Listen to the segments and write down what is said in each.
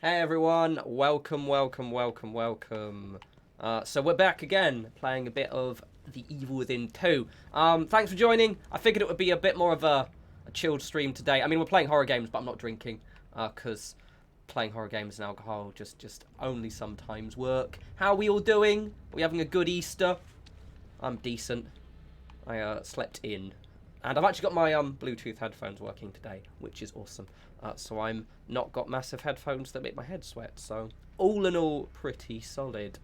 Hey everyone, welcome. So we're back again, playing a bit of The Evil Within 2. Thanks for joining. I figured it would be a bit more of a chilled stream today. I mean, we're playing horror games, but I'm not drinking, because playing horror games and alcohol just only sometimes work. How are we all doing? Are we having a good Easter? I'm decent. I slept in. And I've actually got my Bluetooth headphones working today, which is awesome. So I'm not got massive headphones that make my head sweat. So all in all, pretty solid.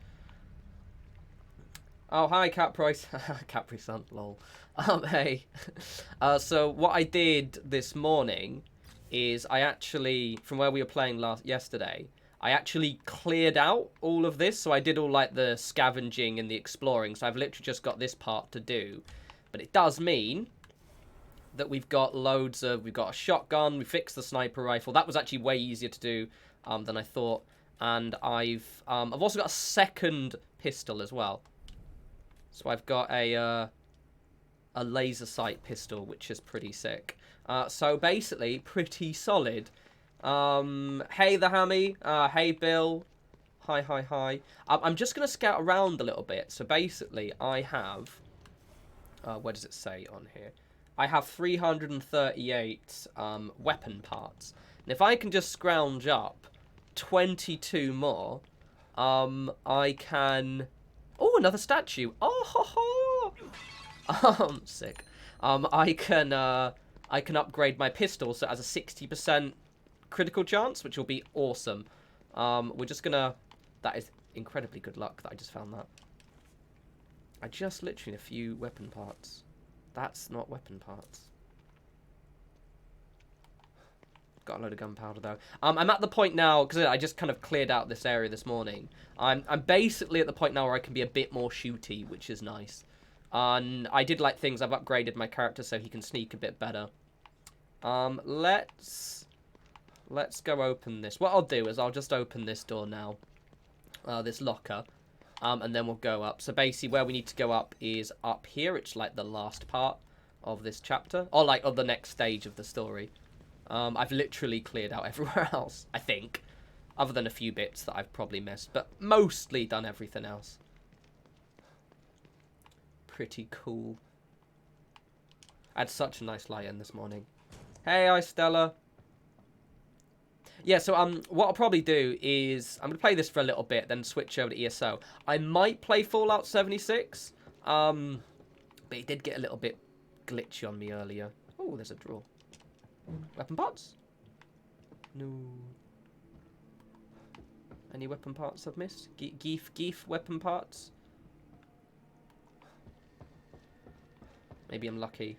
Oh, hi, Caprice. Caprice, lol. Hey. So what I did this morning is I actually, from where we were playing yesterday, I actually cleared out all of this. So I did all like the scavenging and the exploring. So I've literally just got this part to do. But it does mean that we've got we've got a shotgun, we fixed the sniper rifle. That was actually way easier to do than I thought. And I've also got a second pistol as well. So I've got a laser sight pistol, which is pretty sick. So basically, pretty solid. Hey, the Hammy. Hey, Bill. Hi. I'm just going to scout around a little bit. So basically, I have... where does it say on here? I have 338 weapon parts. And if I can just scrounge up 22 more, I can... Oh, another statue. Oh, ho, ho. Sick. I can upgrade my pistol so it has a 60% critical chance, which will be awesome. We're just gonna... That is incredibly good luck that I just found that. I just literally a few weapon parts. That's not weapon parts. Got a load of gunpowder though. I'm at the point now, because I just kind of cleared out this area this morning. I'm basically at the point now where I can be a bit more shooty, which is nice. And I did like things. I've upgraded my character so he can sneak a bit better. Let's go open this. What I'll do is I'll just open this door now. This locker. And then we'll go up. So basically where we need to go up is up here. It's like the last part of this chapter. Or like of the next stage of the story. I've literally cleared out everywhere else, I think. Other than a few bits that I've probably missed. But mostly done everything else. Pretty cool. I had such a nice lie-in this morning. Hey, hi Stella. Yeah, so what I'll probably do is I'm gonna play this for a little bit, then switch over to ESO. I might play Fallout 76, but it did get a little bit glitchy on me earlier. Oh, there's a drawer. Weapon parts? No. Any weapon parts I've missed? Geef weapon parts? Maybe I'm lucky.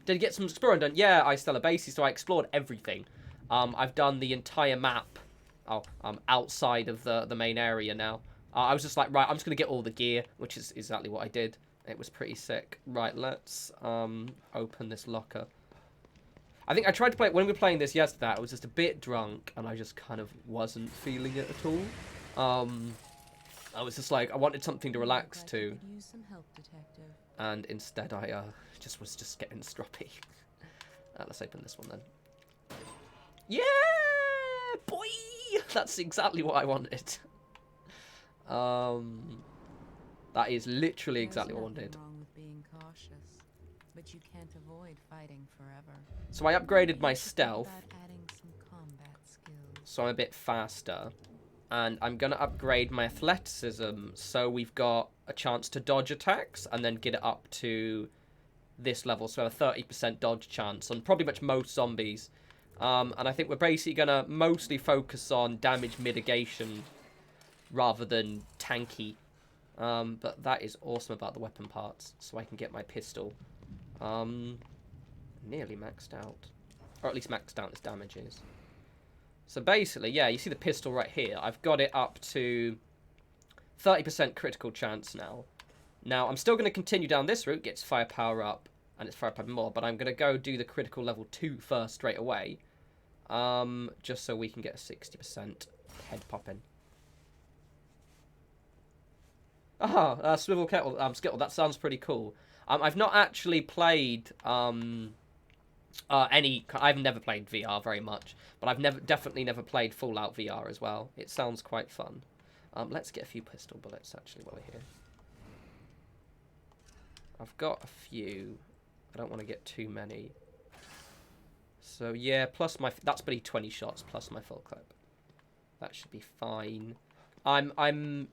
Did you get some exploring done? Yeah, I Stella basically, so I explored everything. I've done the entire map. Outside of the main area now. I was just like, right, I'm just gonna get all the gear, which is exactly what I did. It was pretty sick. Right, let's open this locker. I think I tried to play it when we were playing this yesterday. I was just a bit drunk, and I just kind of wasn't feeling it at all. I was just like, I wanted something to relax to. And instead I was just getting stroppy. Let's open this one then. Yeah, boy! That's exactly what I wanted. That is literally exactly what I wanted. Wrong with being cautious, but you can't avoid fighting forever. So I upgraded my stealth, Adding some combat skills. so I'm a bit faster. And I'm going to upgrade my athleticism, so we've got a chance to dodge attacks, and then get it up to this level, so a 30% dodge chance on pretty much most zombies. And I think we're basically going to mostly focus on damage mitigation rather than tanky. But that is awesome about the weapon parts, so I can get my pistol nearly maxed out. Or at least maxed out its damages. So basically, yeah, you see the pistol right here. I've got it up to 30% critical chance now. Now, I'm still going to continue down this route, gets firepower up, and it's firepower more, but I'm going to go do the critical level 2 first straight away. Just so we can get a 60% head popping. Swivel kettle, skittle, that sounds pretty cool. I've not actually played I've never played VR very much, but I've definitely never played Fallout VR as well. It sounds quite fun. Let's get a few pistol bullets actually while we're here. I've got a few. I don't want to get too many. So yeah, plus that's pretty 20 shots plus my full clip. That should be fine. I'm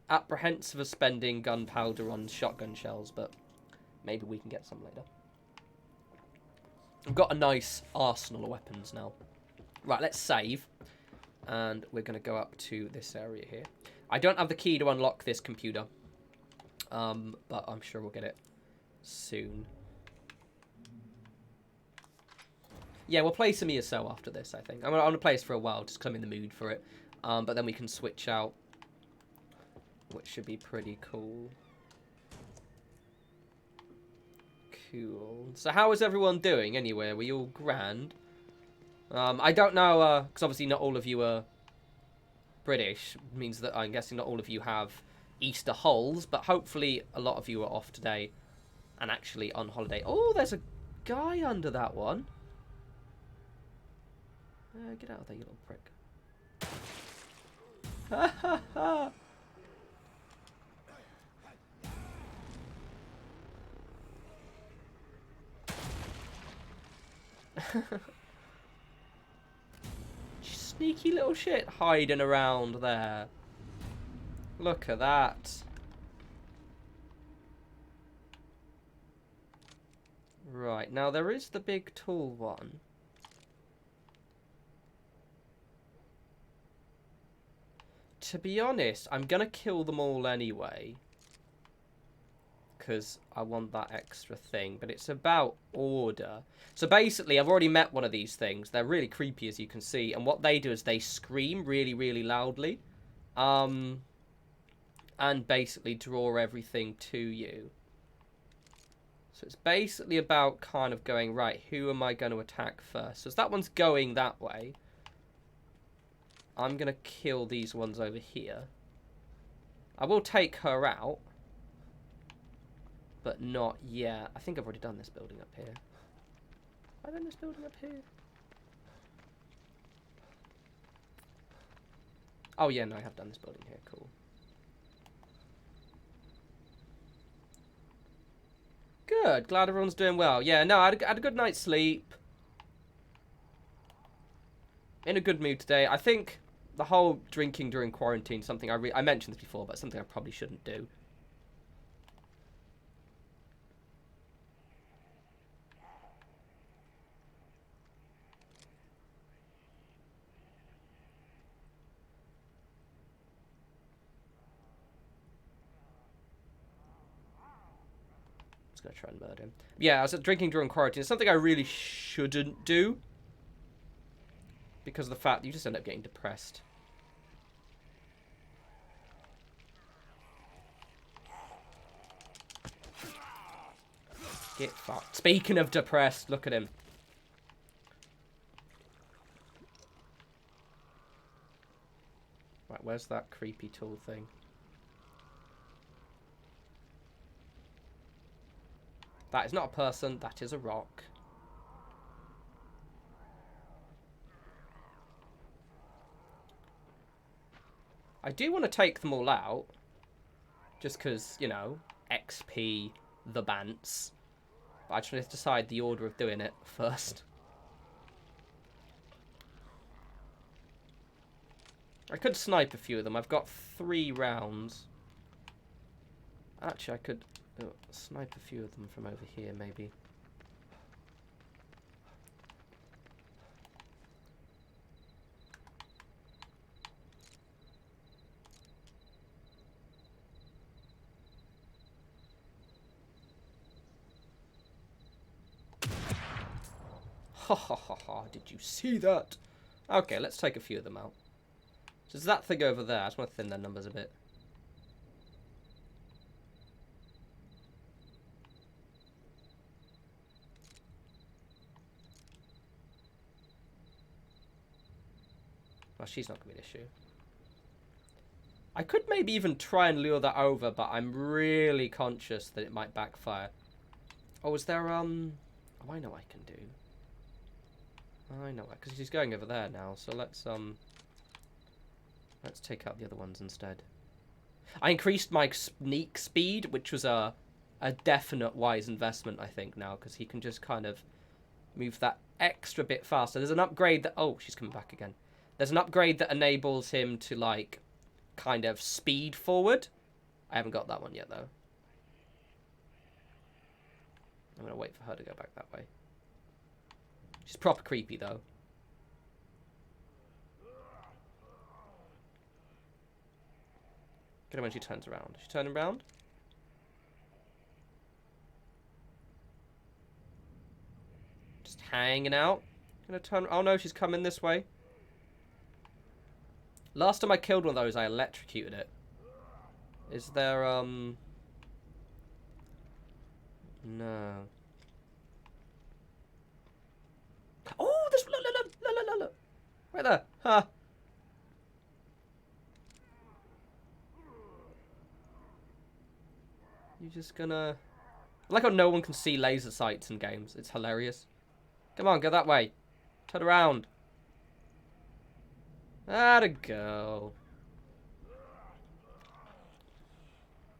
apprehensive of spending gunpowder on shotgun shells, but maybe we can get some later. I've got a nice arsenal of weapons now. Right, let's save. And we're going to go up to this area here. I don't have the key to unlock this computer. But I'm sure we'll get it soon. Yeah, we'll play some ESO after this, I think. I'm going to play this for a while, just because I'm in the mood for it. But then we can switch out, which should be pretty cool. Cool. So how is everyone doing anyway? Are we all grand? I don't know, because obviously not all of you are British. Means that I'm guessing not all of you have Easter holes, but hopefully a lot of you are off today and actually on holiday. Oh, there's a guy under that one. Get out of there, you little prick. Ha ha ha! Sneaky little shit hiding around there. Look at that. Right, now there is the big tall one. To be honest, I'm gonna kill them all anyway. Because I want that extra thing. But it's about order. So basically, I've already met one of these things. They're really creepy, as you can see. And what they do is they scream really, really loudly. And basically draw everything to you. So it's basically about kind of going, right, who am I going to attack first? So that one's going that way. I'm going to kill these ones over here. I will take her out. But not yet. I think I've already done this building up here. Have I done this building up here? Oh yeah, no, I have done this building here. Cool. Good. Glad everyone's doing well. Yeah, no, I had a good night's sleep. In a good mood today. I think the whole drinking during quarantine, something I mentioned this before, but something I probably shouldn't do. Gonna try and murder him. Yeah, I was drinking during quarantine. It's something I really shouldn't do. Because of the fact that you just end up getting depressed. Get fucked. Speaking of depressed, look at him. Right, where's that creepy tool thing? That is not a person, that is a rock. I do want to take them all out. Just because, you know, XP the bants. But I just need to decide the order of doing it first. I could snipe a few of them. I've got 3 rounds. Actually, I could snipe a few of them from over here, maybe. Ha ha ha ha, did you see that? Okay, let's take a few of them out. So there's that thing over there. I just want to thin their numbers a bit. Well, she's not going to be an issue. I could maybe even try and lure that over, but I'm really conscious that it might backfire. Oh, is there, Oh, I know what I can do. I know, because he's going over there now, so let's take out the other ones instead. I increased my sneak speed, which was a definite wise investment, I think, now, because he can just kind of move that extra bit faster. There's an upgrade that... Oh, she's coming back again. There's an upgrade that enables him to, like, kind of speed forward. I haven't got that one yet, though. I'm going to wait for her to go back that way. She's proper creepy, though. Get her when she turns around. Is she turning around? Just hanging out. Gonna turn... Oh, no, she's coming this way. Last time I killed one of those, I electrocuted it. Is there, No. Oh, there's... Look. Right there. Huh. You're just gonna... I like how no one can see laser sights in games. It's hilarious. Come on, go that way. Turn around. Atta go.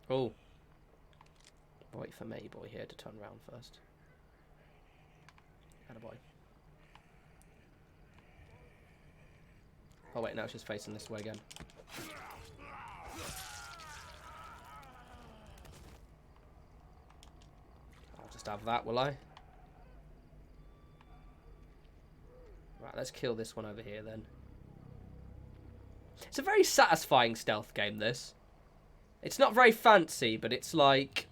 Oh. Wait for me, boy, here to turn around first. Atta boy. Oh wait, now she's facing this way again. I'll just have that, will I? Right, let's kill this one over here then. It's a very satisfying stealth game, this. It's not very fancy, but it's like...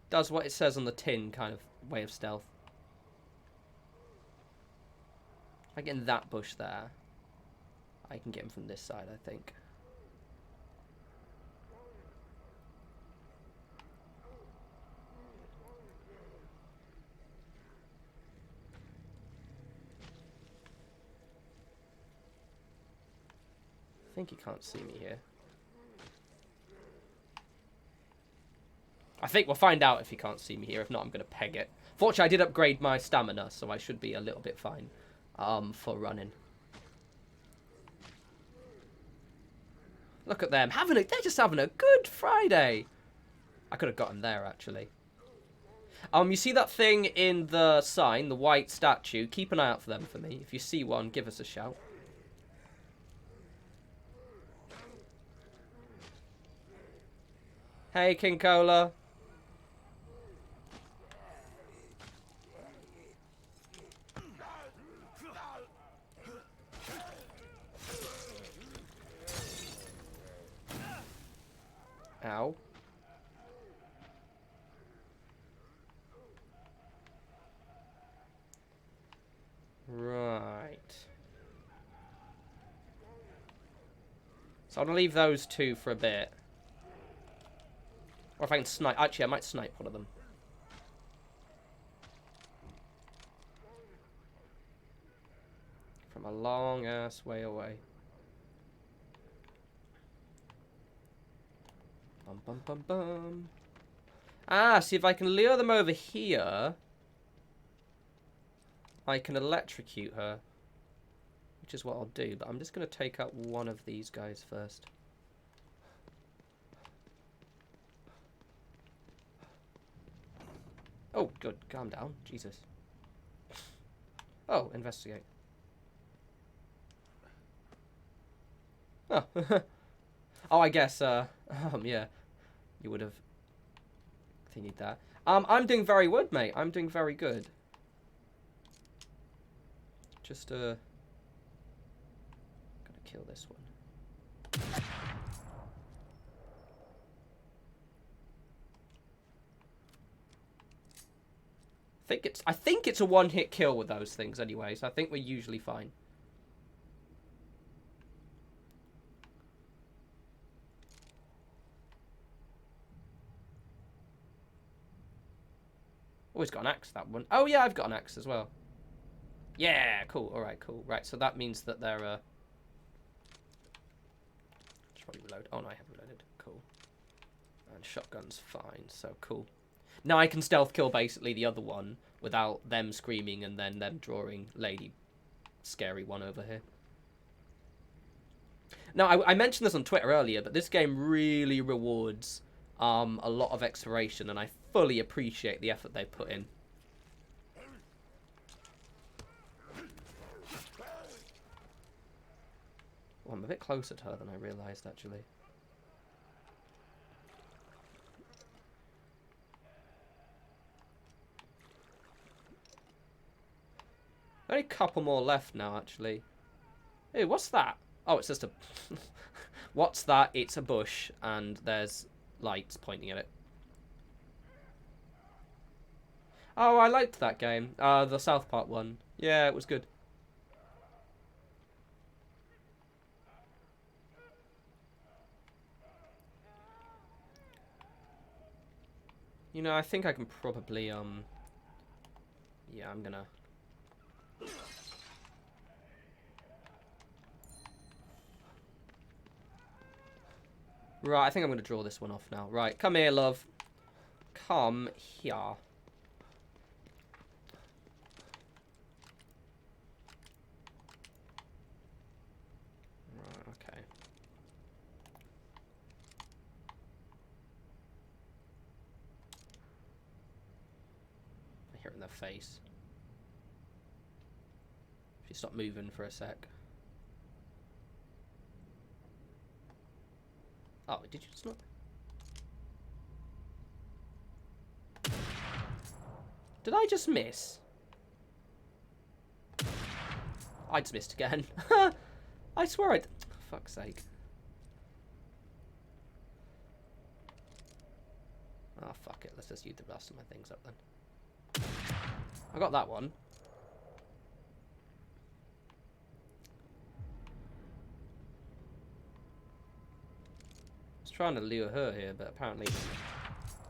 does what it says on the tin kind of way of stealth. If I get in that bush there, I can get him from this side, I think. I think he can't see me here. I think we'll find out if he can't see me here. If not, I'm going to peg it. Fortunately, I did upgrade my stamina, so I should be a little bit fine for running. Look at them. They're just having a good Friday. I could have got him there, actually. You see that thing in the sign, the white statue? Keep an eye out for them for me. If you see one, give us a shout. Hey, King Cola. Ow. Right. So I'm going to leave those two for a bit. Or if I can snipe... Actually, I might snipe one of them. From a long-ass way away. Bum, bum, bum, bum. Ah, see, if I can lure them over here, I can electrocute her. Which is what I'll do. But I'm just going to take out one of these guys first. Oh, good. Calm down. Jesus. Oh, investigate. Oh. Oh, I guess, yeah. You would have thingied that. I'm doing very good, mate. I'm doing very good. Just, gotta kill this one. I think it's a one-hit kill with those things anyway, so I think we're usually fine. Oh, he's got an axe, that one. Oh, yeah, I've got an axe as well. Yeah, cool. All right, cool. Right, so that means that they're... Should probably reload. Oh, no, I haven't reloaded. Cool. And shotgun's fine, so cool. Now I can stealth kill basically the other one without them screaming and then them drawing Lady Scary One over here. Now, I mentioned this on Twitter earlier, but this game really rewards a lot of exploration, and I fully appreciate the effort they put in. Oh, I'm a bit closer to her than I realised, actually. Only a couple more left now, actually. Hey, what's that? Oh, it's just a... What's that? It's a bush, and there's lights pointing at it. Oh, I liked that game. The South Park one. Yeah, it was good. You know, I think I can probably, yeah, I'm gonna... Right, I think I'm gonna draw this one off now. Right, come here, love. Come here. Right, okay. I hear it in their face. If you stop moving for a sec. Oh, did you just not? Did I just miss? I just missed again. I swear I... Fuck's sake. Oh, fuck it. Let's just use the rest of my things up then. I got that one. I was trying to lure her here, but apparently...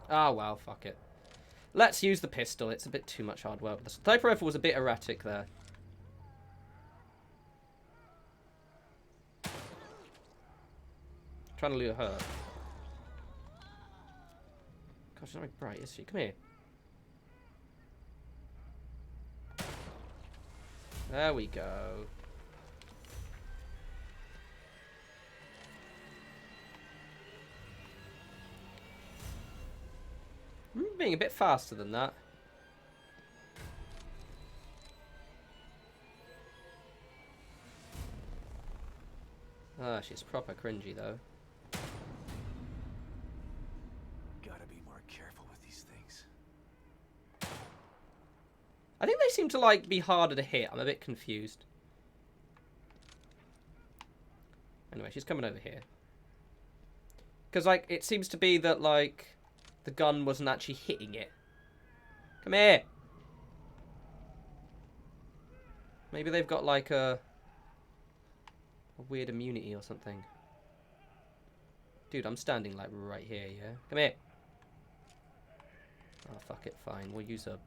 Oh, well, fuck it. Let's use the pistol. It's a bit too much hard work. The sniper rifle was a bit erratic there. Trying to lure her. God, she's not very bright, is she? Come here. There we go. I'm being a bit faster than that. Ah, she's proper cringy though. Gotta be more careful with these things. I think they seem to like be harder to hit. I'm a bit confused. Anyway, she's coming over here. Because like it seems to be that like the gun wasn't actually hitting it. Come here. Maybe they've got like a weird immunity or something. Dude, I'm standing like right here, yeah? Come here. Oh, fuck it, fine. We'll use a...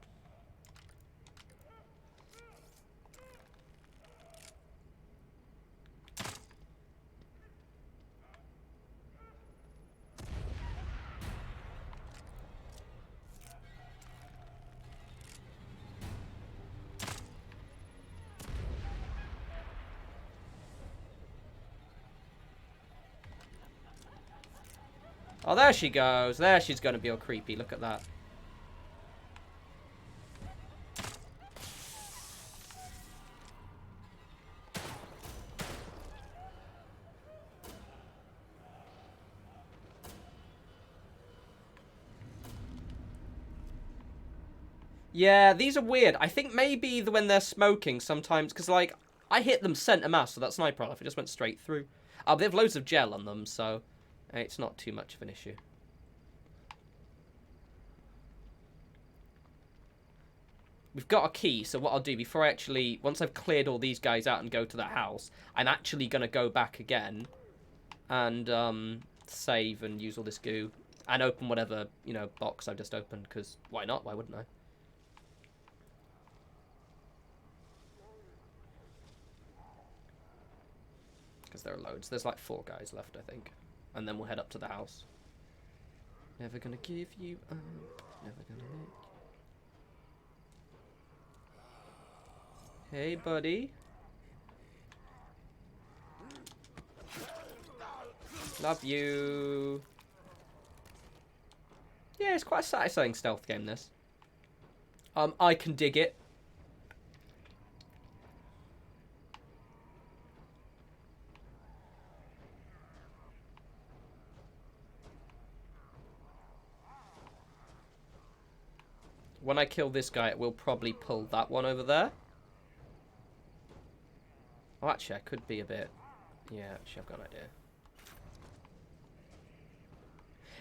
Oh, there she goes. There she's going to be all creepy. Look at that. Yeah, these are weird. I think maybe when they're smoking sometimes, because like, I hit them center mass, so that sniper rifle just went straight through. But they have loads of gel on them, so it's not too much of an issue. We've got a key, so what I'll do before I actually... Once I've cleared all these guys out and go to the house, I'm actually going to go back again and save and use all this goo and open whatever, you know, box I've just opened, because why not? Why wouldn't I? Because there are loads. There's like 4 guys left, I think. And then we'll head up to the house. Never gonna give you up. Never gonna let. Hey, buddy. Love you. Yeah, it's quite a satisfying stealth game, this. I can dig it. When I kill this guy, it will probably pull that one over there. Oh, actually, I could be a bit... Yeah, actually, I've got an idea.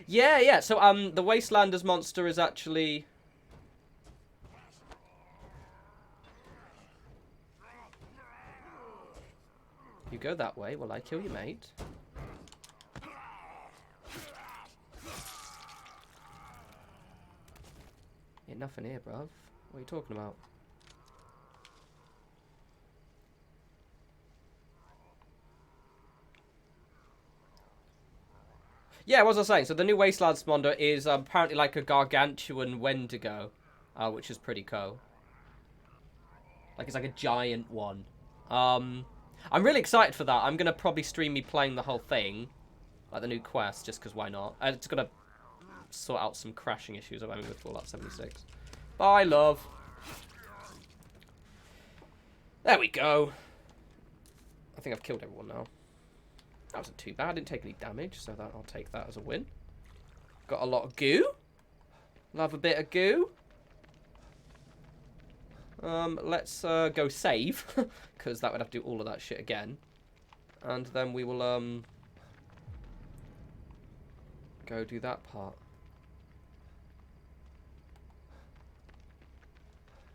Yeah. So, the Wastelanders monster is actually... You go that way while I kill your mate. Ain't nothing here, bruv. What are you talking about? Yeah, what was I saying? So the new Wastelands monster is apparently like a gargantuan Wendigo, which is pretty cool. Like, it's like a giant one. I'm really excited for that. I'm going to probably stream me playing the whole thing, like the new quest, just because why not? It's going to sort out some crashing issues I'm having with Fallout 76. Bye, love. There we go. I think I've killed everyone now. That wasn't too bad. I didn't take any damage, so that I'll take that as a win. Got a lot of goo. Love a bit of goo. Let's go save, because that would have to do all of that shit again. And then we will go do that part.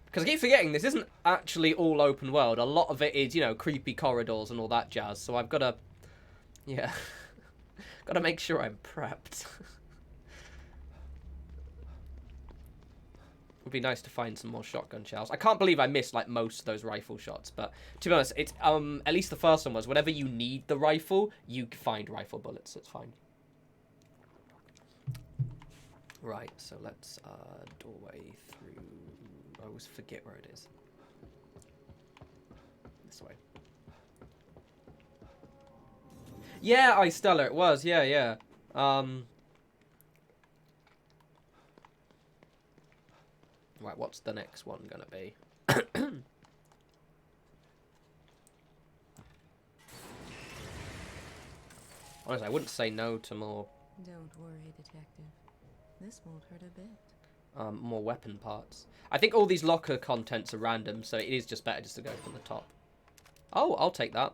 Because I keep forgetting this isn't actually all open world. A lot of it is, you know, creepy corridors and all that jazz. So I've got to, yeah, got to make sure I'm prepped. Would be nice to find some more shotgun shells. I can't believe I missed like most of those rifle shots, but to be honest, it's at least the first one was whenever you need the rifle, you find rifle bullets. It's fine. Right, so let's doorway through. I always forget where it is. This way. Yeah, Stellar, it was. Yeah. Right, what's the next one gonna be? Honestly, I wouldn't say no to more. Don't worry, Detective. This won't hurt a bit. More weapon parts. I think all these locker contents are random, so it is just better just to go from the top. Oh, I'll take that.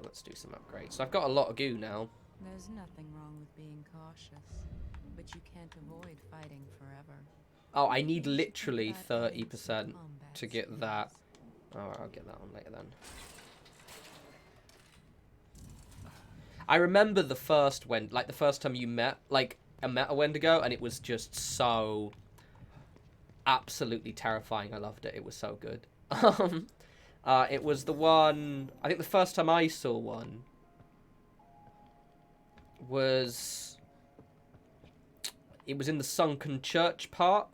Let's do some upgrades. So I've got a lot of goo now. There's nothing wrong with being cautious, but you can't avoid fighting forever. Oh, I need literally 30% to get that. Alright, I'll get that one later then. I remember the first the first time you met, like, I met a Wendigo, and it was just so absolutely terrifying. I loved it. It was so good. It was the one, I think the first time I saw one was, it was in the sunken church part,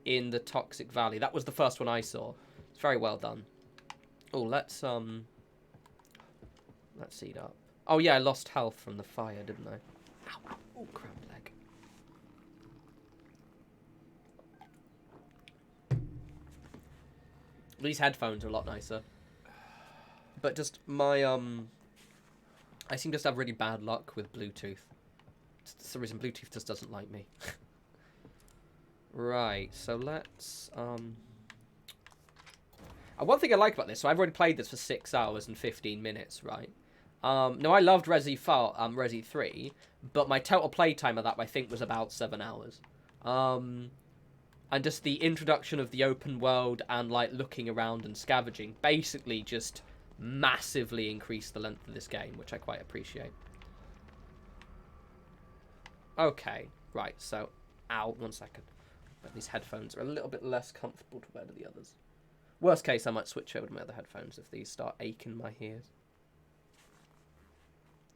in the Toxic Valley. That was the first one I saw. It's very well done. Oh, let's eat up. Oh yeah, I lost health from the fire, didn't I? Ow, ow. Oh, crap leg. These headphones are a lot nicer. But just my, I seem to just have really bad luck with Bluetooth. For some reason, Bluetooth just doesn't like me. Right, so let's, one thing I like about this, so I've already played this for 6 hours and 15 minutes, right? No, I loved Resi 3, but my total playtime of that, I think, was about 7 hours. And just the introduction of the open world and, like, looking around and scavenging basically just massively increased the length of this game, which I quite appreciate. Okay, right, so, ow, 1 second. But these headphones are a little bit less comfortable compared to the others. Worst case, I might switch over to my other headphones if these start aching my ears.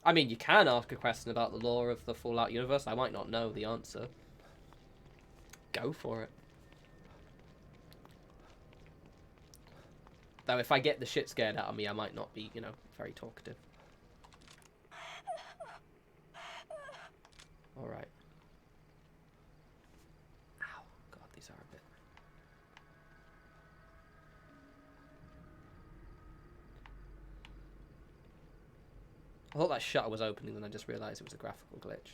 I mean, you can ask a question about the lore of the Fallout universe. I might not know the answer. Go for it. Though if I get the shit scared out of me, I might not be, you know, very talkative. Alright. Ow. God, these are a bit... I thought that shutter was opening, then I just realised it was a graphical glitch.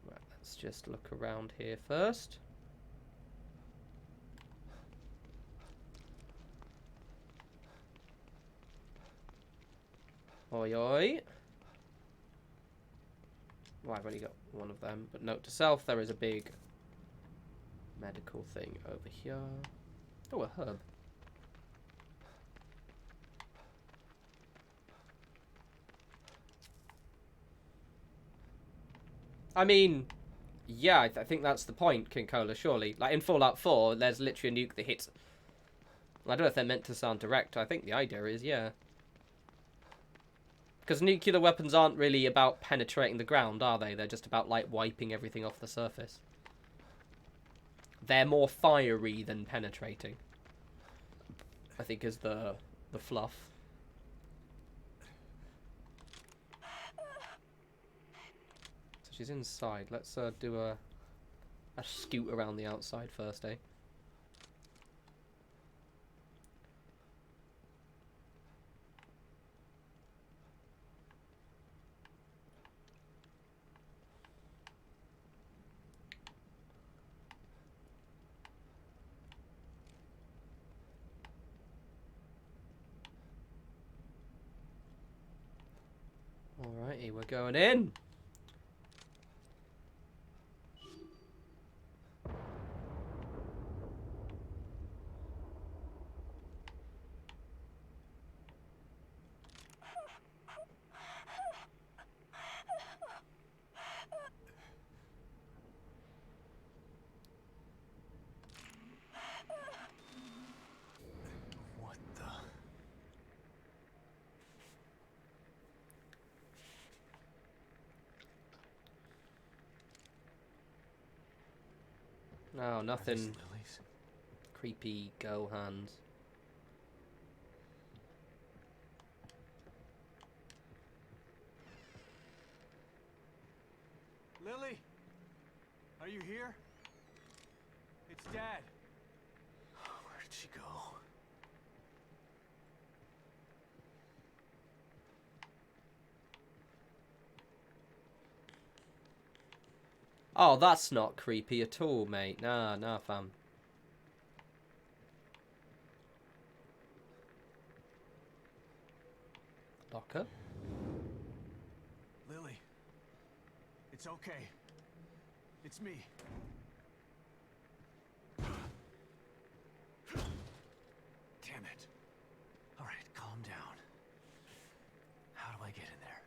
Right, let's just look around here first. Oi, oi. Well, I've only got one of them. But note to self, there is a big medical thing over here. Oh, a herb. I mean, yeah, I think that's the point, King Cola, surely. Like, in Fallout 4, there's literally a nuke that hits... I don't know if they're meant to sound direct. I think the idea is, yeah. Because nuclear weapons aren't really about penetrating the ground, are they? They're just about, like, wiping everything off the surface. They're more fiery than penetrating, I think, is the fluff. So she's inside. Let's do a scoot around the outside first, eh? Alrighty, we're going in. What the? No, Are these nothing lilies? creepy girl hands. Lily? Are you here? It's Dad. Where did she go? Oh, that's not creepy at all, mate. Nah, nah, fam. Locker? Lily. It's okay. It's me. Damn it. All right, calm down. How do I get in there?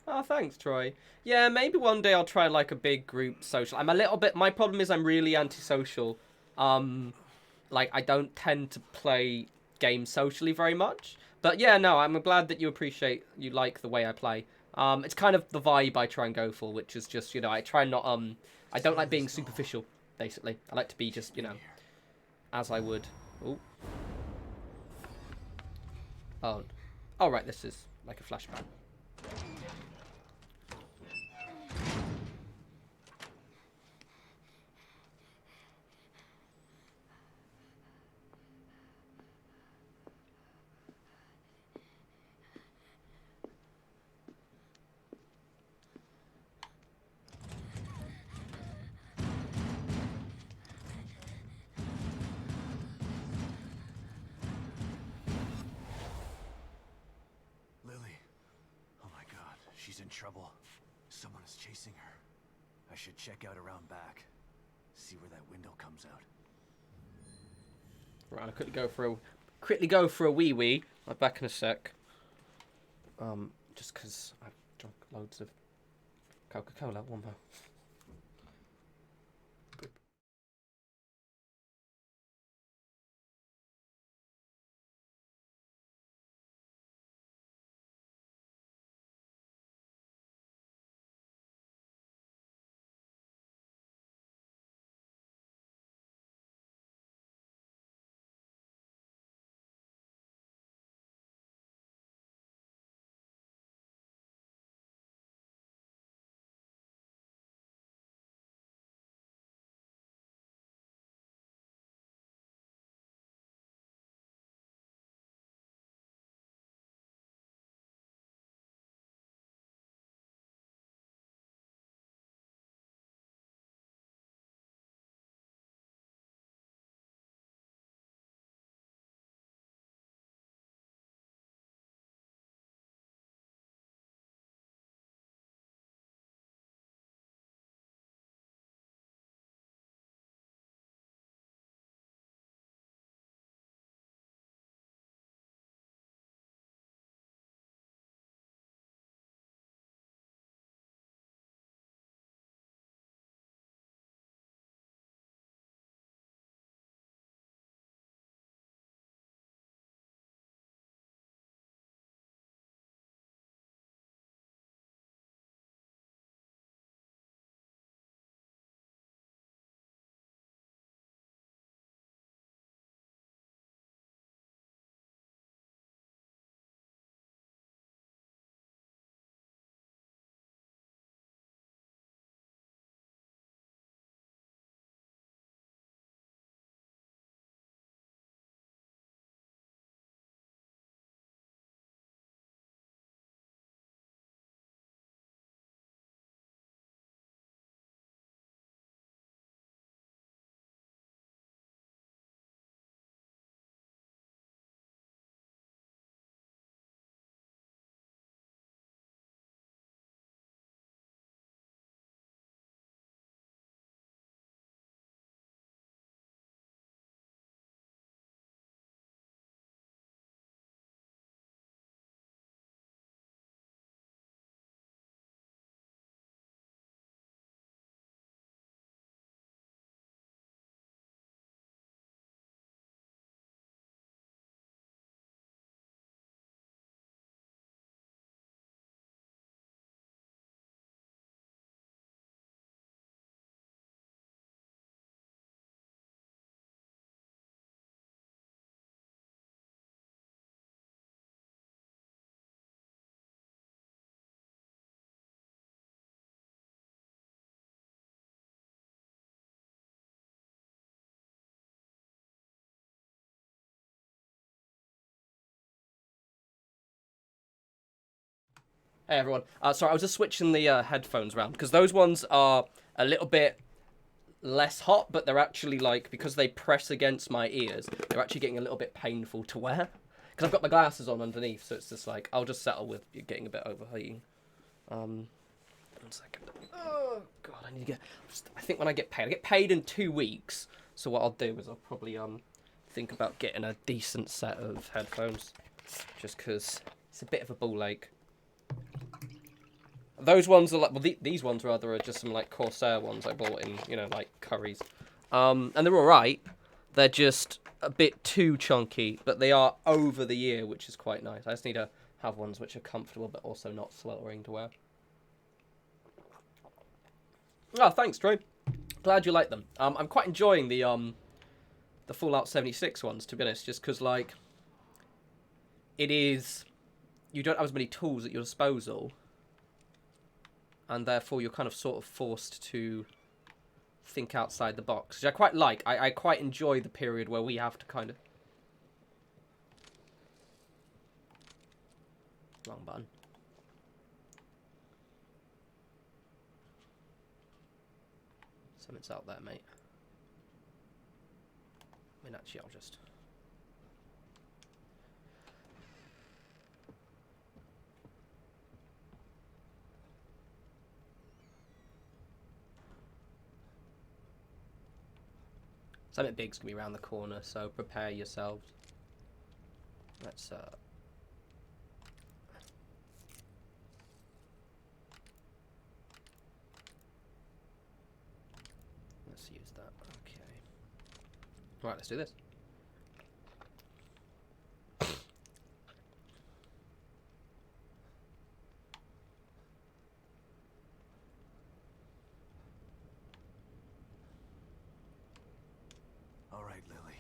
Oh, thanks, Troy. Yeah, maybe one day I'll try like a big group social. I'm a little bit... My problem is I'm really antisocial. Like, I don't tend to play games socially very much. But yeah, no, I'm glad that you like the way I play. It's kind of the vibe I try and go for, which is just, you know, I try not, I don't like being superficial, basically. I like to be just, you know, as I would. Ooh. Oh. Oh, right, this is like a flashback. Lily. Oh my god, she's in trouble. Someone is chasing her. I should check out around back. See where that window comes out. Right, I'll quickly go for a wee wee. I'll be back in a sec. Just because I've drunk loads of Coca-Cola. One more. Hey everyone. Sorry, I was just switching the headphones around because those ones are a little bit less hot, but they're actually like, because they press against my ears, they're actually getting a little bit painful to wear. Because I've got my glasses on underneath, so it's just like, I'll just settle with getting a bit overheating. 1 second. Oh god, I need to get. I think when I get paid in 2 weeks. So what I'll do is I'll probably think about getting a decent set of headphones, just because it's a bit of a ball ache. Those ones are like, well, these ones rather are just some like Corsair ones I bought in, you know, like Currys. And they're alright. They're just a bit too chunky, but they are over the ear, which is quite nice. I just need to have ones which are comfortable, but also not sweltering to wear. Oh, thanks, Troy. Glad you like them. I'm quite enjoying the Fallout 76 ones, to be honest, just because, like, it is, you don't have as many tools at your disposal, and therefore you're kind of sort of forced to think outside the box, which I quite like. I quite enjoy the period where we have to kind of... Wrong button. Something's out there, mate. I mean, actually, I'll just... Something big's gonna be around the corner, so prepare yourselves. Let's use that. Okay. Right, let's do this. All right, Lily.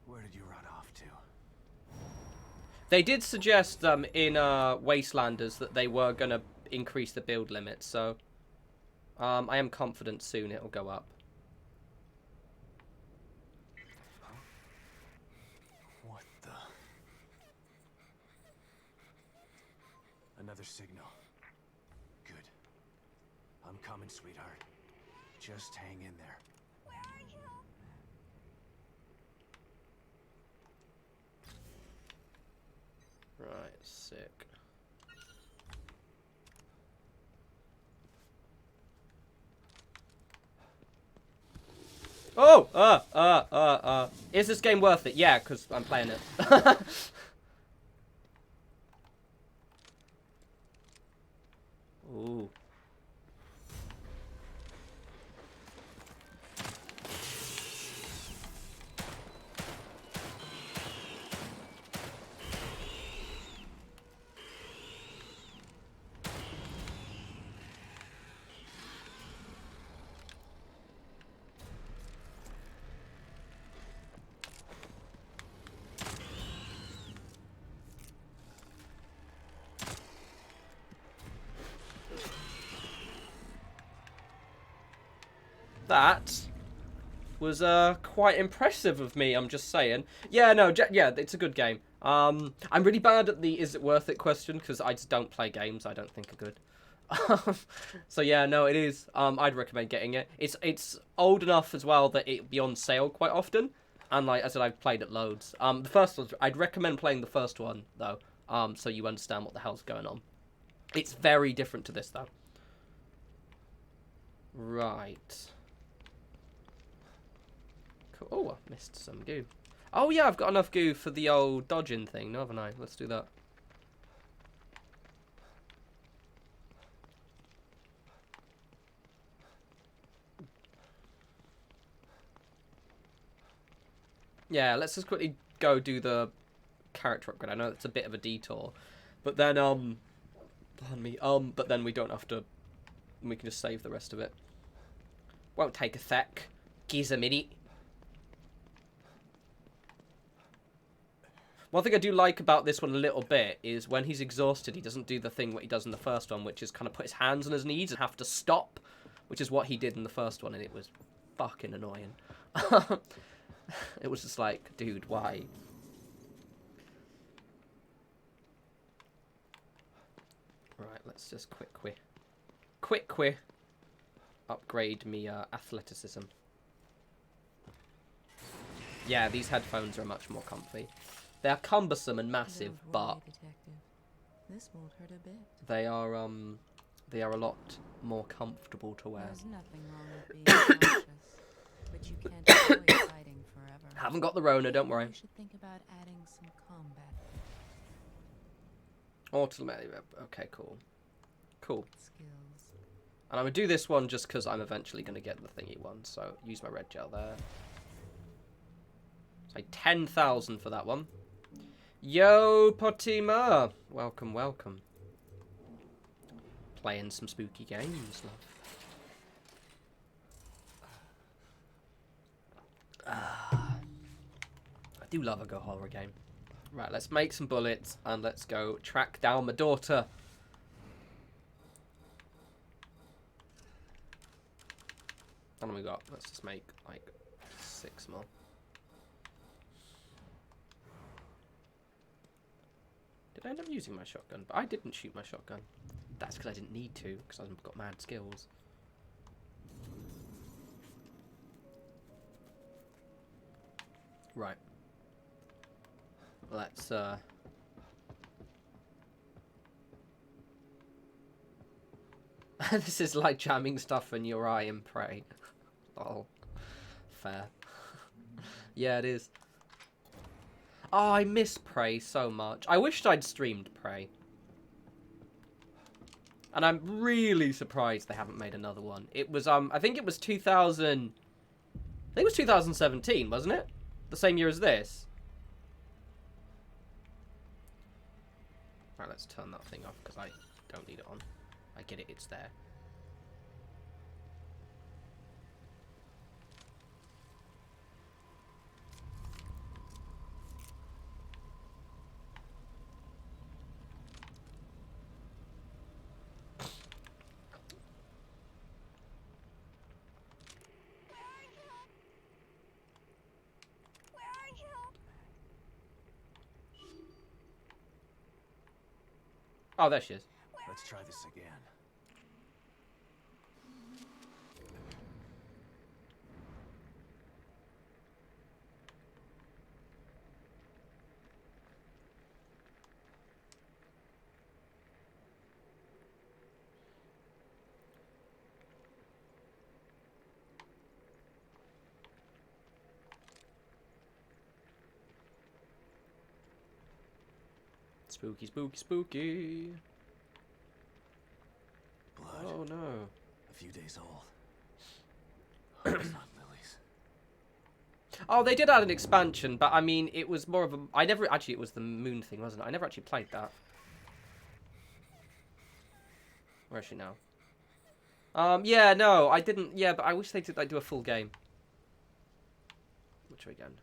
Where did you run off to? They did suggest in Wastelanders that they were gonna increase the build limit, so I am confident soon it'll go up. What the? Another signal. Good. I'm coming, sweetheart. Just hang in there. Where are you? Right, sick. Oh! Is this game worth it? Yeah, because I'm playing it. Ooh. That was quite impressive of me, I'm just saying. Yeah, no, yeah, it's a good game. I'm really bad at the is it worth it question because I just don't play games I don't think are good. So yeah, no, it is. I'd recommend getting it. It's old enough as well that it'd be on sale quite often, and like I said, I've played it loads. The first one, I'd recommend playing the first one though, so you understand what the hell's going on. It's very different to this though. Right. Cool. Oh, I missed some goo. Oh yeah, I've got enough goo for the old dodging thing, no, haven't I? Let's do that. Yeah, let's just quickly go do the character upgrade. I know it's a bit of a detour, but then pardon me, but then we don't have to. We can just save the rest of it. Won't take a sec. Gives a minute. One thing I do like about this one a little bit is when he's exhausted, he doesn't do the thing what he does in the first one, which is kind of put his hands on his knees and have to stop, which is what he did in the first one, and it was fucking annoying. It was just like, dude, why? Right, let's just quick upgrade me athleticism. Yeah, these headphones are much more comfy. They are cumbersome and massive, Don't but worry, detective. This won't hurt a bit. they are a lot more comfortable to wear. There's nothing wrong with being cautious, but you can't avoid fighting forever. Haven't got the Rona, don't worry. You should think about adding some combat Automatic. Okay, cool. Cool. skills. And I'm going to do this one just because I'm eventually going to get the thingy one. So use my red gel there. Say 10,000 for that one. Yo, Potima! Welcome, welcome. Playing some spooky games, love. I do love a good horror game. Right, let's make some bullets and let's go track down my daughter. How many we got? Let's just make like 6 more. Did I end up using my shotgun? But I didn't shoot my shotgun. That's because I didn't need to, because I've got mad skills. Right. Let's this is like jamming stuff in your eye and pray. Oh, fair. Yeah, it is. Oh, I miss Prey so much. I wished I'd streamed Prey. And I'm really surprised they haven't made another one. It was, I think it was 2000... I think it was 2017, wasn't it? The same year as this. Right, let's turn that thing off, because I don't need it on. I get it, it's there. Oh, there she is. Let's try this again. Spooky, spooky, spooky. Blood. Oh, no. A few days old. Hope it's not Lily's. Oh, they did add an expansion, but I mean, it was more of a... I never... Actually, it was the moon thing, wasn't it? I never actually played that. Where is she now? Yeah, no, I didn't... Yeah, but I wish they did like, do a full game. Which way again?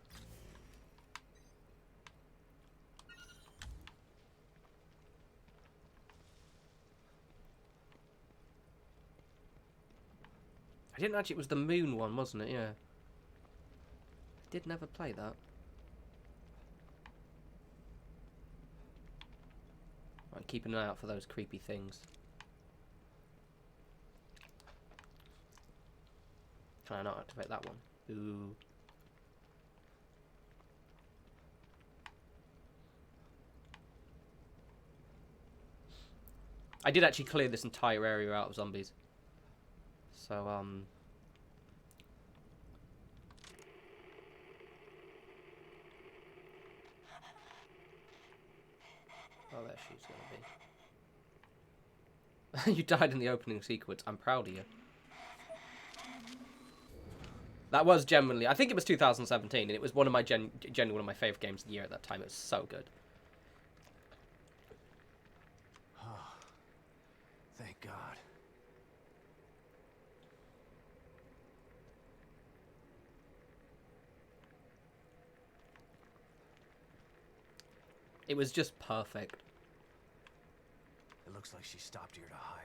I didn't actually... It was the moon one, wasn't it? Yeah. I did never play that. Right, keep an eye out for those creepy things. Can I not activate that one? Ooh. I did actually clear this entire area out of zombies. So, Oh, there she's gonna be. You died in the opening sequence. I'm proud of you. That was genuinely... I think it was 2017, and it was one of my genuinely one of my favourite games of the year at that time. It was so good. Oh, thank God. It was just perfect. It looks like she stopped here to hide.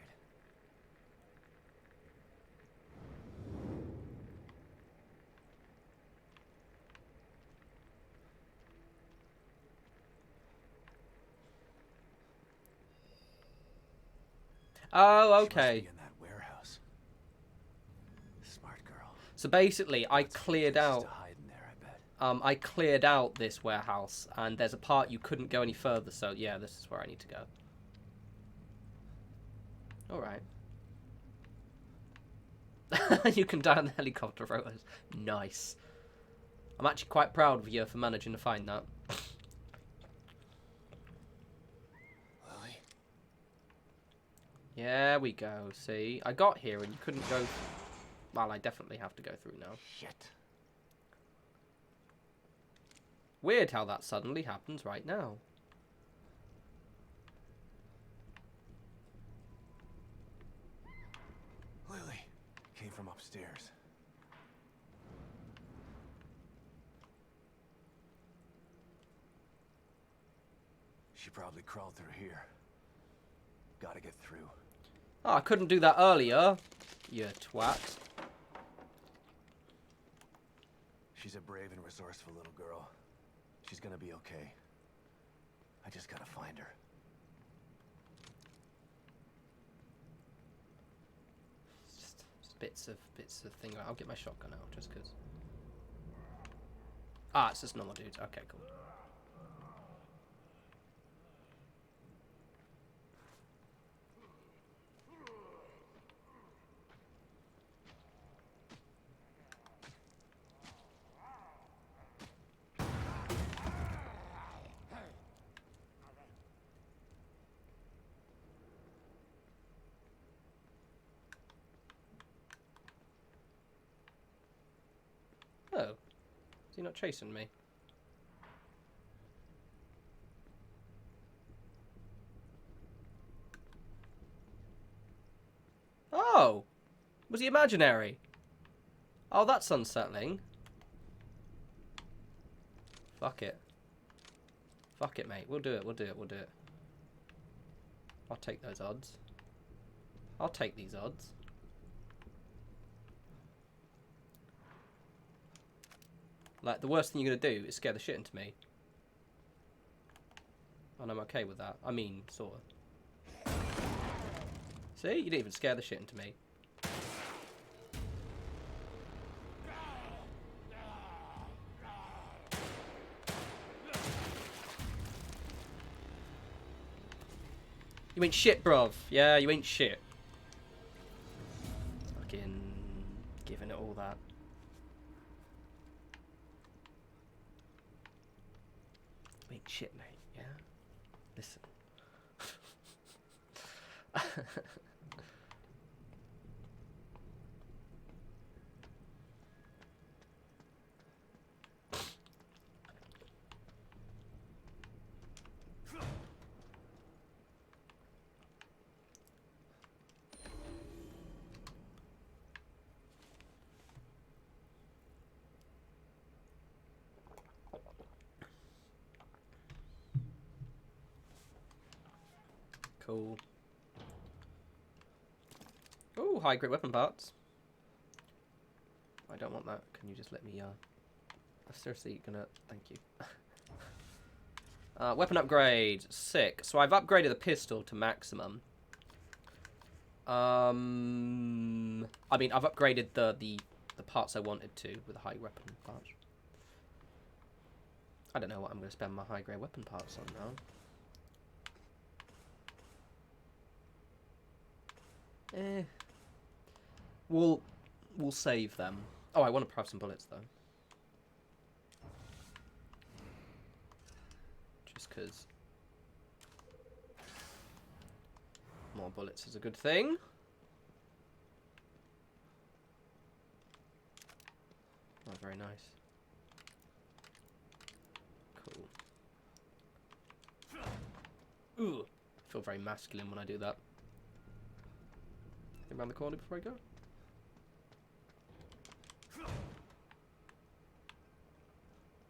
Oh, She must okay. be in that warehouse. Smart girl. So basically, I Lots of cleared places out... to hide in there, I bet. I cleared out this warehouse, and there's a part you couldn't go any further, so yeah, this is where I need to go. Alright. You can die on the helicopter rotors. Nice. I'm actually quite proud of you for managing to find that. Lily? Yeah, we go, see? I got here and you couldn't go... Well, I definitely have to go through now. Shit. Weird how that suddenly happens right now. Lily came from upstairs. She probably crawled through here. Gotta get through. Oh, I couldn't do that earlier, you twat. She's a brave and resourceful little girl. She's gonna be okay. I just gotta find her. Just bits of thing. I'll get my shotgun out just because. Ah, it's just normal dudes. Okay, cool. he not chasing me? Oh! Was he imaginary? Oh, that's unsettling. Fuck it. Fuck it, mate. We'll do it, we'll do it, we'll do it. I'll take those odds. I'll take these odds. Like, the worst thing you're going to do is scare the shit into me. And I'm okay with that. I mean, sort of. See? You didn't even scare the shit into me. You ain't shit, bruv. Yeah, you ain't shit. Fucking giving it all that. You ain't shit, mate. Yeah? Listen. Cool. Oh, high grade weapon parts. I don't want that. Can you just let me, seriously gonna, thank you. Weapon upgrade, sick. So I've upgraded the pistol to maximum. I mean, I've upgraded the parts I wanted to with the high weapon parts. I don't know what I'm gonna spend my high grade weapon parts on now. We'll save them. Oh, I want to have some bullets though. Just because more bullets is a good thing. Oh, very nice. Cool. Ooh, I feel very masculine when I do that. Around the corner before I go.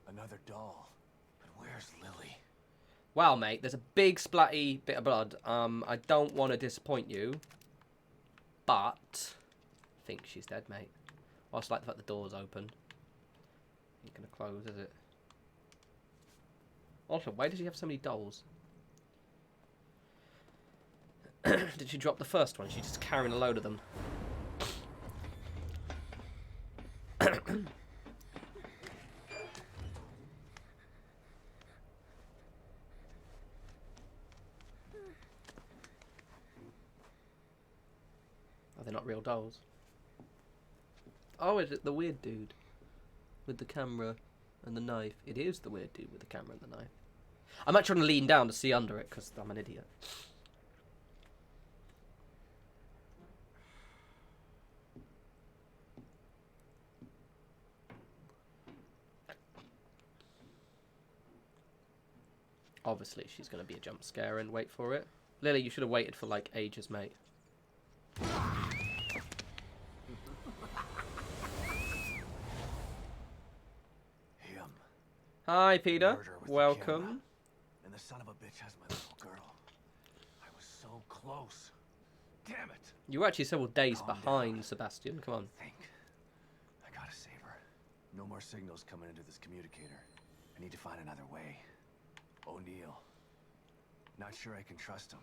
Another doll. But where's Lily? Wow, mate, there's a big splatty bit of blood. I don't want to disappoint you, but I think she's dead, mate. I also like the fact the door's open. Ain't gonna close, is it? Also, why does she have so many dolls? Did she drop the first one? She's just carrying a load of them. Are they not real dolls? Oh, is it the weird dude with the camera and the knife? It is the weird dude with the camera and the knife. I'm actually trying to lean down to see under it because I'm an idiot. Obviously, she's going to be a jump scare and wait for it. Lily, you should have waited for, like, ages, mate. Him. Hi, Peter. Murder with the Welcome. camera. And the son of a bitch has my little girl. I was so close. Damn it. You were actually several days Calm behind, down. Sebastian. Come on. Think. I gotta save her. No more signals coming into this communicator. I need to find another way. O'Neill. Not sure I can trust him,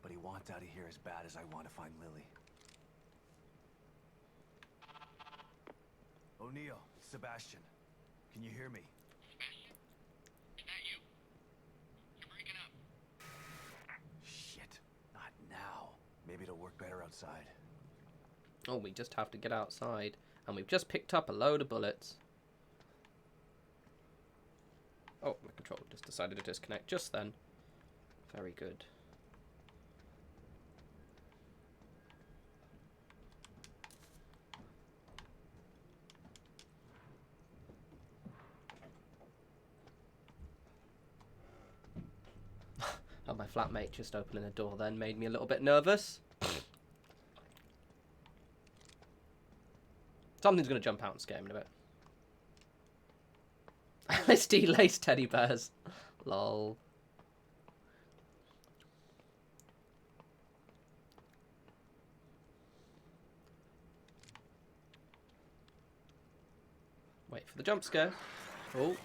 but he wants out of here as bad as I want to find Lily. O'Neill, Sebastian, can you hear me? Sebastian? Is that you? You're breaking up. Shit, not now. Maybe it'll work better outside. Oh, we just have to get outside. And we've just picked up a load of bullets. Oh, my controller just decided to disconnect just then. Very good. my flatmate just opening a door then made me a little bit nervous. Something's going to jump out and scare me in a bit. LSD lace teddy bears. Lol. Wait for the jump scare. Oh.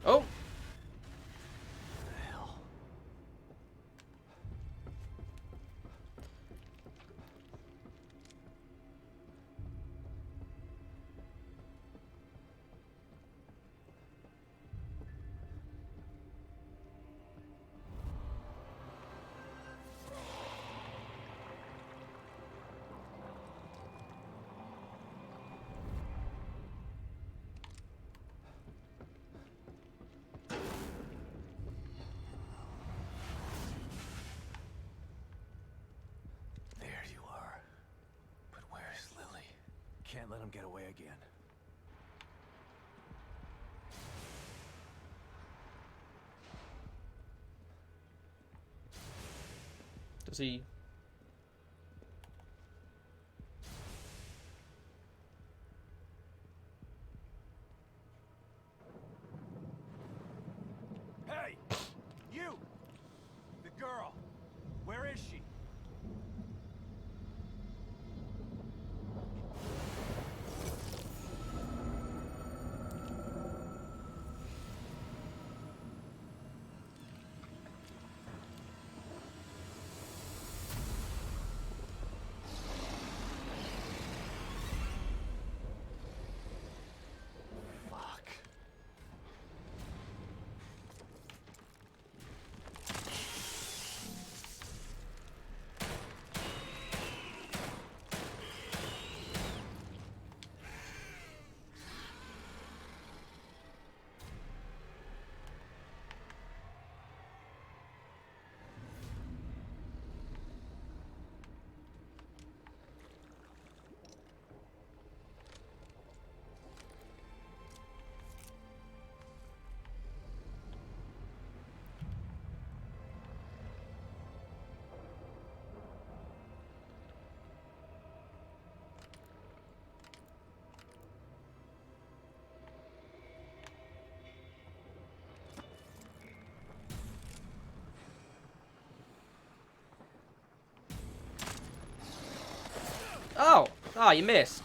Oh! There you are. But where's Lily? Can't let him get away again. Does he... Hey! You! The girl! Where is she? Fuck. Oh! Ah, you missed.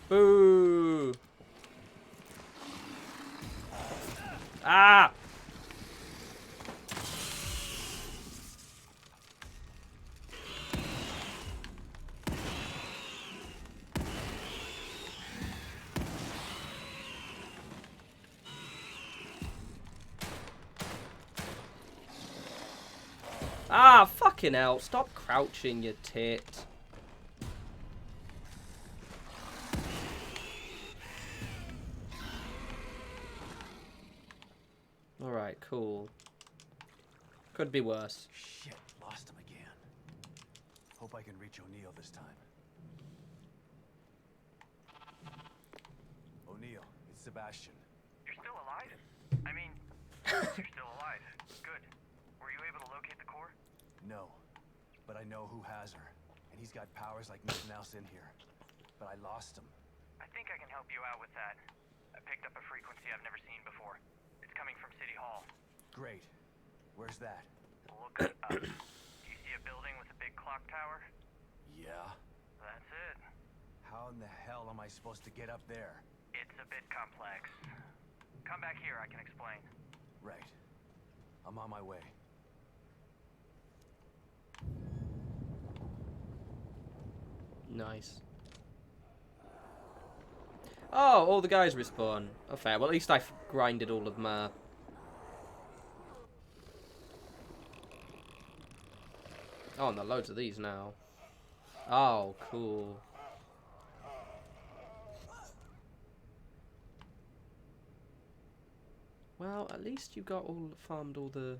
Boo! Ah! Ah, fucking hell. Stop crouching, you tit. Alright, cool. Could be worse. Shit, lost him again. Hope I can reach O'Neill this time. O'Neill, it's Sebastian. You're still alive? I mean, you're still alive. Good. Were you able to locate the core? No, but I know who has her. And he's got powers like nothing else in here. But I lost him. I think I can help you out with that. I picked up a frequency I've never seen before. It's coming from City Hall. Great. Where's that? Look it up. Do you see a building with a big clock tower? Yeah. That's it. How in the hell am I supposed to get up there? It's a bit complex. Come back here, I can explain. Right. I'm on my way. Nice. Oh, all the guys respawn. Oh, fair. Well, at least I grinded all of my... Oh, and there are loads of these now. Oh, cool. Well, at least you got farmed all the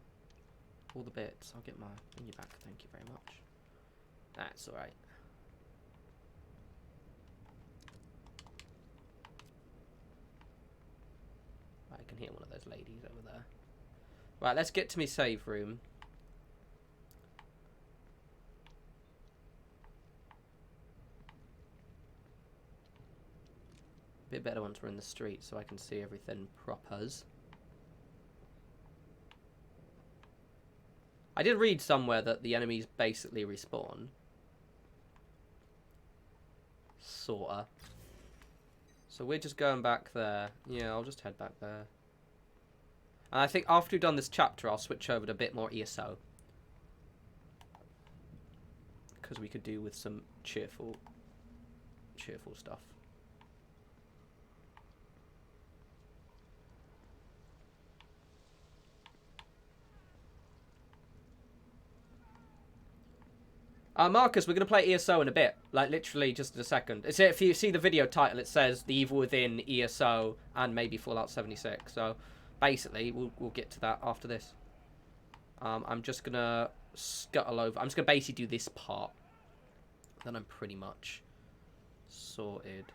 bits. I'll get my thingy back. Thank you very much. That's all right. I can hear one of those ladies over there. Right, let's get to my save room. Bit better once we're in the street so I can see everything propers. I did read somewhere that the enemies basically respawn. Sorta. So we're just going back there. Yeah, I'll just head back there. And I think after we've done this chapter, I'll switch over to a bit more ESO. Because we could do with some cheerful stuff. Marcus, we're going to play ESO in a bit. Like, literally just in a second. It's, if you see the video title, it says The Evil Within, ESO, and maybe Fallout 76. So, basically, we'll get to that after this. I'm just going to scuttle over. I'm just going to basically do this part. Then I'm pretty much sorted.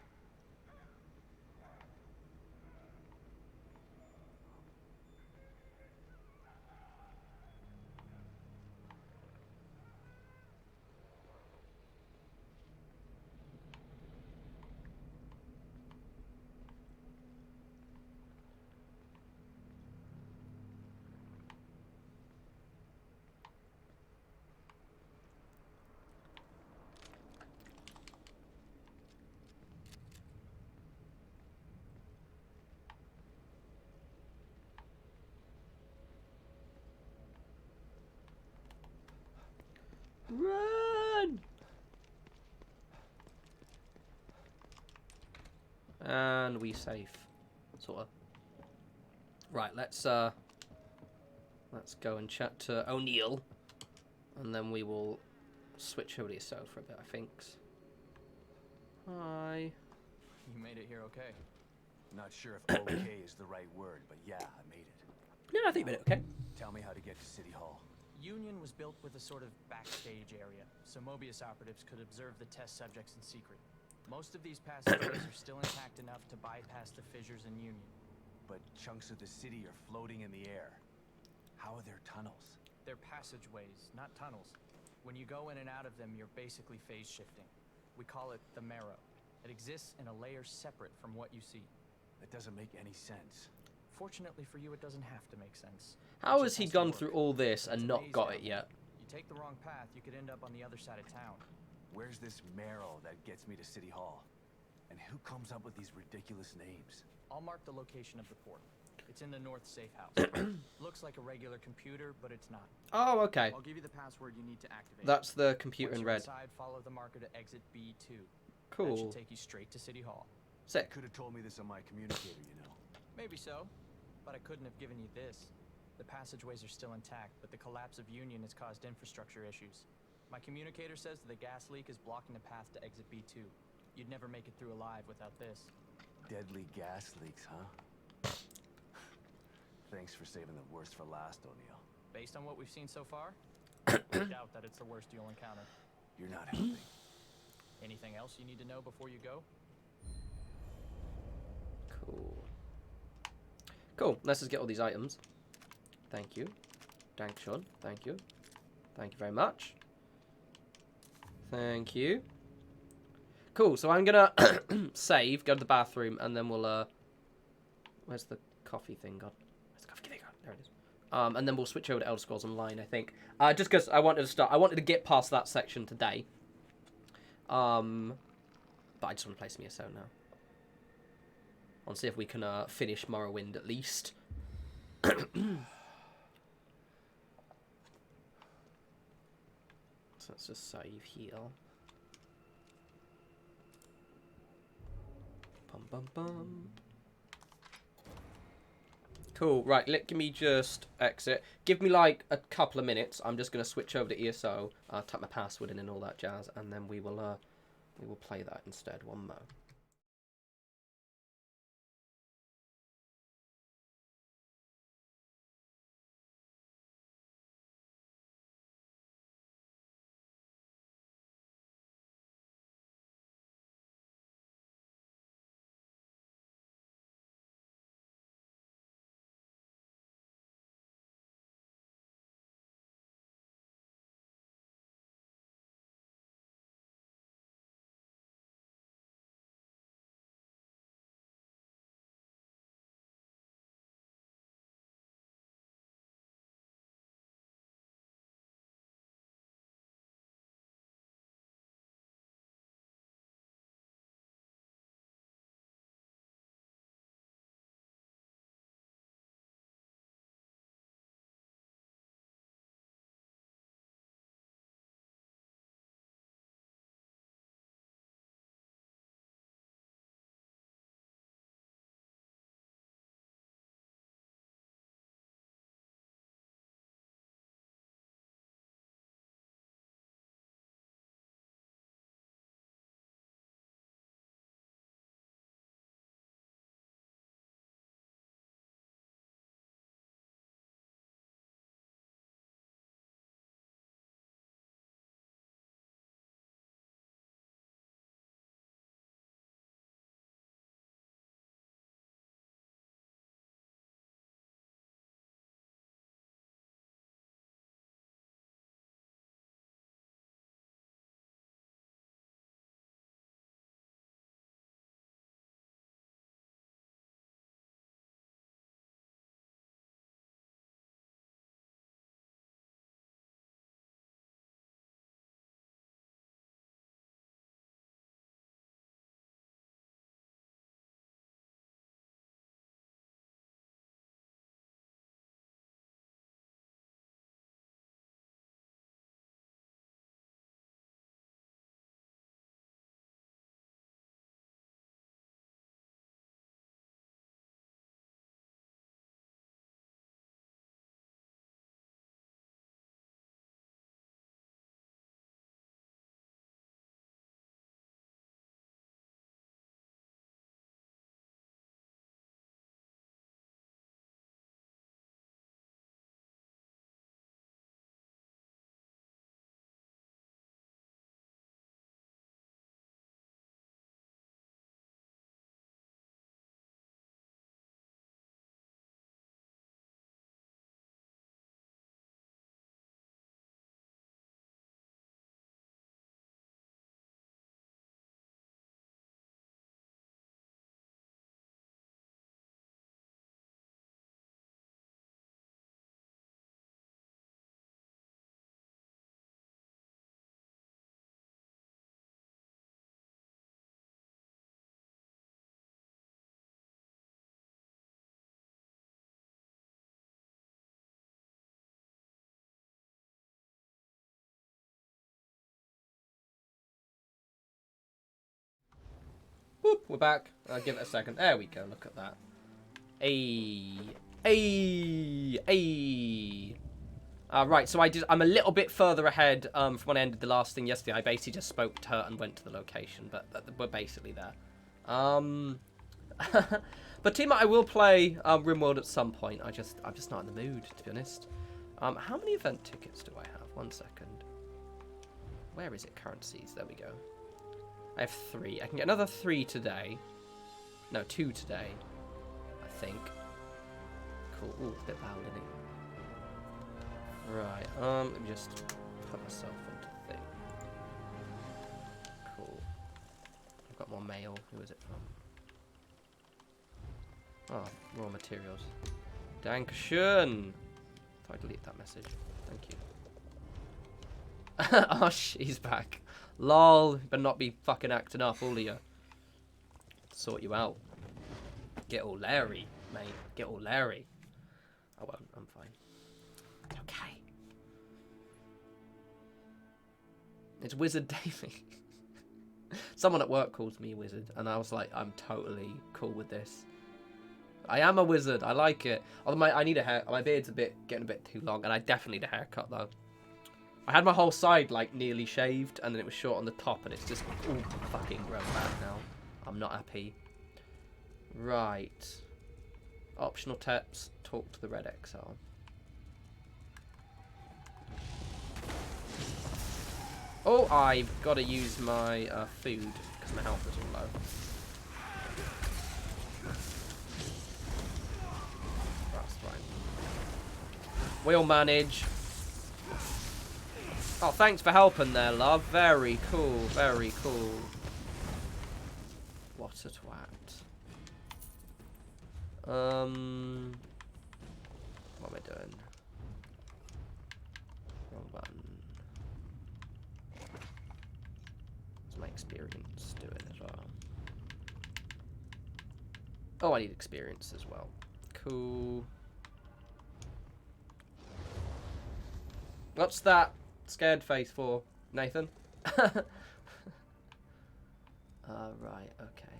Run! And we safe. Sort of. Right, let's go and chat to O'Neill. And then we will switch over to ESO for a bit, I think. Hi. You made it here okay. Not sure if okay is the right word, but yeah, I made it. Yeah, I think we did okay. Tell me how to get to City Hall. Union was built with a sort of backstage area, so Mobius operatives could observe the test subjects in secret. Most of these passageways are still intact enough to bypass the fissures in Union. But chunks of the city are floating in the air. How are there tunnels? They're passageways, not tunnels. When you go in and out of them, you're basically phase shifting. We call it the marrow. It exists in a layer separate from what you see. That doesn't make any sense. Fortunately for you, it doesn't have to make sense. How It has just he has to gone work. through all this and It's a not maze got down it there. yet? You take the wrong path, you could end up on the other side of town. Where's this marrow that gets me to City Hall? And who comes up with these ridiculous names? I'll mark the location of the port. It's in the north safe house. Looks like a regular computer, but it's not. Oh, okay. I'll give you the password you need to activate. That's the computer Once in you're red. inside, follow the marker to exit B2. That Cool. should take you straight to City Hall. Sick. Could have told me this on my communicator, you know. Maybe so, but I couldn't have given you this. The passageways are still intact, but the collapse of Union has caused infrastructure issues. My communicator says that the gas leak is blocking the path to exit B2. You'd never make it through alive without this. Deadly gas leaks, huh? Thanks for saving the worst for last, O'Neill. Based on what we've seen so far, I doubt that it's the worst you'll encounter. You're not helping. Anything else you need to know before you go? Cool. Cool. Let's just get all these items. Thank you. Thanks, Sean. Thank you. Thank you very much. Thank you. Cool. So I'm gonna save, go to the bathroom, and then we'll where's the coffee thing gone? Where's the coffee thing gone? There it is. And then we'll switch over to Elder Scrolls Online, I think. Just because I wanted to get past that section today. But I just want to play some ESO now. I'll see if we can finish Morrowind at least. So let's just save here. Bum bum bum. Cool. Right, let me just exit. Give me like a couple of minutes. I'm just gonna switch over to ESO, type my password in and all that jazz, and then we will play that instead. One mo. Boop, we're back. I'll give it a second. There we go. Look at that. Ay. Right, so I'm a little bit further ahead from when I ended the last thing yesterday. I basically just spoke to her and went to the location, but we're basically there. But Tima, I will play RimWorld at some point. I'm just not in the mood, to be honest. How many event tickets do I have? 1 second. Where is it? Currencies. There we go. I have 3. I can get another 3 today. No, 2 today. I think. Cool. Ooh, it's a bit loud, isn't it? Right, let me just put myself into the thing. Cool. I've got more mail. Who is it from? Oh, raw materials. Dankeschön! If I delete that message. Thank you. Oh, she's back. Lol. You better not be fucking acting up, all of you. Sort you out. Get all Larry, mate. Get all Larry. I won't. I'm fine. Okay. It's Wizard Davey. Someone at work calls me Wizard, and I was like, I'm totally cool with this. I am a wizard. I like it. Although I need a hair. My beard's getting a bit too long, and I definitely need a haircut though. I had my whole side like nearly shaved, and then it was short on the top, and it's just all fucking grown back now. I'm not happy. Right. Optional tips. Talk to the Red XR. Oh, I've got to use my food because my health is all low. That's fine. We'll manage. Oh, thanks for helping there, love. Very cool, very cool. What a twat. What am I doing? Wrong button. What's my experience doing as well? Oh, I need experience as well. Cool. What's that scared face for, Nathan? Right, okay.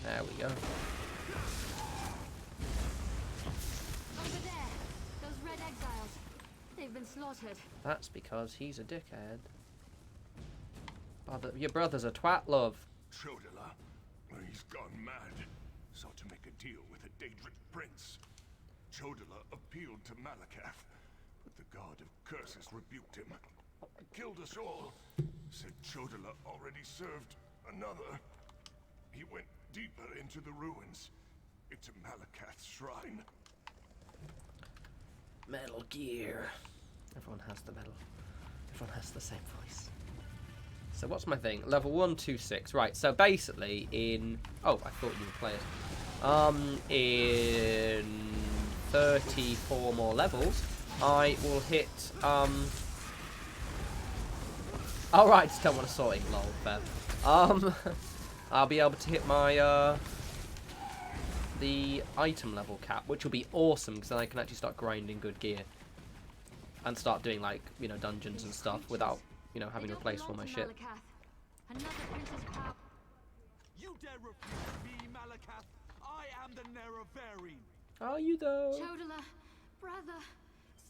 There we go. Over there, those red exiles. They've been slaughtered. That's because he's a dickhead. Your brother's a twat, love. Chodala, he's gone mad. Sought to make a deal with a Daedric prince. Chodala appealed to Malakath, but the god of curses rebuked him. Killed us all. Said Chodala already served another. He went deeper into the ruins, into Malakath's shrine. Metal Gear. Everyone has the metal. Everyone has the same voice. So what's my thing? Level 126. Right, so basically in... Oh, I thought you were players. In 34 more levels, I will hit... Oh, right, just don't want to sorting. Lol, fair. I'll be able to hit my, the item level cap, which will be awesome, because then I can actually start grinding good gear. And start doing, like, you know, dungeons and stuff without, you know, having to replace all my shit. Another prince's power. You dare refuse me, Malakath? I am the Nerevarine. Are you, though? Chodala, brother,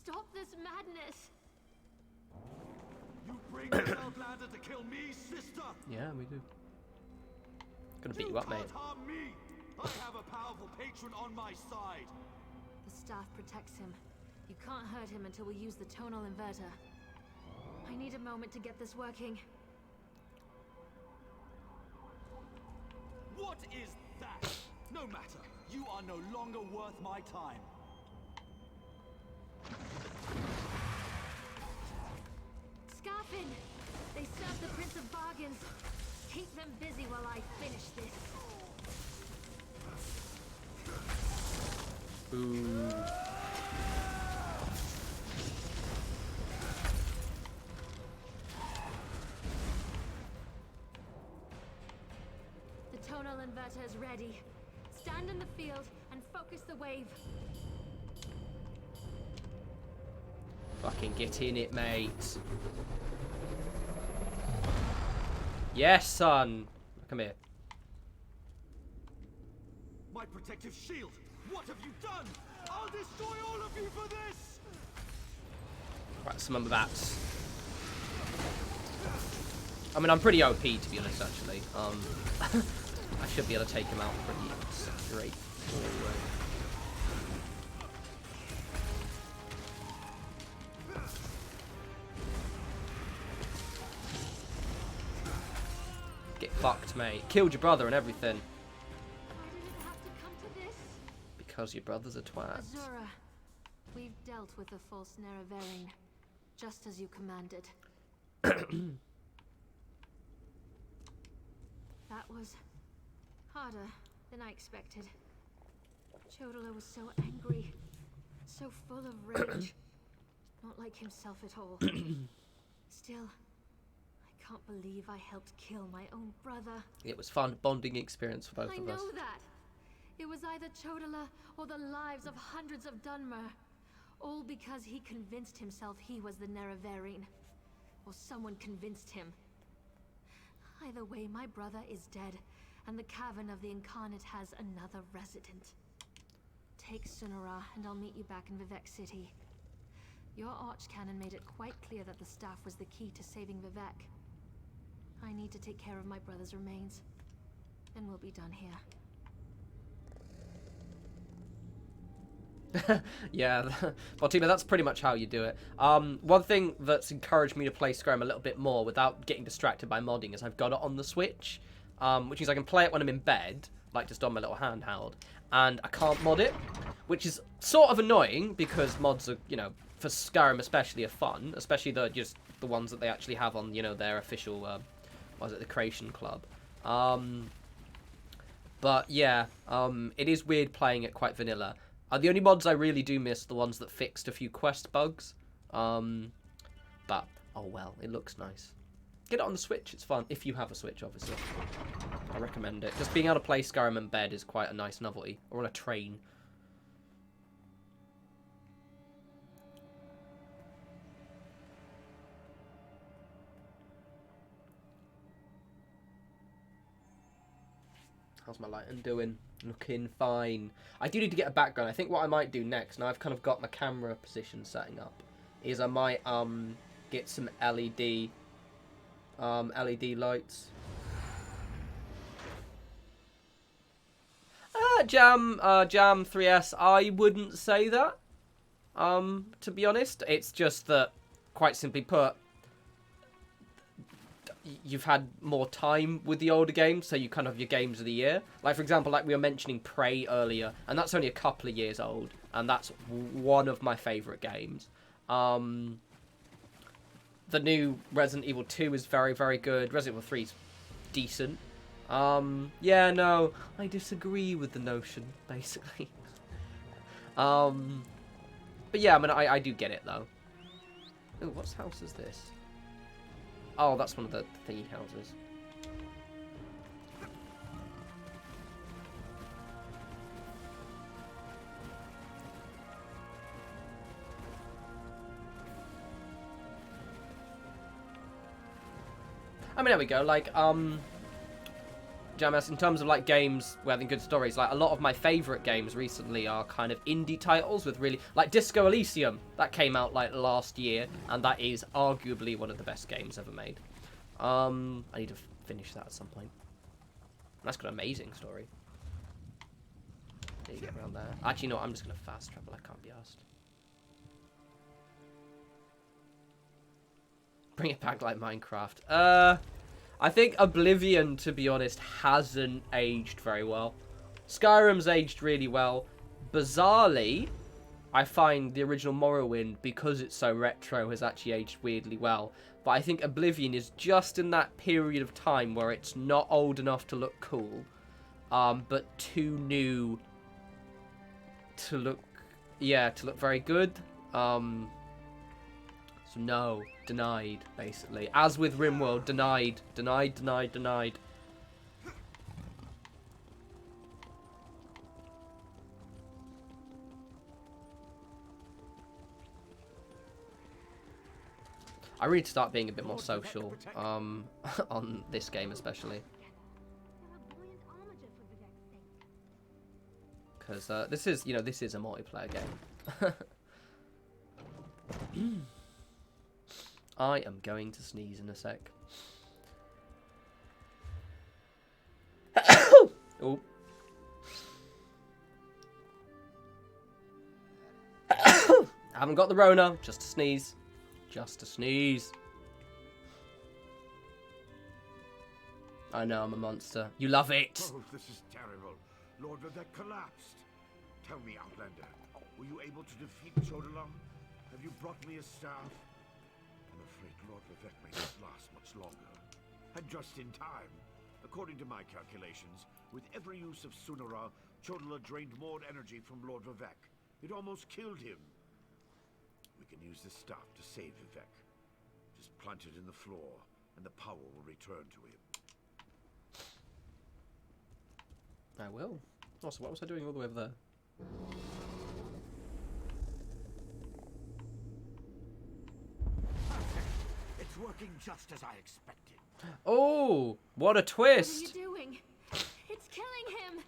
stop this madness. You bring the Outlander to kill me, sister? Yeah, we do. Gonna beat you up, mate. can't harm me. I have a powerful patron on my side. The staff protects him. You can't hurt him until we use the tonal inverter. I need a moment to get this working. What is that? No matter. You are no longer worth my time. Scarfin! They serve the Prince of Bargains. Keep them busy while I finish this. Ooh. The tonal inverter is ready. Stand in the field and focus the wave. Fucking get in it, mate. Yes, son. Come here. My protective shield. What have you done? I'll destroy all of you for this. Right, some of that. I mean, I'm pretty OP, to be honest, actually. I should be able to take him out pretty straightforward. Get fucked, mate. Killed your brother and everything. Why did it have to come to this? Because your brother's a twat. Azura, we've dealt with the false Nerevarine, just as you commanded. That was harder than I expected. Chodala was so angry, so full of rage. Not like himself at all. Still, I can't believe I helped kill my own brother. It was fun bonding experience for both I of us. know that. It was either Chodala or the lives of hundreds of Dunmer. All because he convinced himself he was the Nerevarine. Or someone convinced him. Either way, my brother is dead, and the cavern of the incarnate has another resident. Take Sunara, and I'll meet you back in Vivek City. Your archcanon made it quite clear that the staff was the key to saving Vivek. I need to take care of my brother's remains, and we'll be done here. Yeah, Fatima, that's pretty much how you do it. One thing that's encouraged me to play Skyrim a little bit more without getting distracted by modding is I've got it on the Switch, which means I can play it when I'm in bed, like just on my little handheld, and I can't mod it, which is sort of annoying because mods are, you know, for Skyrim especially, are fun, especially the ones that they actually have on, you know, their official, what is it, the Creation Club. But yeah, it is weird playing it quite vanilla. The only mods I really do miss are the ones that fixed a few quest bugs. But, oh well, it looks nice. Get it on the Switch, it's fun. If you have a Switch, obviously. I recommend it. Just being able to play Skyrim in bed is quite a nice novelty. Or on a train. How's my lighting doing? Looking fine. I do need to get a background. I think what I might do next, now I've kind of got my camera position setting up, is I might get some LED lights. Jam 3S, I wouldn't say that. To be honest, it's just that, quite simply put, you've had more time with the older games, so you kind of have your games of the year. Like, for example, like we were mentioning Prey earlier, and that's only a couple of years old, and that's one of my favourite games. The new Resident Evil 2 is very, very good. Resident Evil 3 is decent. Yeah, no, I disagree with the notion, basically. But yeah, I mean, I do get it, though. Ooh, what house is this? Oh, that's one of the thingy houses. I mean, there we go. Like, Jamas, in terms of like games with having good stories, like a lot of my favourite games recently are kind of indie titles with really, like Disco Elysium, that came out like last year, and that is arguably one of the best games ever made. I need to finish that at some point. That's got an amazing story. How do you get around there? Actually, no, I'm just gonna fast travel. I can't be asked. Bring it back like Minecraft. I think Oblivion, to be honest, hasn't aged very well. Skyrim's aged really well. Bizarrely, I find the original Morrowind, because it's so retro, has actually aged weirdly well. But I think Oblivion is just in that period of time where it's not old enough to look cool, but too new to look, yeah, to look very good. So no, denied, basically. As with RimWorld, denied. I really need to start being a bit more social, on this game especially. Because this is, you know, this is a multiplayer game. I am going to sneeze in a sec. Oh. I haven't got the Rona, just a sneeze. Just a sneeze. I know, I'm a monster. You love it! Oh, this is terrible. Lord Vivek collapsed. Tell me, Outlander, were you able to defeat Chodola? Have you brought me a staff? I'm afraid Lord Vivek may not last much longer. And just in time. According to my calculations, with every use of Sunara, Chodola drained more energy from Lord Vivek. It almost killed him. We can use this staff to save Vivek. Just plant it in the floor, and the power will return to him. I will. Also, what was I doing all the way over there? It's working just as I expected. Oh, what a twist! What are you doing? killing him!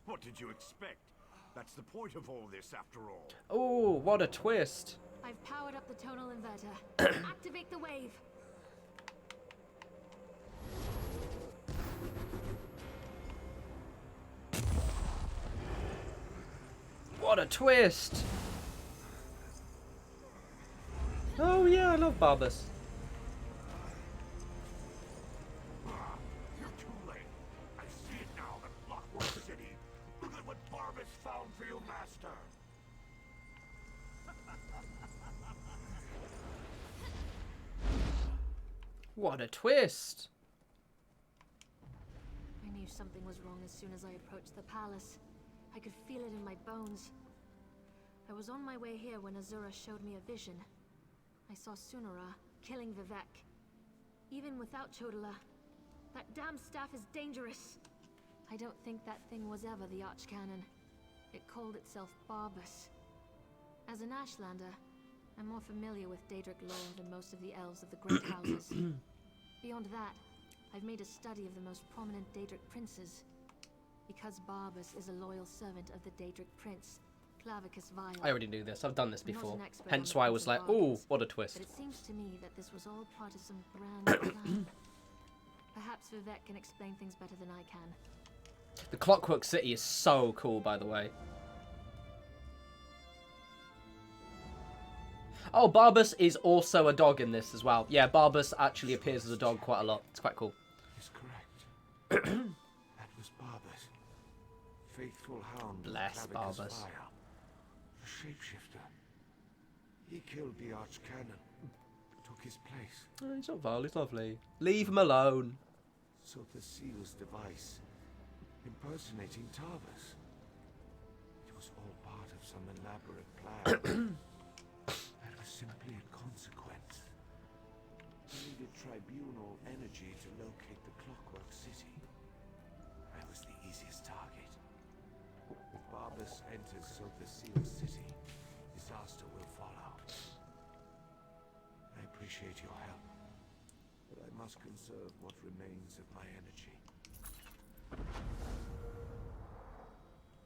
What did you expect? That's the point of all this, after all. Oh, what a twist. I've powered up the tonal inverter. Activate the wave. What a twist. Oh yeah, I love Barbas. You're too late. I see it now, the Clockwork City. Look at what Barbas found for your master. What a twist. I knew something was wrong as soon as I approached the palace. I could feel it in my bones. I was on my way here when Azura showed me a vision. I saw Sunara killing Vivek. Even without Chodala, that damn staff is dangerous. I don't think that thing was ever the Archcanon. It called itself Barbas. As an Ashlander, I'm more familiar with Daedric lore than most of the elves of the Great Houses. Beyond that, I've made a study of the most prominent Daedric princes. Because Barbas is a loyal servant of the Daedric prince, Clavicus Vile. I already knew this. I've done this I'm not before. an expert Hence on the why I Prince was of like, Bargains, ooh, what a twist. But it seems to me that this was all part of some grand plan. Perhaps Vivek can explain things better than I can. The Clockwork City is so cool, by the way. Oh, Barbas is also a dog in this as well. Yeah, Barbas actually appears as a dog quite a lot. It's quite cool. Is correct. That was Barbas. Faithful hound. Bless of Clavicus Barbas. Vile. A shapeshifter. He killed the Archcanon. Took his place. Oh, he's not vile, he's lovely. Leave him alone. Sought the seal's device. Impersonating Tarvas. It was all part of some elaborate plan. That was simply a consequence. I needed tribunal energy to locate the Clockwork City. I was the easiest target. If Barbas enters Sotha Seal's city, disaster will follow. I appreciate your help, but I must conserve what remains of my energy.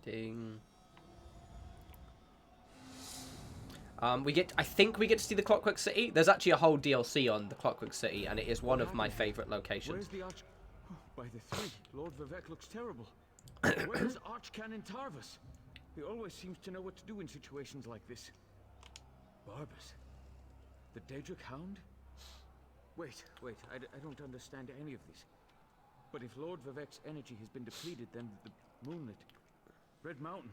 Ding. I think we get to see the Clockwork City. There's actually a whole DLC on the Clockwork City, and it is one of my favourite locations. Where's the Arch... Oh, by the three, Lord Vivek looks terrible. Where's Archcanon Tarvas? He always seems to know what to do in situations like this. Barbas? The Daedric Hound? Wait, I don't understand any of this. But if Lord Vivek's energy has been depleted, then the Moonlit, Red Mountain...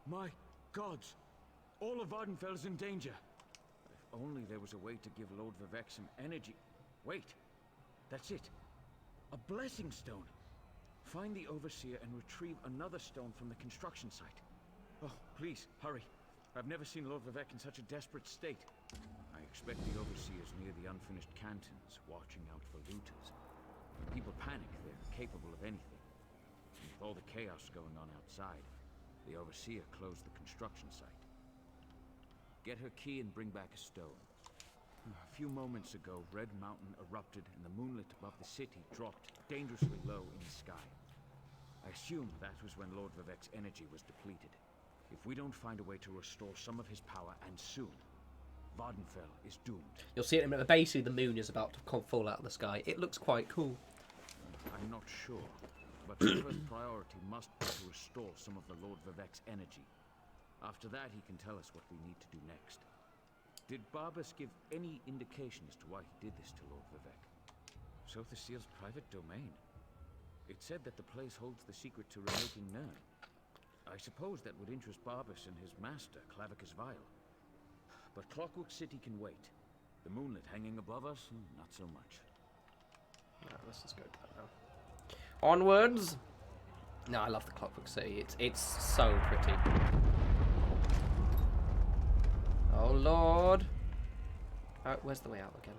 My gods! All of Vardenfell is in danger. If only there was a way to give Lord Vivek some energy. Wait, that's it. A blessing stone. Find the Overseer and retrieve another stone from the construction site. Oh, please, hurry. I've never seen Lord Vivek in such a desperate state. I expect the Overseer's near the unfinished cantons, watching out for looters. When people panic, they're capable of anything. And with all the chaos going on outside, the Overseer closed the construction site. Get her key and bring back a stone. A few moments ago, Red Mountain erupted and the moonlit above the city dropped dangerously low in the sky. I assume that was when Lord Vivek's energy was depleted. If we don't find a way to restore some of his power, and soon, Vardenfell is doomed. You'll see it in a minute. Basically, the moon is about to fall out of the sky. It looks quite cool. I'm not sure, but the first priority must be to restore some of the Lord Vivek's energy. After that, he can tell us what we need to do next. Did Barbas give any indication as to why he did this to Lord Vivek? Sotha Seal's private domain. It said that the place holds the secret to remaking Nirn. I suppose that would interest Barbas and his master, Clavicus Vile. But Clockwork City can wait. The moonlit hanging above us, not so much. Right, let's just go to that now. Onwards! No, I love the Clockwork City. It's so pretty. Oh Lord! Oh, where's the way out again?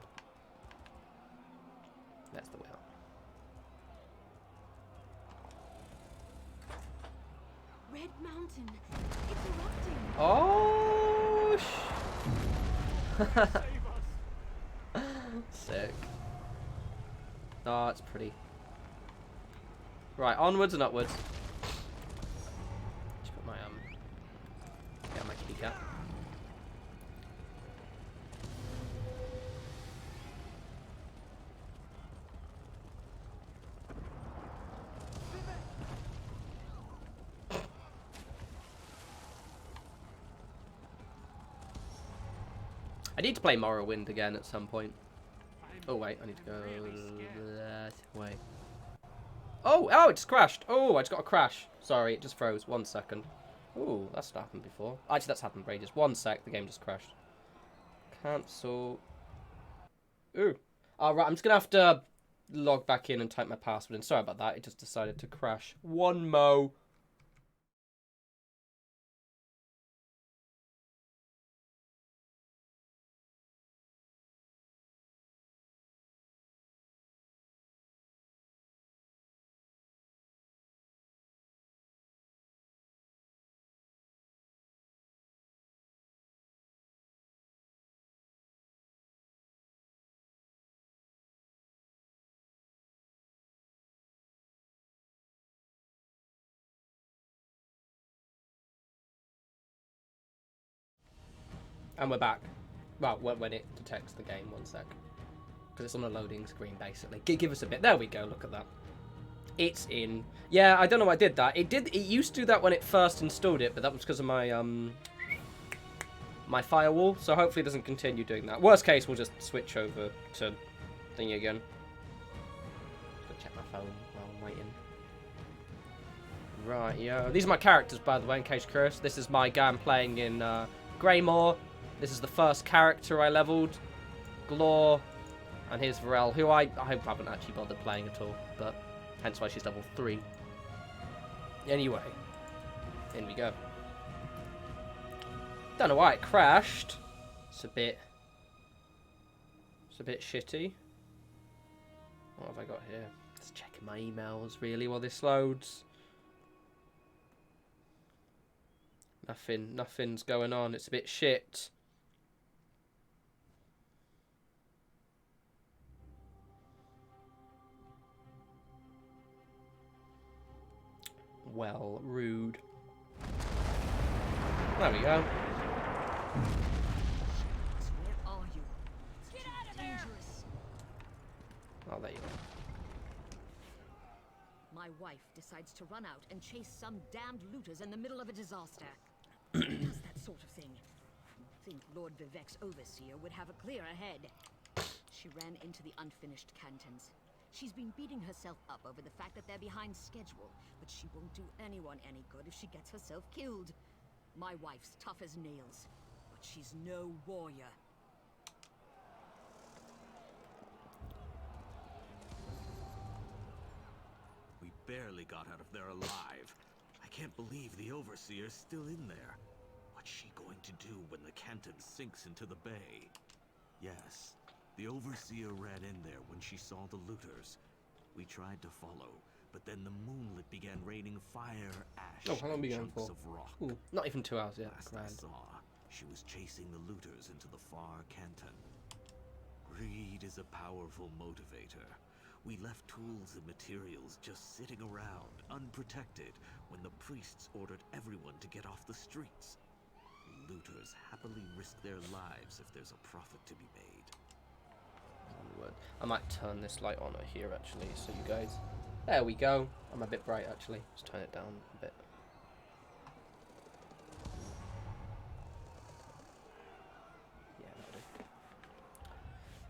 That's the way out. Red Mountain! It's erupting! Oh! Sick. Oh, it's pretty. Right, onwards and upwards. Just put my get my keycap. I need to play Morrowind again at some point. Oh wait, I need to go that way. Oh, it just crashed. Oh, I just got a crash. Sorry, it just froze. 1 second. Oh, that's happened before. Actually, that's happened for ages. 1 sec, the game just crashed. Cancel. Ooh. Alright, I'm just going to have to log back in and type my password in. Sorry about that, it just decided to crash. One mo. And we're back. Well, when it detects the game, 1 sec. Because it's on a loading screen, basically. Give us a bit. There we go, look at that. It's in. Yeah, I don't know why I did that. It used to do that when it first installed it, but that was because of my, my firewall. So hopefully it doesn't continue doing that. Worst case, we'll just switch over to thingy again. Just go check my phone while I'm waiting. Right, yeah. These are my characters, by the way, in case you're curious. This is my guy I'm playing in, Greymoor. This is the first character I leveled, Glor, and here's Varel, who I haven't actually bothered playing at all, but hence why she's level 3. Anyway, in we go. Don't know why it crashed. It's a bit shitty. What have I got here? Just checking my emails really while this loads. Nothing's going on. It's a bit shit. Well, rude. There we go. Where are you? Get out of there! Oh, there you go. My wife decides to run out and chase some damned looters in the middle of a disaster. Does that sort of thing. Think Lord Vivek's overseer would have a clearer head. She ran into the unfinished cantons. She's been beating herself up over the fact that they're behind schedule, but she won't do anyone any good if she gets herself killed. My wife's tough as nails, but she's no warrior. We barely got out of there alive. I can't believe the Overseer's still in there. What's she going to do when the Canton sinks into the bay? Yes, the Overseer ran in there when she saw the looters. We tried to follow, but then the moonlit began raining fire, ash, how long are we and going chunks for? of rock. Ooh, not even 2 hours yet. Last I saw, she was chasing the looters into the far Canton. Greed is a powerful motivator. We left tools and materials just sitting around, unprotected, when the priests ordered everyone to get off the streets. Looters happily risk their lives if there's a profit to be made. I might turn this light on here actually, so you guys. There we go. I'm a bit bright actually. Let's turn it down a bit. Yeah, that'll do.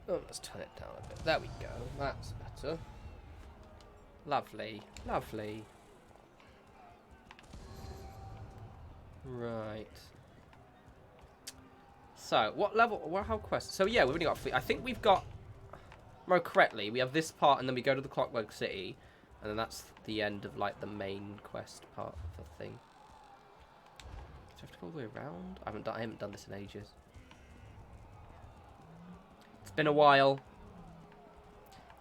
Oh, let's turn it down a bit. There we go. That's better. Lovely, lovely. Right. So, what level? What how quest? So yeah, we've only got. I think we've got. More correctly, we have this part, and then we go to the Clockwork City, and then that's the end of like the main quest part of the thing. Do I have to go all the way around? I haven't done this in ages. It's been a while.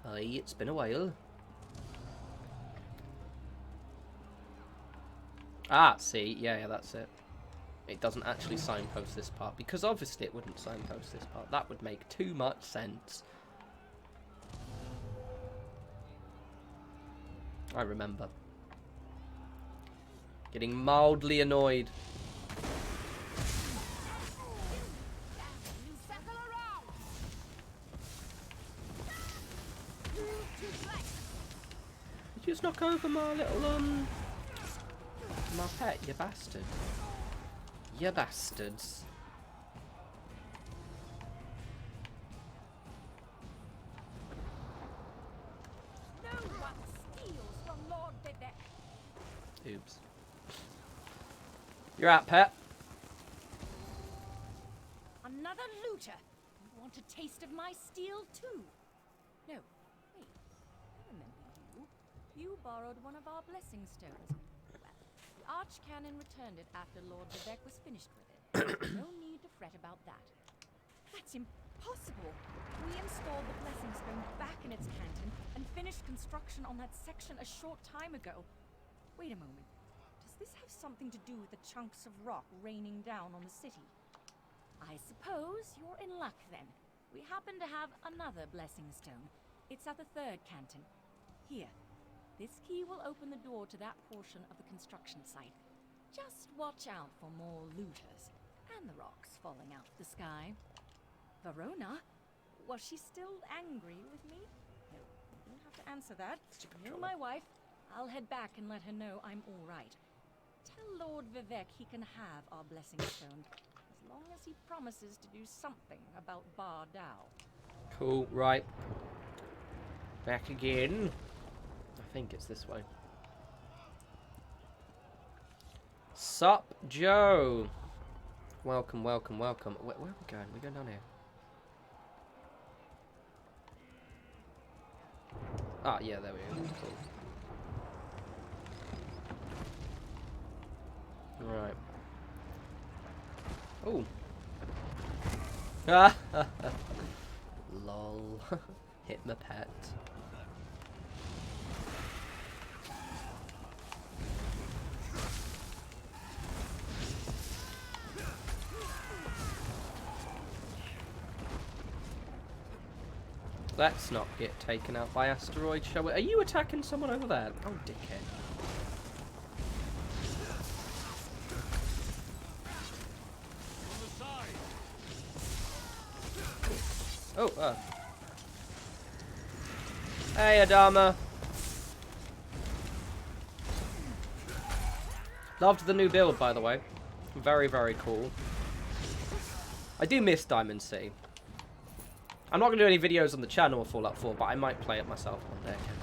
Aye, it's been a while. Ah, see, yeah, that's it. It doesn't actually signpost this part, because obviously it wouldn't signpost this part. That would make too much sense. I remember. Getting mildly annoyed. Did you just knock over my little, my pet, you bastard. You bastards. No one steals from Lord Vivek. Oops. You're out, pet. Another looter. You want a taste of my steel too? No. Wait. I remember you. You borrowed one of our blessing stones. Well, the Archcanon returned it after Lord Vivek was finished with it. No need to fret about that. That's impossible. We installed the blessing stone back in its canton and finished construction on that section a short time ago. Wait a moment. Does this have something to do with the chunks of rock raining down on the city? I suppose you're in luck then. We happen to have another blessing stone. It's at the third canton. Here. This key will open the door to that portion of the construction site. Just watch out for more looters and the rocks falling out of the sky. Verona? Was she still angry with me? No, you don't have to answer that. You're my wife. I'll head back and let her know I'm all right. Tell Lord Vivek he can have our blessing stone, as long as he promises to do something about Bar Dow. Cool, right. Back again. I think it's this way. Sup, Joe? Welcome, welcome, welcome. Where are we going? We're going down here. Ah, yeah, there we go. Cool. Right. Oh. Ah. Lol. Hit my pet. Let's not get taken out by asteroids, shall we? Are you attacking someone over there? Oh, dickhead. Oh, Hey, Adama. Loved the new build, by the way. Very, very cool. I do miss Diamond City. I'm not going to do any videos on the channel of Fallout 4, but I might play it myself one day again.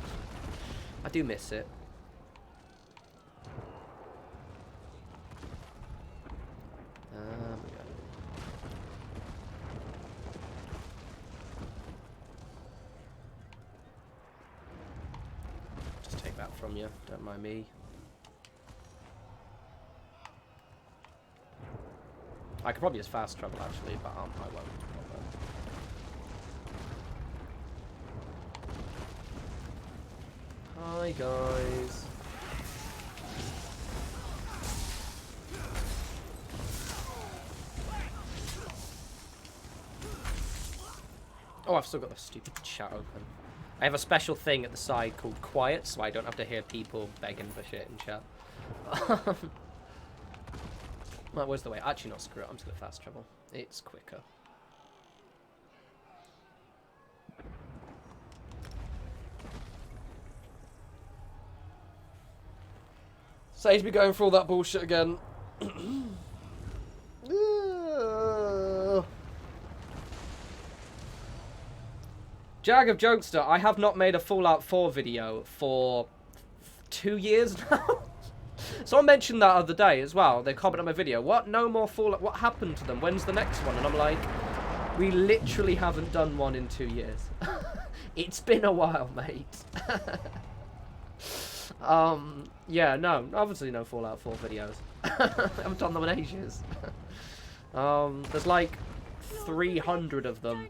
I do miss it. Just take that from you, don't mind me. I could probably just fast travel actually, but I won't. Hi guys. Oh, I've still got the stupid chat open. I have a special thing at the side called quiet, so I don't have to hear people begging for shit in chat. Well, where's the way? Actually, not screw it. I'm just gonna fast travel. It's quicker. Saves me going for all that bullshit again. Jag of Jokester, I have not made a Fallout 4 video for 2 years now. Someone mentioned that other day as well. They commented on my video. What? No more Fallout? What happened to them? When's the next one? And I'm like, we literally haven't done one in 2 years. It's been a while, mate. Yeah, no, obviously no Fallout 4 videos. I haven't done them in ages. There's like 300 of them.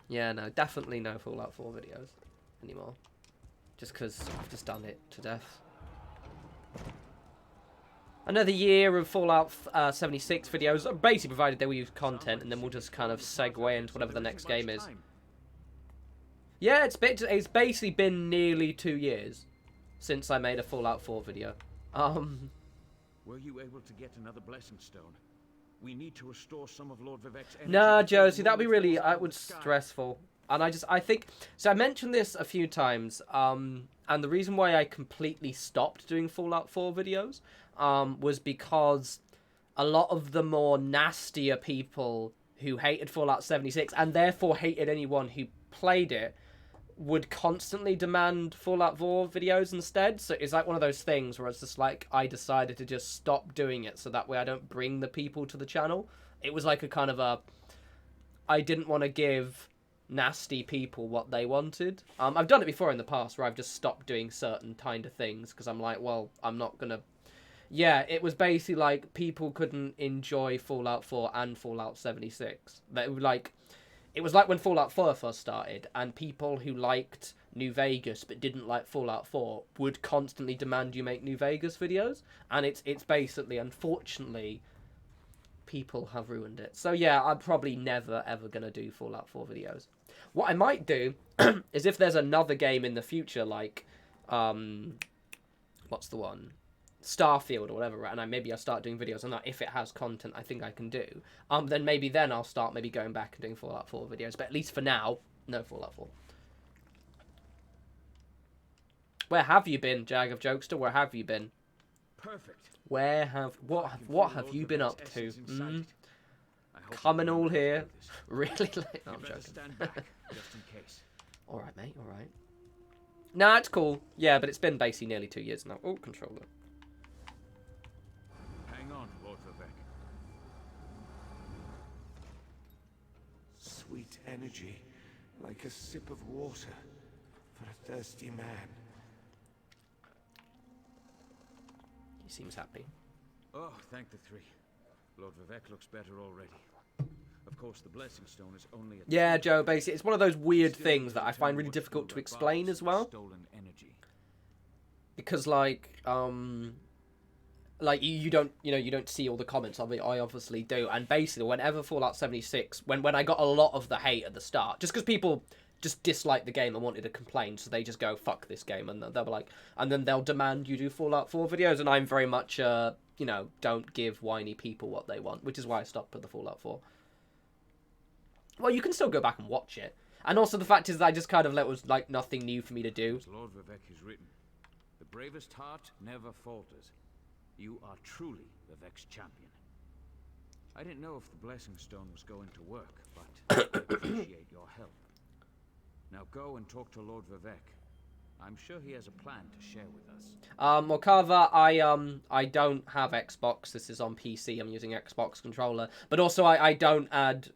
Yeah, no, definitely no Fallout 4 videos anymore. Just because I've just done it to death. Another year of Fallout 76 videos, basically provided they will use content, and then we'll just kind of segue into whatever the next game is. Yeah, it's basically been nearly 2 years since I made a Fallout 4 video. Were you able to get another blessing stone? We need to restore some of Lord Vivek's energy. Nah, before Josie, that'd be Morrowind really, falls out of would the sky. stressful. And I think, so I mentioned this a few times, and the reason why I completely stopped doing Fallout 4 videos, was because a lot of the more nastier people who hated Fallout 76, and therefore hated anyone who played it, would constantly demand Fallout 4 videos instead. So it's like one of those things where it's just like, I decided to just stop doing it so that way I don't bring the people to the channel. It was like a kind of a, I didn't want to give nasty people what they wanted. I've done it before in the past where I've just stopped doing certain kind of things because I'm like, well, I'm not gonna. Yeah, it was basically like people couldn't enjoy Fallout 4 and Fallout 76. They were like, it was like when Fallout 4 first started, and people who liked New Vegas but didn't like Fallout 4 would constantly demand you make New Vegas videos, and it's basically, unfortunately, people have ruined it. So yeah, I'm probably never ever gonna do Fallout 4 videos. What I might do is if there's another game in the future, like what's the one? Starfield or whatever, right? And maybe I'll start doing videos on that if it has content I think I can do. Then maybe I'll start maybe going back and doing Fallout 4 videos. But at least for now, no Fallout 4. Where have you been, Jag of Jokester? Where have you been? Perfect. What have you been up to? Coming all here, really late. No, I'm joking. Stand back, just in case. All right, mate. All right. Nah, it's cool. Yeah, but it's been basically nearly 2 years now. Oh, controller. Hang on, Lord Vivek. Sweet energy, like a sip of water for a thirsty man. He seems happy. Oh, thank the three. Lord Vivek looks better already. Of course, the blessing stone is only a... Yeah, Joe, basically, it's one of those weird things that I find really difficult to explain as well. Stolen energy. Because, like you don't, you don't see all the comments of it. I obviously do. And basically, whenever Fallout 76, when I got a lot of the hate at the start, just because people just disliked the game and wanted to complain, so they just go, fuck this game, and they'll be like, and then they'll demand you do Fallout 4 videos, and I'm very much, don't give whiny people what they want, which is why I stopped with the Fallout 4. Well, you can still go back and watch it. And also the fact is that I just kind of let it was like nothing new for me to do. As Lord Vivek has written, the bravest heart never falters. You are truly Vivek's champion. I didn't know if the blessing stone was going to work, but I appreciate your help. Now go and talk to Lord Vivek. I'm sure he has a plan to share with us. Well, Carver, I don't have Xbox. This is on PC. I'm using Xbox controller. But also I don't add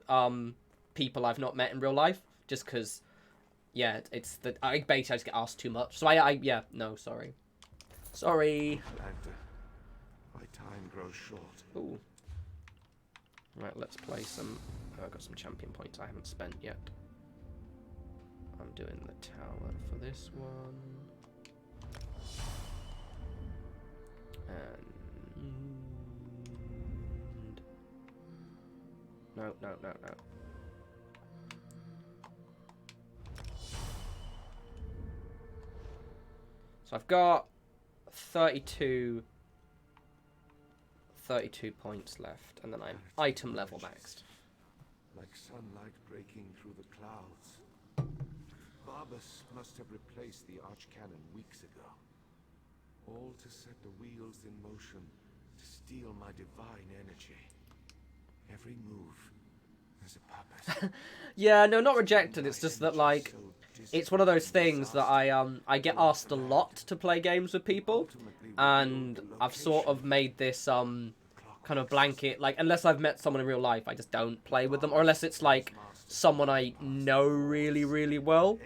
people I've not met in real life, just because, yeah, it's that I basically just get asked too much. So yeah, no, sorry. Sorry. Atlanta, my time grows short. Ooh. Right, let's play some. Oh, I've got some champion points I haven't spent yet. I'm doing the tower for this one. And no. So I've got 32 points left, and then I'm item level maxed. Like sunlight breaking through the clouds. Barbas must have replaced the archcannon weeks ago. All to set the wheels in motion to steal my divine energy. Every move has a purpose. Yeah, no, not rejected. It's just that, like, it's one of those things that I get asked a lot to play games with people, and I've sort of made this kind of blanket, like, unless I've met someone in real life, I just don't play with them, or unless it's like someone I know really, really well.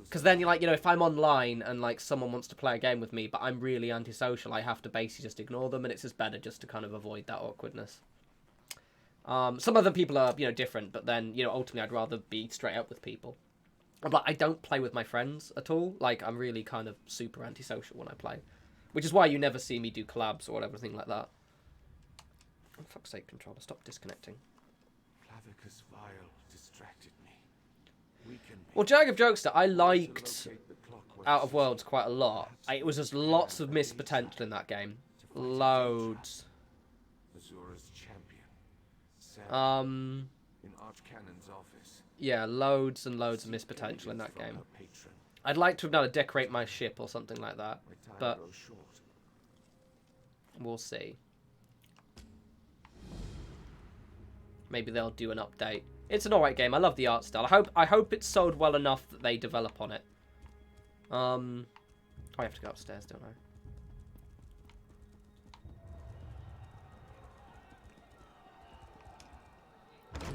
Because then you're like, if I'm online and like someone wants to play a game with me, but I'm really antisocial, I have to basically just ignore them, and it's just better just to kind of avoid that awkwardness. Some other people are, different, but then, ultimately I'd rather be straight up with people. But I don't play with my friends at all. Like, I'm really kind of super antisocial when I play. Which is why you never see me do collabs or everything like that. Oh, fuck's sake, controller, stop disconnecting. Clavicus Vile distracted me. Well, Jag of Jokester, I liked Out of Worlds quite a lot. It was just lots of missed potential in that game. Loads. Azura's champion. In Archcannon's office. Yeah, loads and loads of missed potential in that From game. her patron. I'd like to have been able to decorate my ship or something like that, My time but grows short. we'll see. Maybe they'll do an update. It's an alright game. I love the art style. I hope it's sold well enough that they develop on it. I have to go upstairs, don't I?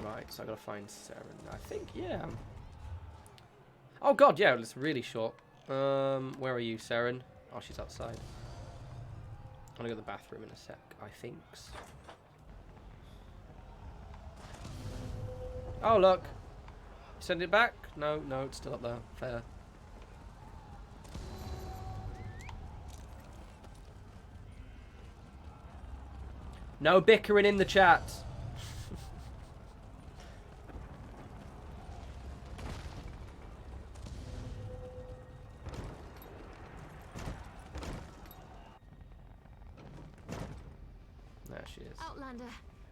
Right, so I gotta find Seren. I think, yeah. Oh god, yeah, it's really short. Where are you, Seren? Oh, she's outside. I'm gonna go to the bathroom in a sec, I think. Oh, look. Send it back? No, it's still up there. Fair. No bickering in the chat. There she is. Outlander,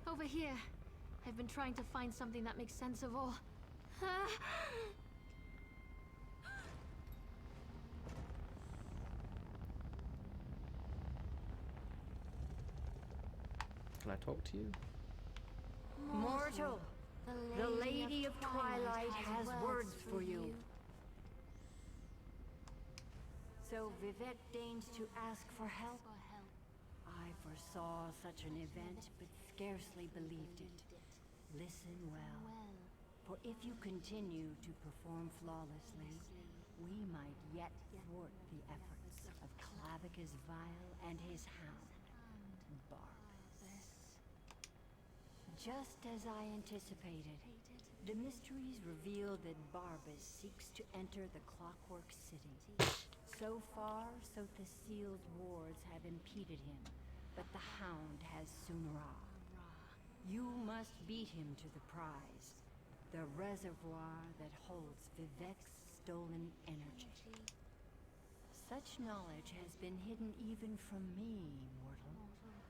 over here. I've been trying to find something that makes sense of all. Can I talk to you? Mortal, the Lady of Twilight has words for you. So Vivek deigns to ask for help. I foresaw such an event, but scarcely believed it. Listen well, for if you continue to perform flawlessly, we might yet thwart the efforts of Clavicus Vile and his hound, Barbas. Just as I anticipated, the mysteries reveal that Barbas seeks to enter the Clockwork City. So far, Sothasiel's wards have impeded him, but the hound has Sunra. You must beat him to the prize, the reservoir that holds Vivek's stolen energy. Such knowledge has been hidden even from me, mortal.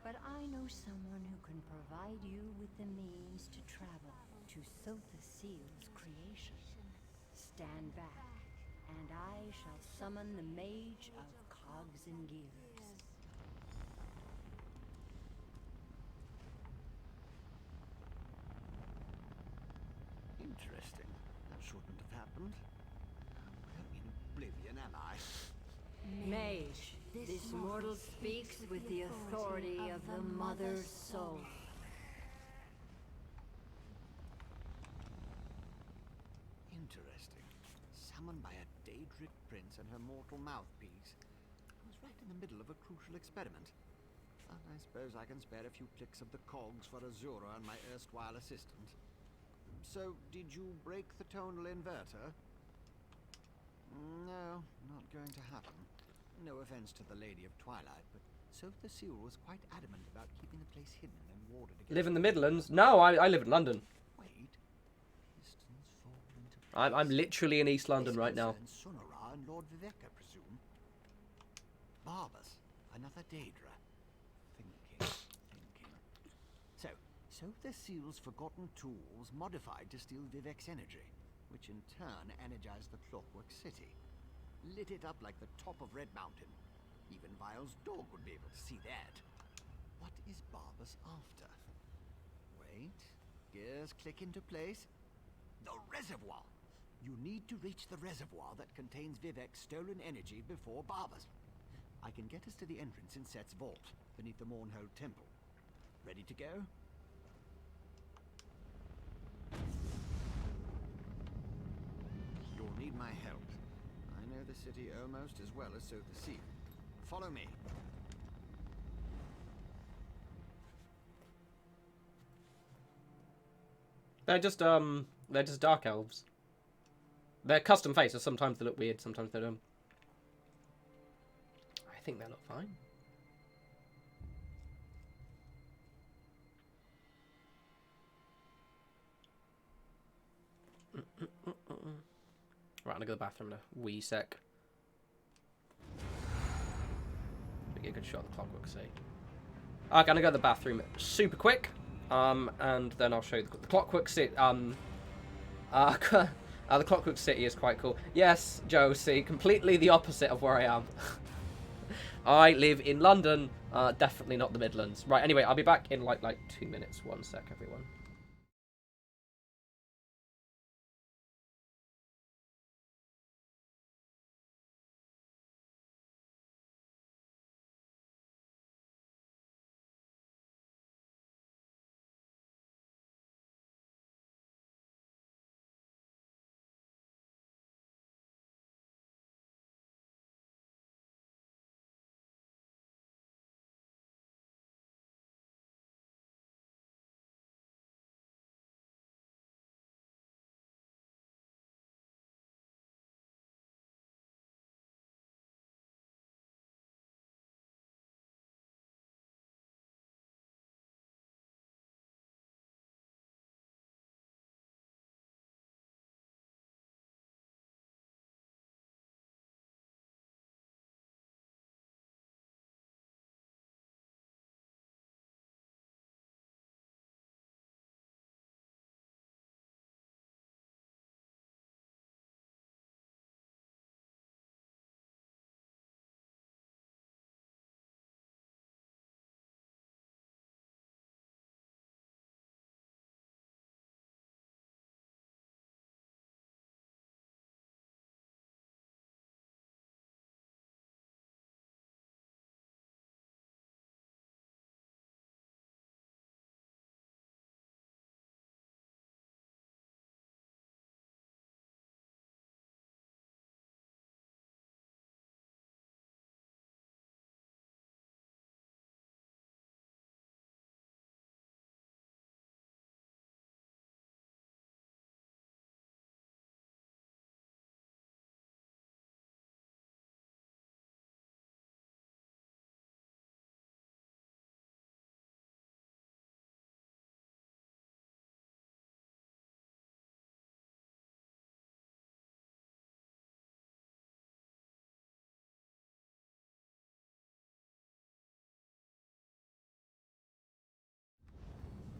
But I know someone who can provide you with the means to travel to Sothasiel's creation. Stand back, and I shall summon the Mage of Cogs and Gears. Interesting. That shouldn't have happened. I'm in oblivion, am I? Mage, this mortal speaks with the authority of the Mother's Soul. Interesting. Summoned by a Daedric prince and her mortal mouthpiece. I was right in the middle of a crucial experiment. But I suppose I can spare a few clicks of the cogs for Azura and my erstwhile assistant. So, did you break the tonal inverter? No, not going to happen. No offense to the Lady of Twilight, but Sothasiel was quite adamant about keeping the place hidden and warded against... Live in the Midlands? No, I live in London. Wait. Pistons fall into place. I'm literally in East London right now. Sunara and Lord Vivek, I presume. Barbas, another Daedra. Thinking. So, Sothasiel's forgotten tools modified to steal Vivek's energy, which in turn energized the Clockwork City. Lit it up like the top of Red Mountain. Even Vile's dog would be able to see that. What is Barbas after? Wait. Gears click into place. The reservoir! You need to reach the reservoir that contains Vivek's stolen energy before Barbas. I can get us to the entrance in Set's vault, beneath the Mournhold Temple. Ready to go? You'll need my help. I know the city almost as well as Sothasiel. Follow me. They're just dark elves. They're custom faces. Sometimes they look weird, sometimes they don't. I think they look fine. I'm gonna go to the bathroom in a wee sec. We get a good shot of the Clockwork City. I'm gonna go to the bathroom super quick, and then I'll show you the Clockwork City. The Clockwork City is quite cool. Yes, Joe, see, completely the opposite of where I am. I live in London, definitely not the Midlands. Right, anyway, I'll be back in like 2 minutes. 1 sec, everyone.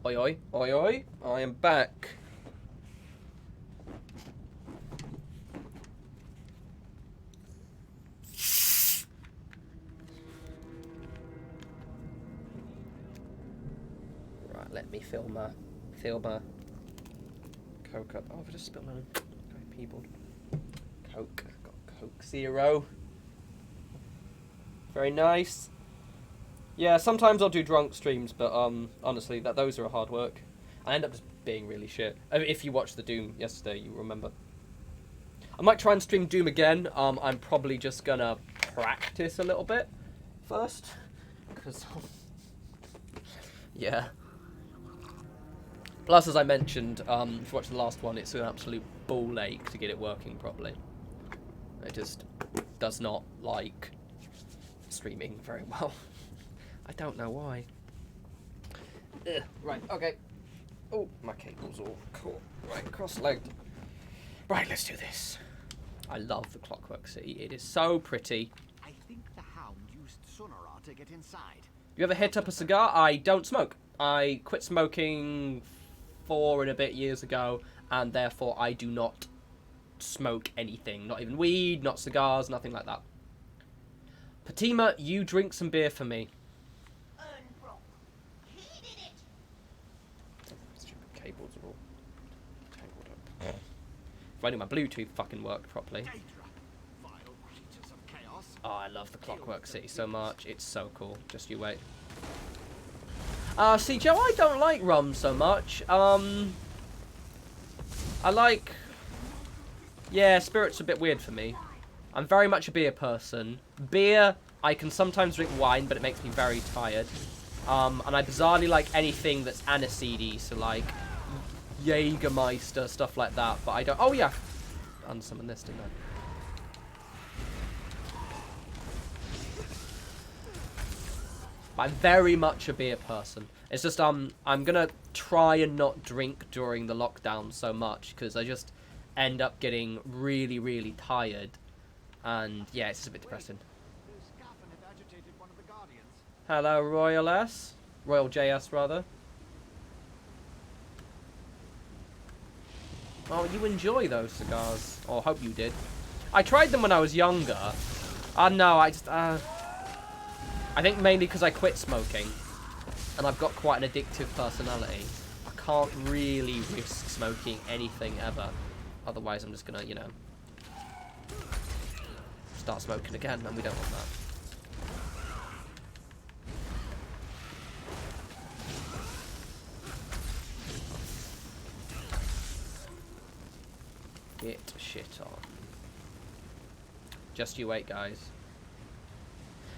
Oi, oi, oi, oi. I am back. Right, let me fill my Coke up. Oh, I just spilled on people. Coke. Got Coke Zero. Very nice. Yeah, sometimes I'll do drunk streams, but honestly, those are hard work. I end up just being really shit. If you watched the Doom yesterday, you remember. I might try and stream Doom again. I'm probably just gonna practice a little bit first, because yeah. Plus, as I mentioned, if you watch the last one, it's an absolute ball ache to get it working properly. It just does not like streaming very well. I don't know why. Ugh. Right, okay. Oh, my cable's all caught. Right, cross-legged. Right, let's do this. I love the Clockwork City. It is so pretty. I think the hound used Sonora to get inside. You ever hit up a cigar? I don't smoke. I quit smoking 4 and a bit years ago, and therefore I do not smoke anything. Not even weed, not cigars, nothing like that. Fatima, you drink some beer for me. Stupid cables are all tangled up. If only my Bluetooth fucking worked properly. Oh, I love the Clockwork City so much. It's so cool. Just you wait. See, Joe, I don't like rum so much. I like... Yeah, spirit's a bit weird for me. I'm very much a beer person. Beer, I can sometimes drink wine, but it makes me very tired. And I bizarrely like anything that's aniseedy, so like Jägermeister, stuff like that. But I don't... Oh, yeah. Unsummon this, didn't I? I'm very much a beer person. It's just, I'm gonna try and not drink during the lockdown so much, because I just... end up getting really, really tired. And yeah, it's just a bit depressing. Hello, Royal S. Royal JS, rather. Oh, you enjoy those cigars. Or hope you did. I tried them when I was younger. No, I think mainly because I quit smoking. And I've got quite an addictive personality. I can't really risk smoking anything ever. Otherwise, I'm just gonna, you know, start smoking again, and we don't want that. Get shit on. Just you wait, guys.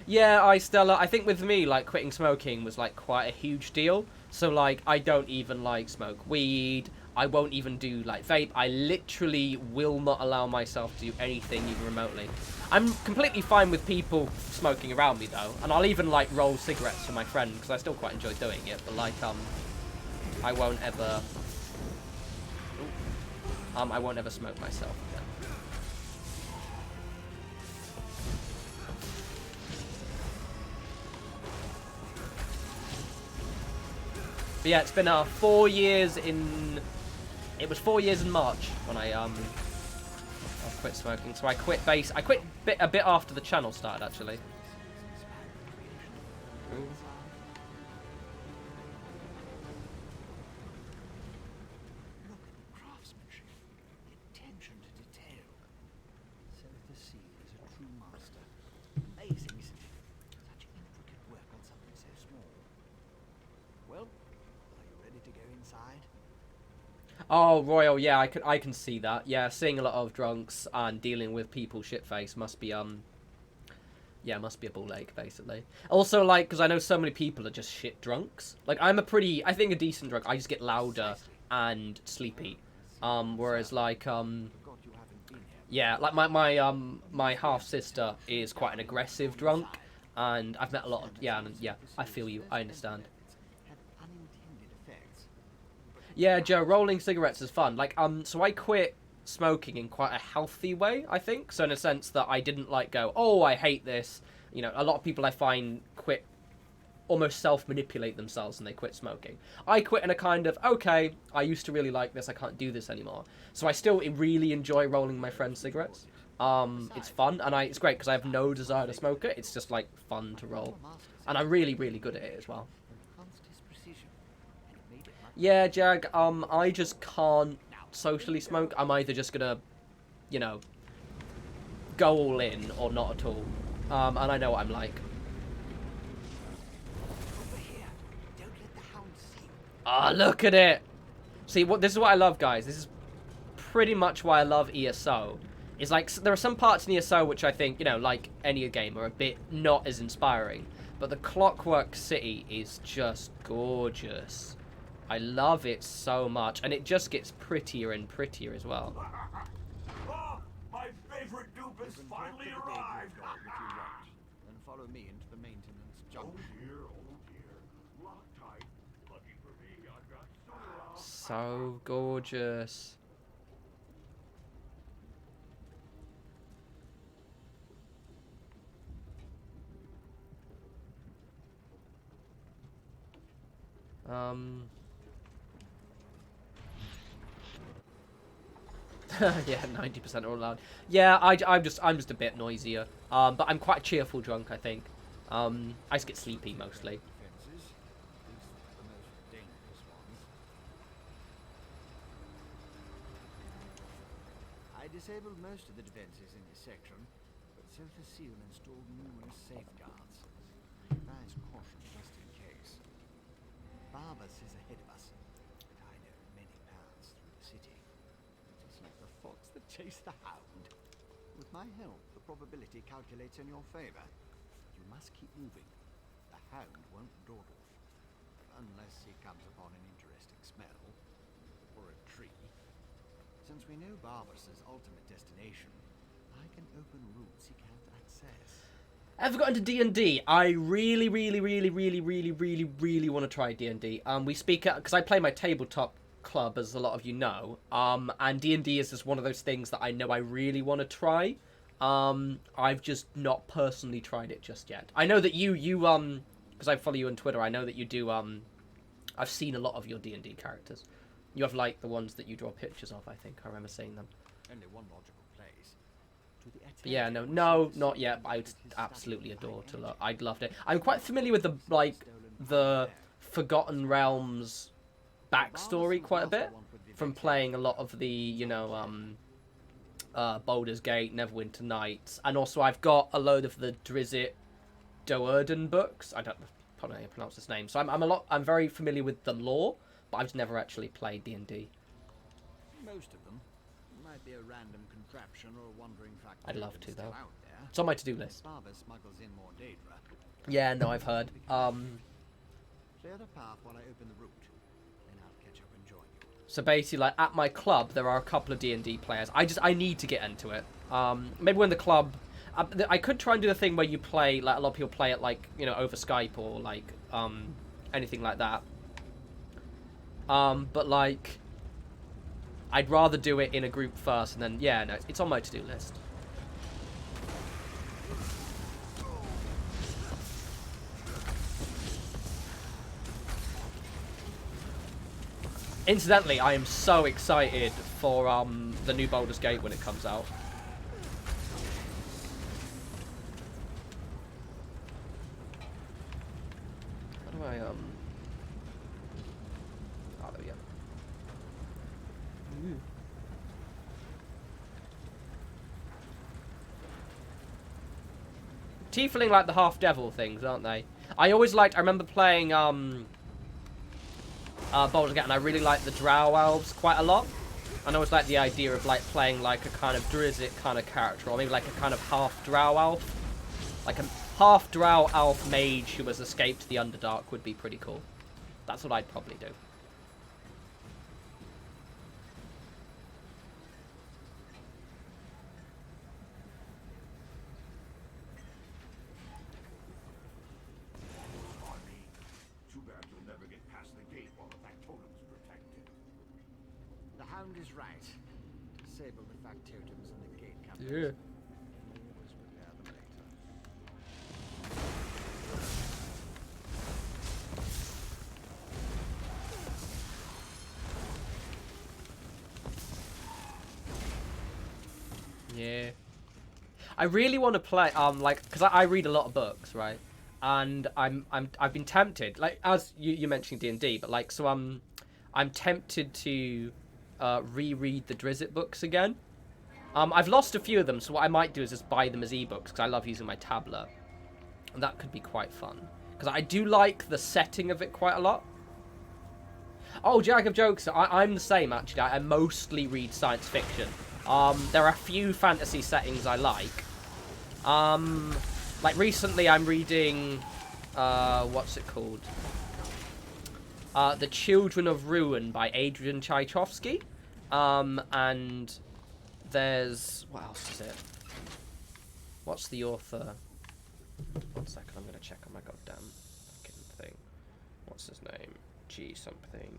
Yeah, Stella, I think with me, like, quitting smoking was, like, quite a huge deal. So, like, I don't even, like, smoke weed. I won't even do, like, vape. I literally will not allow myself to do anything even remotely. I'm completely fine with people smoking around me, though. And I'll even, like, roll cigarettes for my friend, because I still quite enjoy doing it. But, like, I won't ever... I won't ever smoke myself again. But yeah, it's been 4 years in... It was 4 years in March when I quit smoking. So I quit a bit after the channel started, actually. Ooh. Oh, Royal, yeah, I can see that. Yeah, seeing a lot of drunks and dealing with people shit-faced must be, yeah, must be a ball ache, basically. Also, like, because I know so many people are just shit drunks. Like, I think a decent drunk, I just get louder and sleepy. Whereas, like, yeah, like, my half-sister is quite an aggressive drunk. And I've met a lot of, yeah, I feel you, I understand. Yeah, Joe, rolling cigarettes is fun. Like, so I quit smoking in quite a healthy way, I think. So in a sense that I didn't, like, go, oh, I hate this. You know, a lot of people I find quit, almost self-manipulate themselves and they quit smoking. I quit in a kind of, okay, I used to really like this, I can't do this anymore. So I still really enjoy rolling my friends' cigarettes. It's fun, and it's great because I have no desire to smoke it. It's just, like, fun to roll. And I'm really, really good at it as well. Yeah, Jag, I just can't socially smoke. I'm either just gonna, you know, go all in or not at all. And I know what I'm like. Ah, look at it! See, this is what I love, guys. This is pretty much why I love ESO. It's like, there are some parts in ESO which I think, you know, like any game, are a bit not as inspiring. But the Clockwork City is just gorgeous. I love it so much, and it just gets prettier and prettier as well. Oh, my favorite dupe has finally arrived. And follow me into the maintenance junction. Oh dear. Lock tight. Lucky for me, I've got so gorgeous. Yeah, 90% all loud. Yeah, I'm just a bit noisier. But I'm quite a cheerful drunk, I think. I just get sleepy mostly. I disabled most of the defenses in this section, but Sofa Seal installed numerous safeguards. I advise caution just in case. Barbas is ahead of us, but I know many paths through the city. Just like the fox that chased the hound. With my help, the probability calculates in your favor. You must keep moving. The hound won't dawdle. Unless he comes upon an interesting smell. Or a tree. Since we know Barbas's ultimate destination, I can open routes he can't access. Ever got into D&D? I really want to try D&D. We speak because I play my tabletop club, as a lot of you know, and D&D is just one of those things that I know I really want to try. I've just not personally tried it just yet. I know that you because I follow you on Twitter, I know that you do, I've seen a lot of your D&D characters. You have, like, the ones that you draw pictures of, I think. I remember seeing them. Only one logical place. But yeah, no, not yet. But I would absolutely adore to look. I'd love it. I'm quite familiar with the Forgotten Realms backstory quite a bit from playing a lot of the, you know, Baldur's Gate, Neverwinter Nights, and also I've got a load of the Drizzt Do'Urden books. I don't know how you pronounce his name. So I'm very familiar with the lore, but I've never actually played D&D. Most of them might be a random contraption or a wandering factor. I'd love to, though. Out there. It's on my to-do list. Barber smuggles in more Daedra. Yeah, no, I've heard. Clear the path while I open the route. Then I'll catch up and join you. So basically, like, at my club, there are a couple of D&D players. I need to get into it. Maybe when the club... I could try and do the thing where you play, like, a lot of people play it, like, you know, over Skype or, like, anything like that. But, like, I'd rather do it in a group first, and then, yeah, no, it's on my to-do list. Incidentally, I am so excited for the new Baldur's Gate when it comes out. How do I oh, there we go. Ooh. Tiefling like the half devil things, aren't they? I remember playing Baldur's Gate, and I really like the Drow elves quite a lot. And I always like the idea of, like, playing like a kind of Drizzt kind of character, or maybe like a kind of half Drow elf. Like a half Drow elf mage who has escaped the Underdark would be pretty cool. That's what I'd probably do. Too bad you'll never get past the gate while the factotum's protected. The Hound is right. Disable the factotums and the gate cameras. Yeah. Always repair them later. Yeah. I really want to play, like, because I read a lot of books, right? And I've been tempted, like, as you mentioned D&D, but, like, so I'm tempted to reread the Drizzt books again. I've lost a few of them, so what I might do is just buy them as ebooks, because I love using my tablet. And that could be quite fun. Because I do like the setting of it quite a lot. Oh, Jag of Jokes, I'm the same, actually. I mostly read science fiction. There are a few fantasy settings I like. Like, recently I'm reading, what's it called? The Children of Ruin by Adrian Tchaikovsky. And there's... what else is it? What's the author? 1 second, I'm going to check on my goddamn fucking thing. What's his name? G something.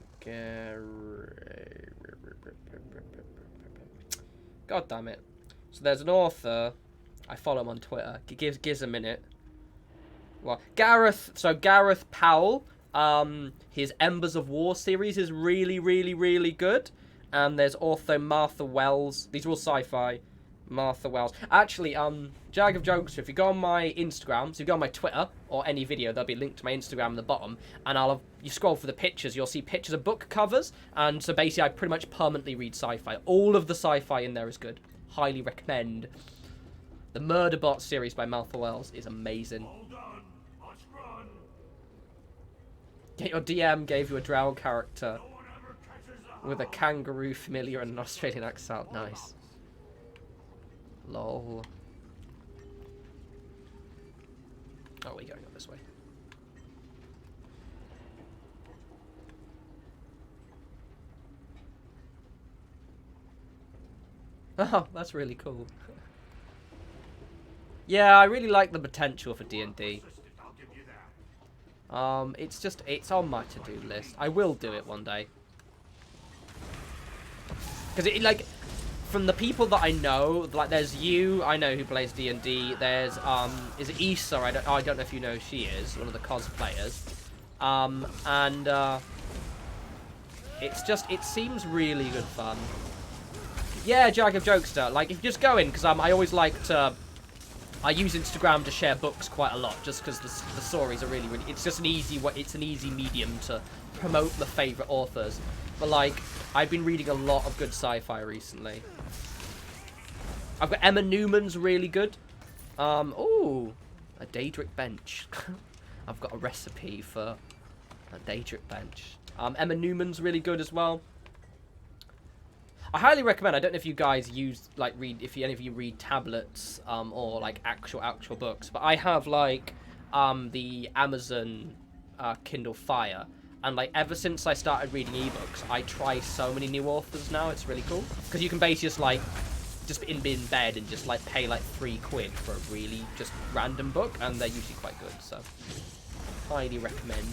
God damn it. So there's an author. I follow him on Twitter. Gives a minute. Well, Gareth Powell. His Embers of War series is really, really, really good. And there's also Martha Wells. These are all sci-fi. Martha Wells. Actually, Jag of Jokes, if you go on my Instagram, so if you go on my Twitter, or any video, there'll be a link to my Instagram in the bottom, and you scroll for the pictures, you'll see pictures of book covers, and so basically I pretty much permanently read sci-fi. All of the sci-fi in there is good. Highly recommend. The Murderbot series by Martha Wells is amazing. All done. Let's run. Your DM gave you a drow character No one ever catches the with a kangaroo familiar and an Australian accent. Nice. Lol. Oh, we're going up this way. Oh, that's really cool. Yeah, I really like the potential for D&D. I'll give you that. It's on my to-do list. I will do it one day. because it like from the people that I know, like there's you, I know who plays D&D. There's is it Issa? I don't know if you know who she is, one of the cosplayers. It seems really good fun. Yeah, Jack of Jokester. Like if you just go in, because I always like to. I use Instagram to share books quite a lot, just because the stories are really. It's just an easy way. It's an easy medium to promote the favorite authors. But like, I've been reading a lot of good sci-fi recently. I've got Emma Newman's really good. Ooh, a Daedric bench. I've got a recipe for a Daedric bench. Emma Newman's really good as well. I highly recommend. I don't know if you guys use if any of you read tablets or like actual books, but I have like the Amazon Kindle Fire, and like ever since I started reading ebooks, I try so many new authors now. It's really cool because you can basically just in bed and just like pay like £3 for a really just random book, and they're usually quite good. So highly recommend.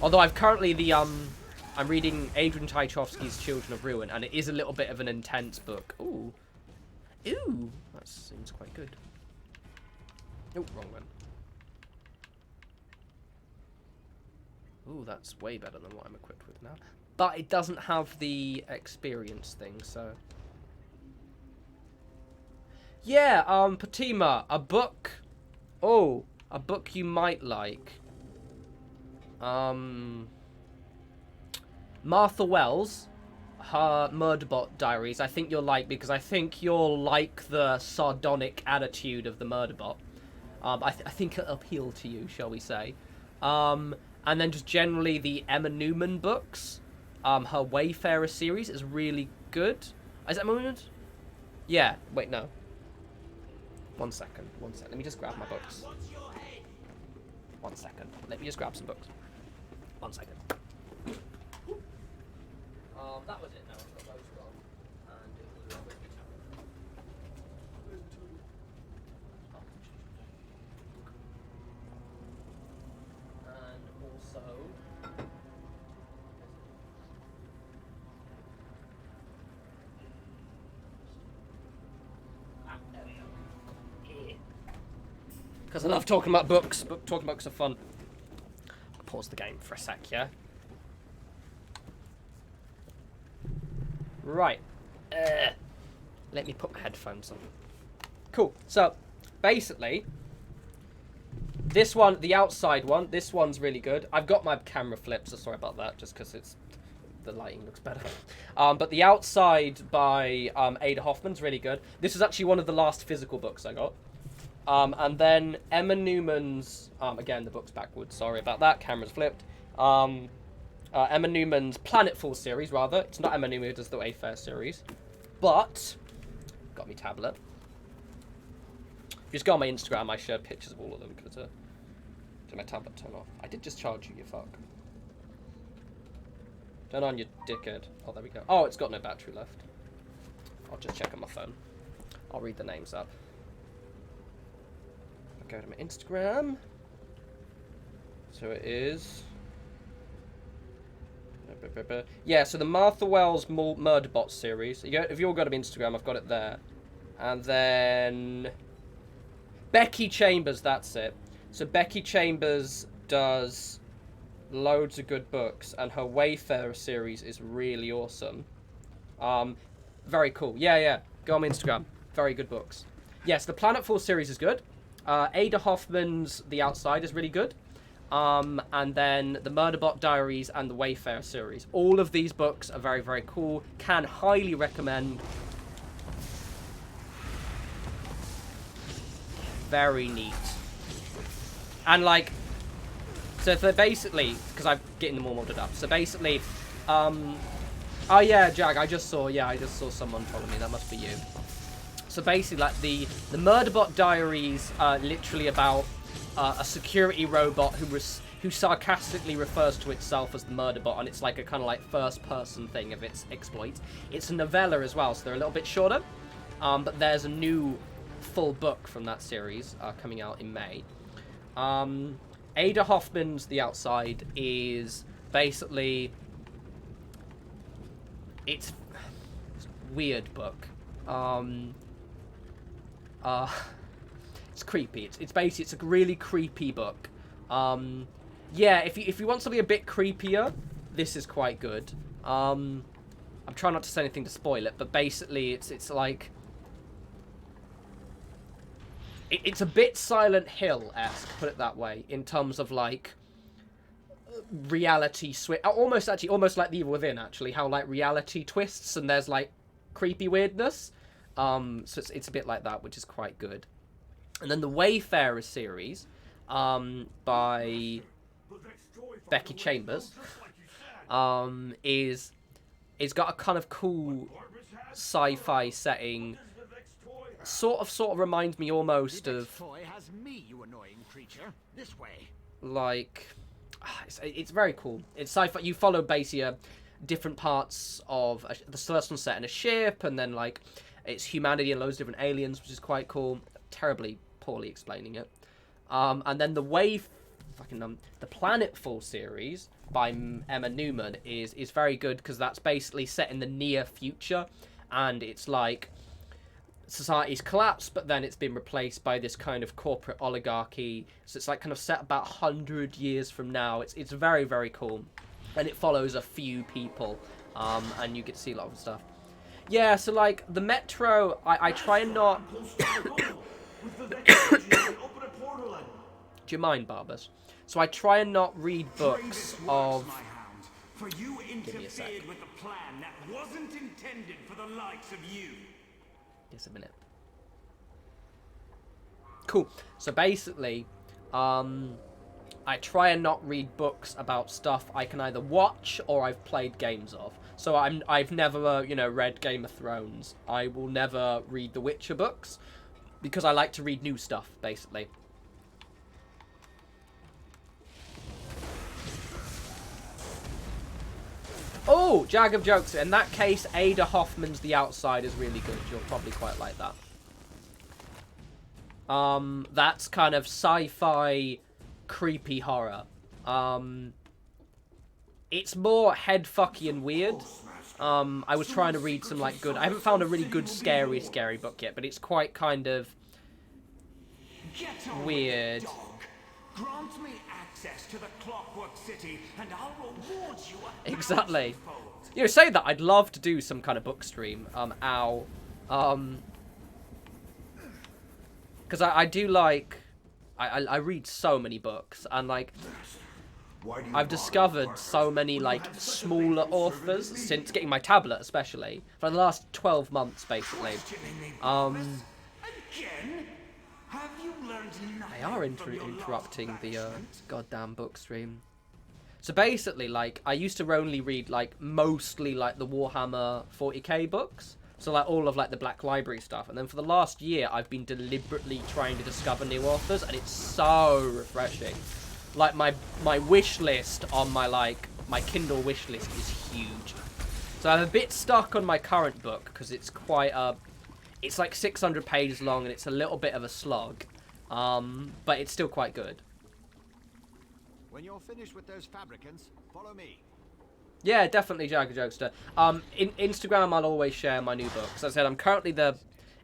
Although I've currently I'm reading Adrian Tchaikovsky's Children of Ruin, and it is a little bit of an intense book. Ooh. Ooh. That seems quite good. Oh, wrong one. Ooh, that's way better than what I'm equipped with now. But it doesn't have the experience thing, so... Yeah, Patima, a book... Oh, a book you might like. Martha Wells, her Murderbot Diaries, I think you'll like, because I think you'll like the sardonic attitude of the Murderbot. I think it'll appeal to you, shall we say. And then just generally the Emma Newman books. Her Wayfarer series is really good. Is that Emma Newman? Yeah, wait, no. One second. Let me just grab my books. 1 second. Let me just grab some books. 1 second. That was it. No, I've got those wrong. And it was wrong with and also... there we go. Because I love talking about books. Talking books are fun. I'll pause the game for a sec, yeah? Right. Let me put my headphones on. Cool. So, basically, this one, the outside one, this one's really good. I've got my camera flipped, so sorry about that, just because the lighting looks better. But the outside by Ada Hoffman's really good. This is actually one of the last physical books I got. And then Emma Newman's, again, the book's backwards, sorry about that, camera's flipped. Emma Newman's Planetfall series, rather. It's not Emma Newman who does the Wayfarer series. But, got me tablet. If you just go on my Instagram, I share pictures of all of them. Because did my tablet turn off? I did just charge you, you fuck. Turn on, you dickhead. Oh, there we go. Oh, it's got no battery left. I'll just check on my phone. I'll read the names up. I'll go to my Instagram. So it is... Yeah, so the Martha Wells Murderbot series. If you all got to Instagram, I've got it there. And then... Becky Chambers, that's it. So Becky Chambers does loads of good books, and her Wayfarer series is really awesome. Very cool. Yeah. Go on my Instagram. Very good books. Yes, the Planetfall series is good. Ada Hoffman's The Outside is really good. And then the Murderbot Diaries and the Wayfarer series. All of these books are very, very cool. Can highly recommend. Very neat. And like, so for basically, because I'm getting them all modded up. So basically, oh yeah, Jag, I just saw someone follow me. That must be you. So basically, like the Murderbot Diaries are literally about a security robot who sarcastically refers to itself as the Murderbot, and it's like a kind of like first-person thing of its exploits. It's a novella as well, so they're a little bit shorter. But there's a new full book from that series coming out in May. Ada Hoffman's The Outside is basically it's a weird book. It's creepy. It's basically, it's a really creepy book. Yeah, if you want something a bit creepier, this is quite good. I'm trying not to say anything to spoil it, but basically it's like it's a bit Silent Hill-esque, put it that way, in terms of like reality switch, almost like The Evil Within, actually, how like reality twists and there's like creepy weirdness. So it's a bit like that, which is quite good. And then the Wayfarer series, by Becky Chambers, is got a kind of cool sci-fi setting. Sort of reminds me almost of like it's very cool. It's sci-fi. You follow basically different parts of the first one set in a ship, and then like it's humanity and loads of different aliens, which is quite cool. Terribly poorly explaining it. And then the the Planetfall series by Emma Newman is very good, because that's basically set in the near future, and it's like society's collapsed, but then it's been replaced by this kind of corporate oligarchy. So it's like kind of set about 100 years from now. It's very, very cool, and it follows a few people, and you get to see a lot of stuff. Yeah, so like the Metro, I try and not. Do you mind, Barbas? So I try and not read books of. For you Give me a sec. interfered with a plan that wasn't intended for the likes of you. Just a minute. Cool. So basically, I try and not read books about stuff I can either watch or I've played games of. So I've never, read Game of Thrones. I will never read the Witcher books, because I like to read new stuff, basically. Oh, Jag of Jokes. In that case, Ada Hoffman's The Outside is really good. You'll probably quite like that. That's kind of sci-fi, creepy horror. It's more headfucky and weird. I was trying to read some like good. I haven't found a really good scary book yet, but it's quite kind of weird. Grant me access to the Clockwork City, and I'll reward you. Exactly. Say that, I'd love to do some kind of book stream. Because I do like, I read so many books, and like, I've discovered so many like smaller authors since getting my tablet, especially for the last 12 months, basically. They are interrupting the goddamn book stream. So basically, like, I used to only read like mostly like the Warhammer 40k books. So like all of like the Black Library stuff, and then for the last year I've been deliberately trying to discover new authors, and it's so refreshing. Like my wish list on my Kindle wish list is huge. So I'm a bit stuck on my current book because it's quite it's like 600 pages long and it's a little bit of a slog, but it's still quite good. When you're finished with those fabricants, follow me. Yeah, definitely, Jagger Jokester. In Instagram, I'll always share my new books. As I said, I'm currently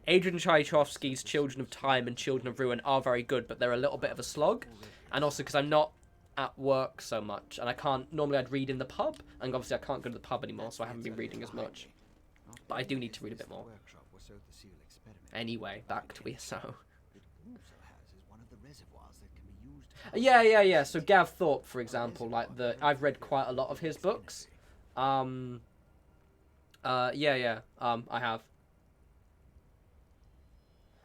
Adrian Tchaikovsky's Children of Time and Children of Ruin are very good, but they're a little bit of a slog. And also because I'm not at work so much, and I can't, normally I'd read in the pub, and obviously I can't go to the pub anymore, so I haven't been reading as much. But I do need to read a bit more. Anyway, back to ESO. Yeah. So Gav Thorpe, for example, I've read quite a lot of his books. I have.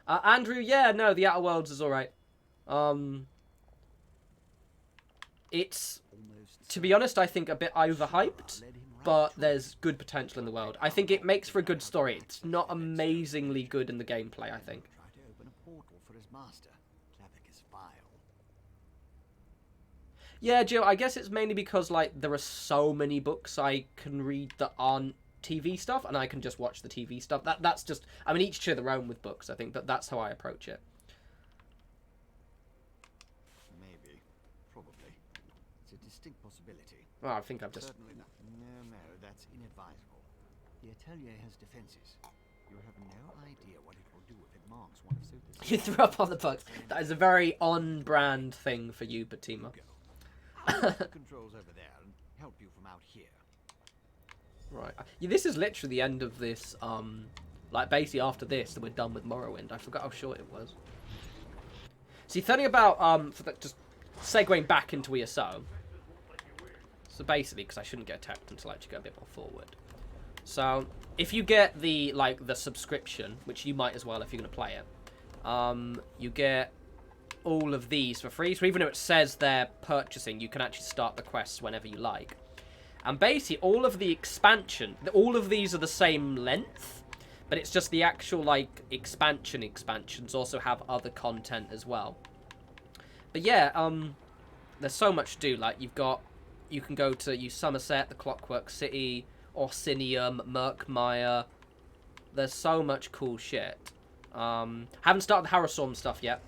Andrew, yeah, no, The Outer Worlds is alright. It's, to be honest, I think a bit overhyped, but there's good potential in the world. I think it makes for a good story. It's not amazingly good in the gameplay, I think. Yeah, Joe, I guess it's mainly because, like, there are so many books I can read that aren't TV stuff, and I can just watch the TV stuff. That's just, I mean, each to their own with books, I think, but that's how I approach it. Maybe. Probably. It's a distinct possibility. Well, I think I've just... Certainly not. No, that's inadvisable. The atelier has defenses. You have no idea what it will do if it marks one of Sota's. You threw up on the bugs. That is a very on-brand thing for you, Batima. I'll put the controls over there and help you from out here. Right. Yeah, this is literally the end of this, like, basically after this, we're done with Morrowind. I forgot how short it was. See, the thing about, just segueing back into ESO. So basically, because I shouldn't get attacked until I actually go a bit more forward. So, if you get the, like, the subscription, which you might as well if you're going to play it, you get all of these for free. So even though it says they're purchasing, you can actually start the quests whenever you like. And basically, all of the expansion, all of these are the same length, but it's just the actual, like, expansions also have other content as well. But yeah, there's so much to do. Like, you can go to Somerset, the Clockwork City, Orsinium, Murkmire. There's so much cool shit. Haven't started the Harrowstorm stuff yet.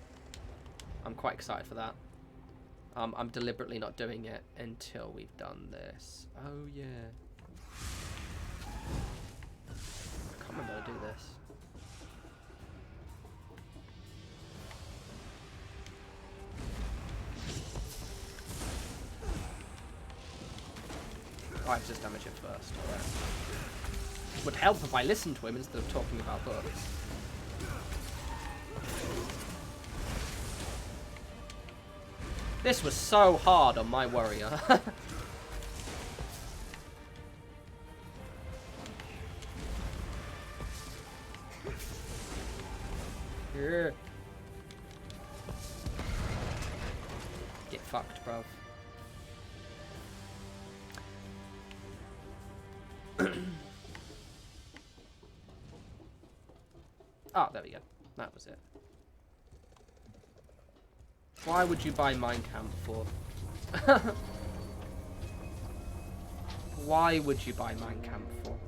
I'm quite excited for that. I'm deliberately not doing it until we've done this. Oh, yeah. I can't remember how to do this. Oh, I have to just damage it first. Alright. Would help if I listened to him instead of talking about books. This was so hard on my warrior. Yeah. Get fucked, bruv. Oh, there we go. That was it. Why would you buy Mein Kampf for? Why would you buy Mein Kampf for?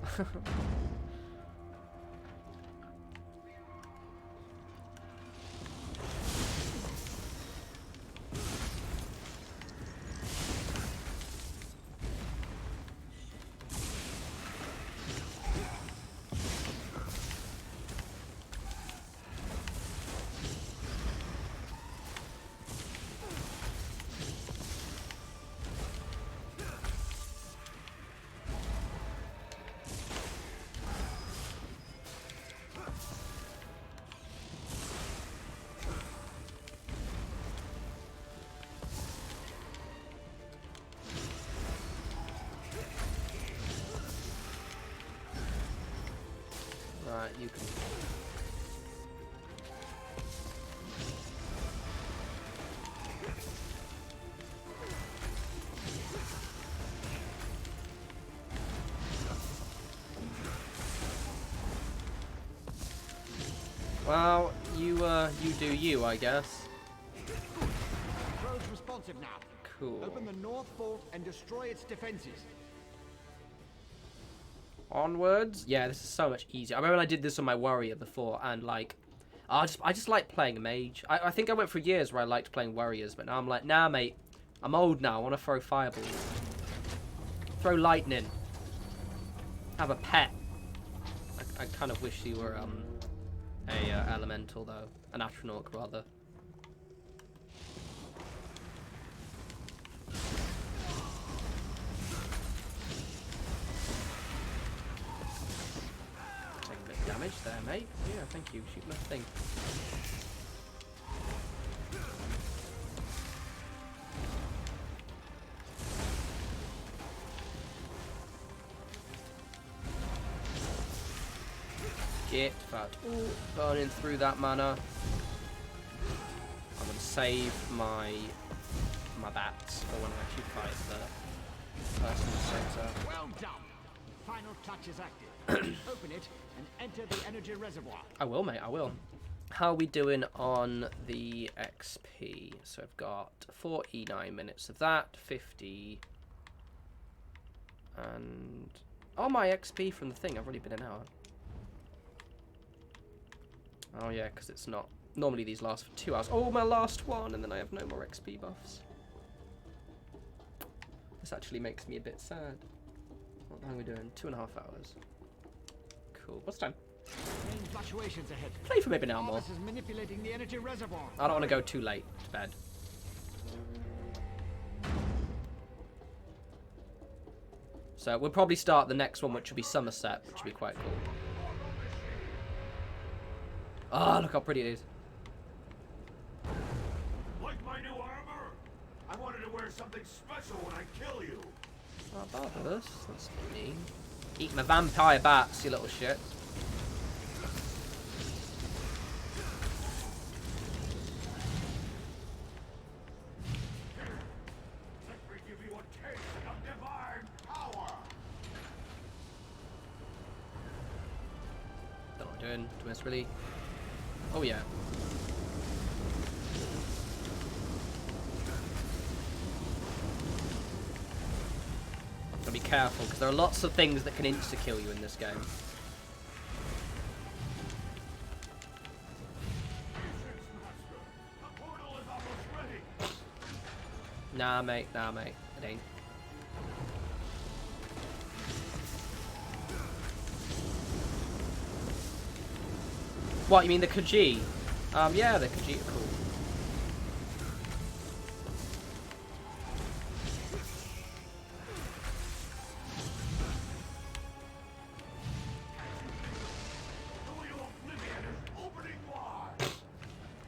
Right, you can. Well, you do you, I guess. Road's responsive now. Cool. Open the north vault and destroy its defenses. Onwards. Yeah, this is so much easier. I remember when I did this on my warrior before, and like, I just like playing a mage. I think I went for years where I liked playing warriors, but now I'm like, nah, mate, I'm old now. I want to throw fireballs, throw lightning, have a pet. I kind of wish you were a elemental though, an astronaut rather. Damage there, mate. Yeah, thank you. Shoot my thing. Get fucked. Ooh, burning through that mana. I'm gonna save my bats for when I actually fight the person in the center. Well done. Final touch is active. Open it and enter the energy reservoir. I will, mate, I will. How are we doing on the XP? So I've got 49 minutes of that, 50. And... oh, my XP from the thing. I've already been an hour. Oh, yeah, because it's not... normally these last for 2 hours. Oh, my last one, and then I have no more XP buffs. This actually makes me a bit sad. What the hell are we doing? 2.5 hours. Cool. What's time? Main fluctuations ahead. Play for maybe an hour more. Barbas is manipulating the energy reservoir. I don't want to go too late to bed. So we'll probably start the next one, which will be Somerset, which will be quite cool. Ah, look how pretty it is. Like my new armor? I wanted to wear something special when I kill you. Oh, Barbarous. That's mean. Eat my vampire bats, you little shit. Let me give you a taste of divine power. Don't know what I'm doing. Do this really? Oh yeah. Gotta be careful because there are lots of things that can insta-kill you in this game. The portal is almost ready. Nah, mate. It ain't. What, you mean the Khaji? Yeah, the Khaji are cool.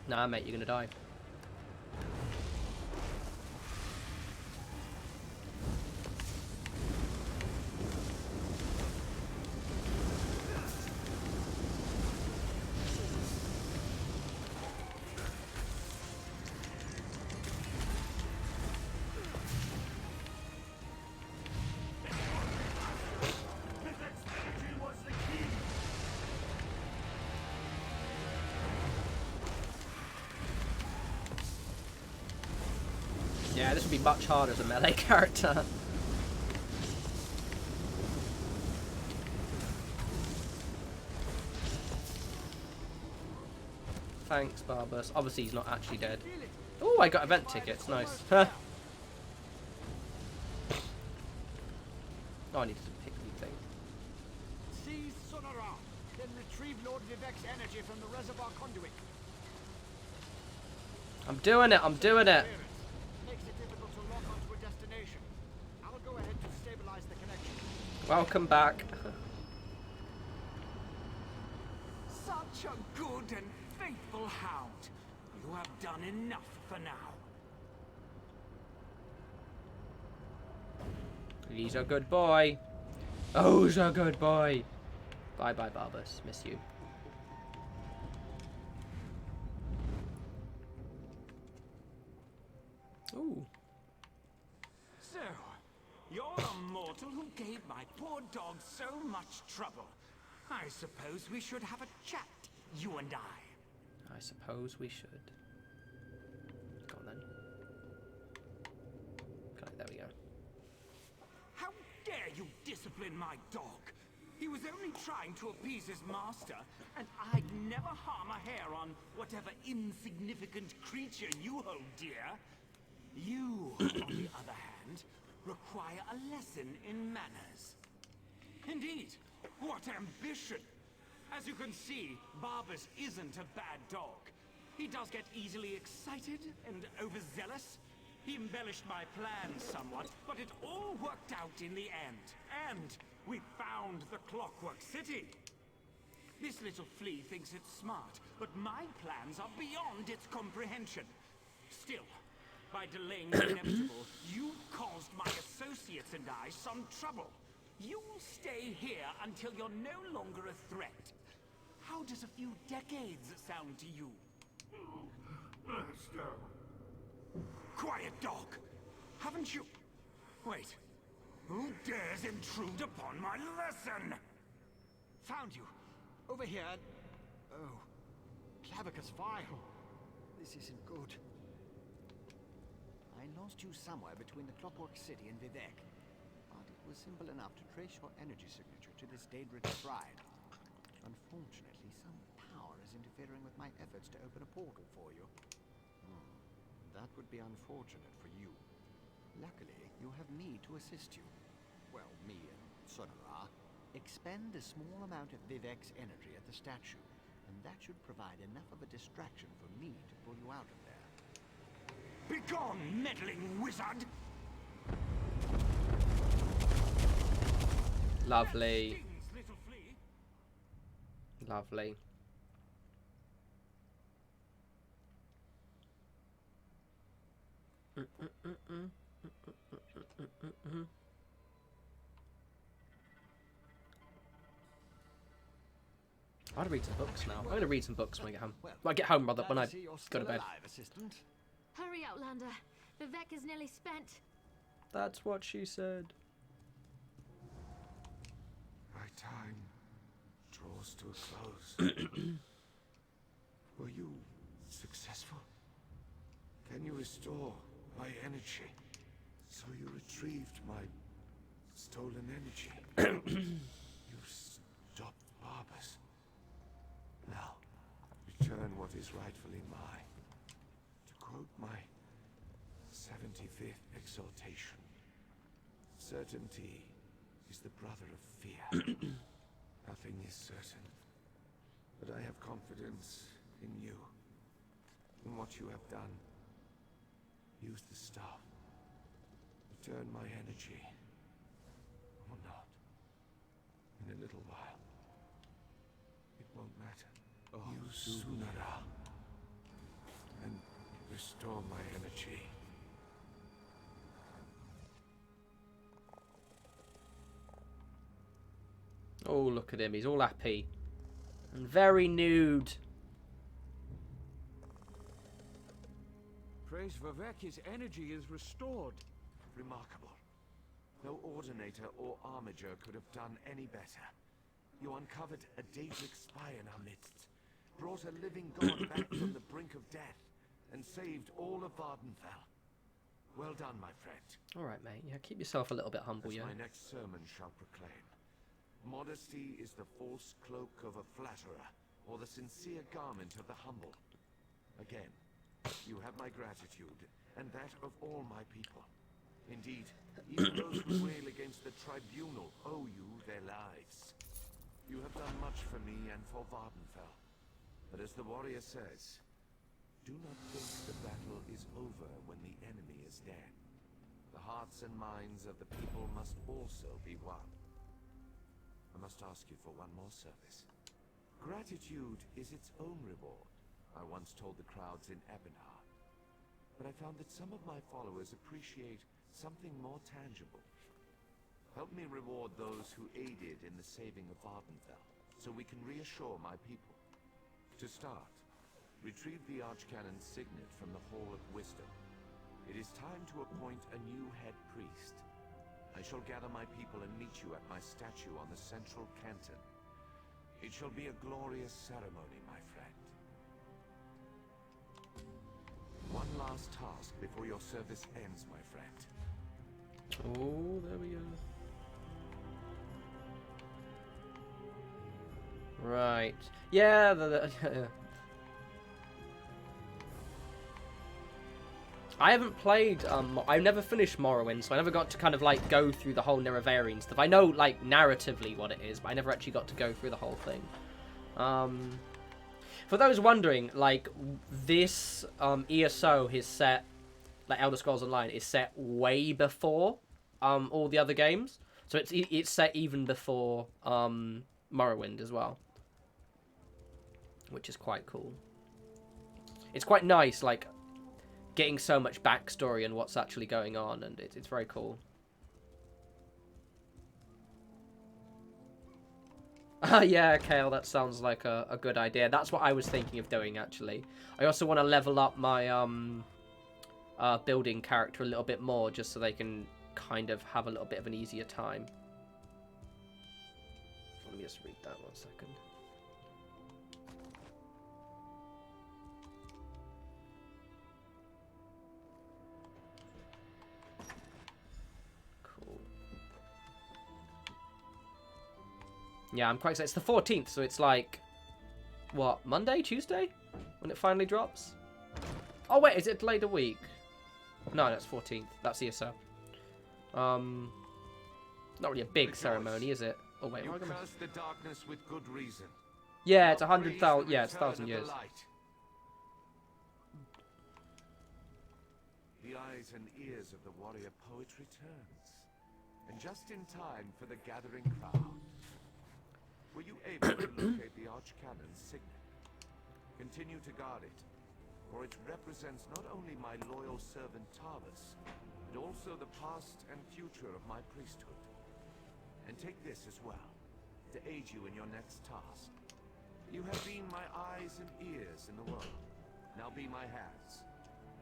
Nah, mate, you're gonna die. Yeah, this would be much harder as a melee character. Thanks, Barbus. Obviously, he's not actually dead. Oh, I got event tickets. Nice. Oh, I need to pick the thing. Seize Sonora, then retrieve Lord Vivek's energy from the reservoir conduit. I'm doing it. I'm doing it. Makes it difficult to lock onto a destination. I'll go ahead to stabilize the connection. Welcome back. Such a good and faithful hound. You have done enough for now. He's a good boy. Oh, he's a good boy. Bye-bye, Barbus. Miss you. Ooh. So, you're the mortal who gave my poor dog so much trouble. I suppose we should have a chat, you and I. I suppose we should. Go on then. Okay, there we go. How dare you discipline my dog? He was only trying to appease his master, and I'd never harm a hair on whatever insignificant creature you hold dear. You, on the other hand, require a lesson in manners. Indeed, what ambition! As you can see, Barbus isn't a bad dog. He does get easily excited and overzealous. He embellished my plans somewhat, but it all worked out in the end. And we found the Clockwork City. This little flea thinks it's smart, but my plans are beyond its comprehension. Still, by delaying the inevitable, you caused my associates and I some trouble. You'll stay here until you're no longer a threat. How does a few decades sound to you? Master. Quiet, dog! Haven't you... Wait. Who dares intrude upon my lesson? Found you. Over here. Oh. Clavicus Vile. This isn't good. I lost you somewhere between the Clockwork City and Vivek. But it was simple enough to trace your energy signature to this Daedric shrine. Unfortunately, some power is interfering with my efforts to open a portal for you. That would be unfortunate for you. Luckily, you have me to assist you. Well, me and Sonora. expend a small amount of Vivek's energy at the statue, and that should provide enough of a distraction for me to pull you out of there. Begone, meddling wizard! Lovely. Lovely. I want to read some books now. I'm going to read some books when I get home. Well, I get home, rather, when I go to bed. Hurry, Outlander. Vivek is nearly spent. That's what she said. My time draws to a close. Were you successful? Can you restore my energy? So you retrieved my stolen energy. You stopped Barbas. Now, return what is rightfully mine. To quote my 75th exaltation, certainty is the brother of fear. Nothing is certain, but I have confidence in you, in what you have done. Use the staff. Return my energy. Or not. In a little while. It won't matter. Use Sunara. And restore my energy. Oh, look at him. He's all happy. And very nude. Praise Vivek, his energy is restored. Remarkable. No ordinator or armiger could have done any better. You uncovered a Daedric spy in our midst, brought a living god back from the brink of death, and saved all of Vardenfell. Well done, my friend. All right, mate. Yeah, keep yourself a little bit humble, As yeah. my next sermon shall proclaim, modesty is the false cloak of a flatterer, or the sincere garment of the humble. Again, you have my gratitude, and that of all my people. Indeed, even those who rail against the tribunal owe you their lives. You have done much for me and for Vardenfell. But as the warrior says, do not think the battle is over when the enemy is dead. The hearts and minds of the people must also be won. I must ask you for one more service. Gratitude is its own reward, I once told the crowds in Ebonheart. But I found that some of my followers appreciate something more tangible. Help me reward those who aided in the saving of Vardenfell, so we can reassure my people. To start, retrieve the Archcanon's signet from the Hall of Wisdom. It is time to appoint a new head priest. I shall gather my people and meet you at my statue on the central canton. It shall be a glorious ceremony, my friend. One last task before your service ends, my friend. Oh, there we go. Right. Yeah, I haven't played, I never finished Morrowind, so I never got to kind of, like, go through the whole Nerevarine stuff. I know, like, narratively what it is, but I never actually got to go through the whole thing. For those wondering, like, this, ESO is set, like, Elder Scrolls Online is set way before, all the other games. So it's set even before, Morrowind as well. Which is quite cool. It's quite nice, like, getting so much backstory and what's actually going on, and it's very cool. Yeah, Kale, that sounds like a good idea. That's what I was thinking of doing, actually. I also want to level up my building character a little bit more, just so they can kind of have a little bit of an easier time. Let me just read that 1 second. Yeah, I'm quite excited. It's the 14th, so it's like, what, Monday, Tuesday? When it finally drops? Oh, wait, is it delayed a week? No, that's 14th. That's ESO. Not really a big ceremony, is it? Oh wait, You am I gonna... curse the darkness with good reason. Yeah, it's Your 100,000. praise Yeah, it's the return 1,000 of the years. light. The eyes and ears of the warrior poet returns, and just in time for the gathering crowd. Were you able to locate the Archcannon's signet? Continue to guard it, for it represents not only my loyal servant Tarvus, but also the past and future of my priesthood. And take this as well, to aid you in your next task. You have been my eyes and ears in the world. Now be my hands.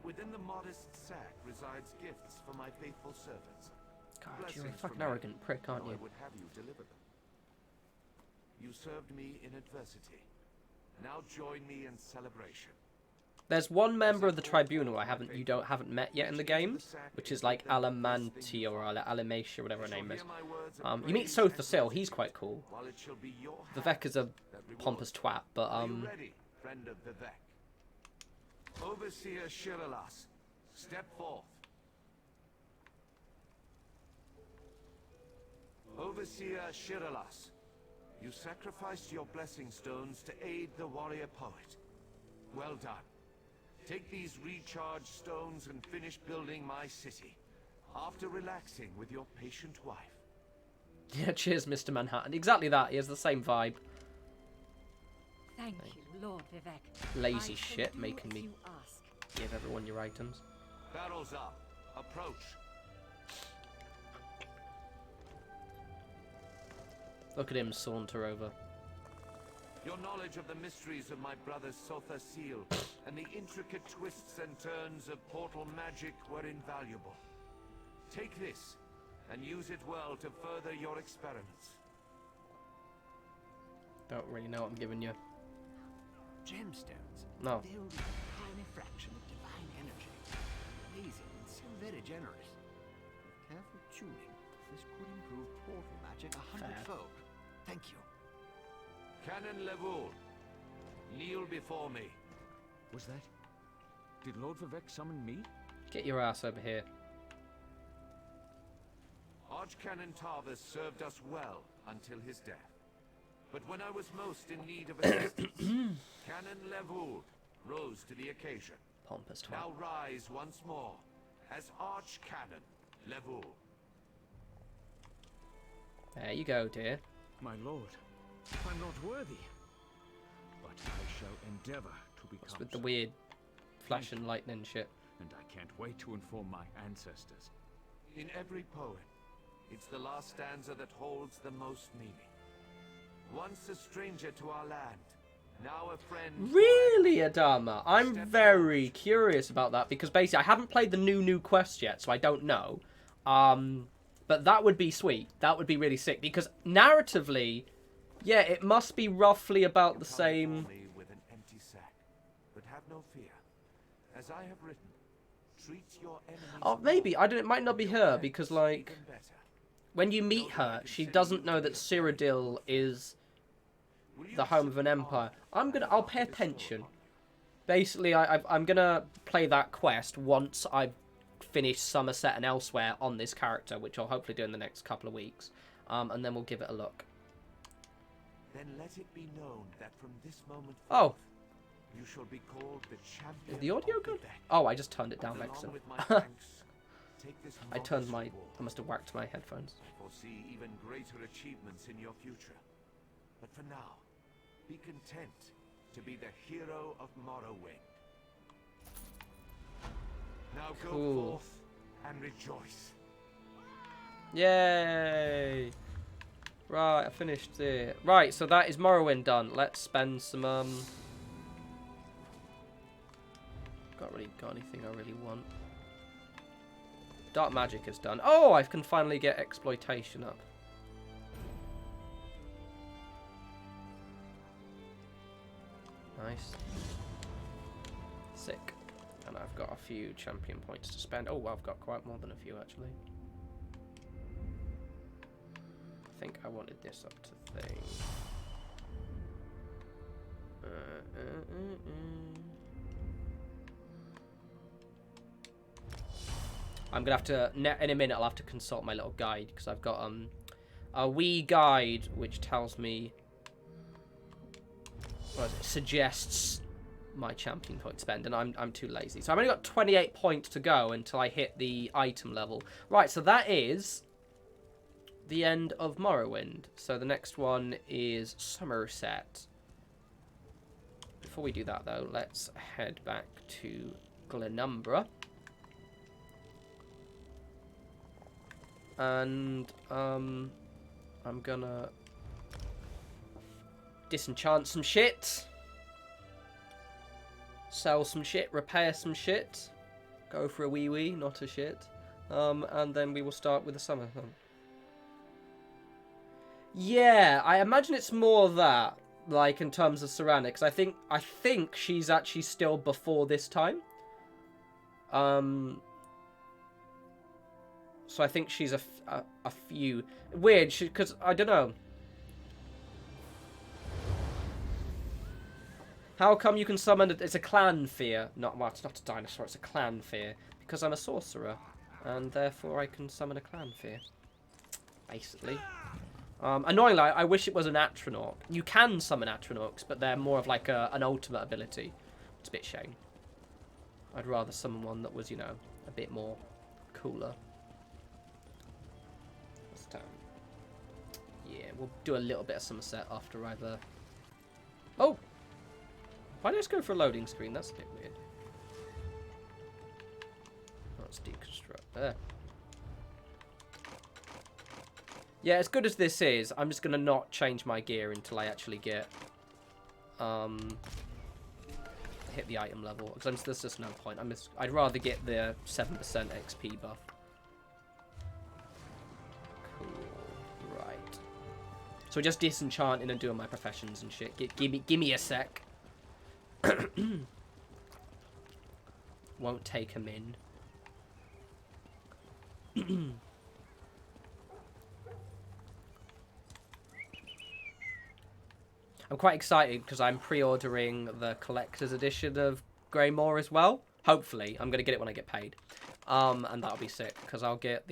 Within the modest sack resides gifts for my faithful servants. God, you're a Blessings fucking from arrogant prick, aren't I you? would have you deliver them. You served me in adversity. Now join me in celebration. There's one member of the tribunal you haven't met yet in the game, which is like Alamantia or Alamatia, whatever her name is. You meet Sothasil, he's quite cool. Vivek is a pompous twat, but Are you ready, friend of Vivek? Overseer Shiralas, step forth. Overseer Shiralas, you sacrificed your blessing stones to aid the warrior poet. Well done. Take these recharged stones and finish building my city, after relaxing with your patient wife. yeah, cheers, Mr. Manhattan. Exactly that. He has the same vibe. Thank you, Lord Vivek. Lazy I shall shit, do making as me you ask. give everyone your items. Barrels up. Approach. Look at him saunter over. Your knowledge of the mysteries of my brother Sothasil and the intricate twists and turns of portal magic were invaluable. Take this and use it well to further your experiments. Don't really know what I'm giving you. Gemstones. No. Filled with a tiny fraction of divine energy. Amazing and so very generous. With careful tuning, this could improve portal magic 100-fold. Thank you. Canon Levoul, kneel before me. Was that? Did Lord Vivek summon me? Get your ass over here. Archcanon Tarvus served us well until his death. But when I was most in need of assistance, Canon Levoul rose to the occasion. Pompous twat. Now rise once more as Archcanon Levoul. There you go, dear. My lord, I'm not worthy. But I shall endeavor to become What's with the so. weird flash and lightning shit? And I can't wait to inform my ancestors. In every poem, it's the last stanza that holds the most meaning. Once a stranger to our land, now a friend. Really, Adama? I'm very curious about that because basically I haven't played the new quest yet, so I don't know. But that would be sweet. That would be really sick because narratively, yeah, it must be roughly about the same. With an empty sack, but have no fear. As I have written, treat your enemies. Oh, maybe I don't. It might not be her because like even better. when you meet her, she doesn't know that Cyrodiil is the home of an empire. I'll pay attention. Basically, I'm gonna play that quest once I've finished Somerset and Elsewhere on this character, which I'll hopefully do in the next couple of weeks, and then we'll give it a look. Then let it be known that from this moment Oh. forth, you shall be called the champion. Is the audio of good? Vivek. Oh, I just turned it down And next to along it. with my thanks, take this I turned modest my... reward. I must have whacked my headphones. I foresee even greater achievements in your future. But for now, be content to be the hero of Morrowind. Now go Cool. forth and rejoice. Yay! Right, I finished it. Right, so that is Morrowind done. Let's spend some, Got anything I really want. Dark magic is done. Oh, I can finally get exploitation up. Nice. Sick. And I've got a few champion points to spend. Oh, I've got quite more than a few, actually. I think I wanted this up to thing. I'm gonna have to in a minute. I'll have to consult my little guide because I've got a wee guide which tells me, well, it suggests my champion point spend, and I'm too lazy. So I've only got 28 points to go until I hit the item level. Right, so that is the end of Morrowind. So the next one is Somerset. Before we do that, though, let's head back to Glenumbra. And I'm gonna disenchant some shit, sell some shit, repair some shit, go for a wee, not a shit, and then we will start with the summer hunt. Yeah, I imagine it's more that, like, in terms of ceramics. I think she's actually still before this time. So I think she's a few... Weird, because, I don't know. How come you can summon... It's a clan fear. Well, it's not a dinosaur, it's a clan fear. Because I'm a sorcerer. And therefore I can summon a clan fear. Basically. Annoyingly, I wish it was an Atronach. You can summon Atronachs, but they're more of like an ultimate ability. It's a bit shame. I'd rather summon one that was, you know, a bit more cooler. Yeah, we'll do a little bit of Somerset after I've... Oh! Why did I just go for a loading screen? That's a bit weird. Let's deconstruct there. Yeah, as good as this is, I'm just going to not change my gear until I actually get... hit the item level. Because there's just no point. I'd rather get the 7% XP buff. So just disenchanting and doing my professions and shit. Give me a sec. Won't take him in. I'm quite excited because I'm pre-ordering the collector's edition of Greymoor as well. Hopefully, I'm gonna get it when I get paid. And that'll be sick because I'll get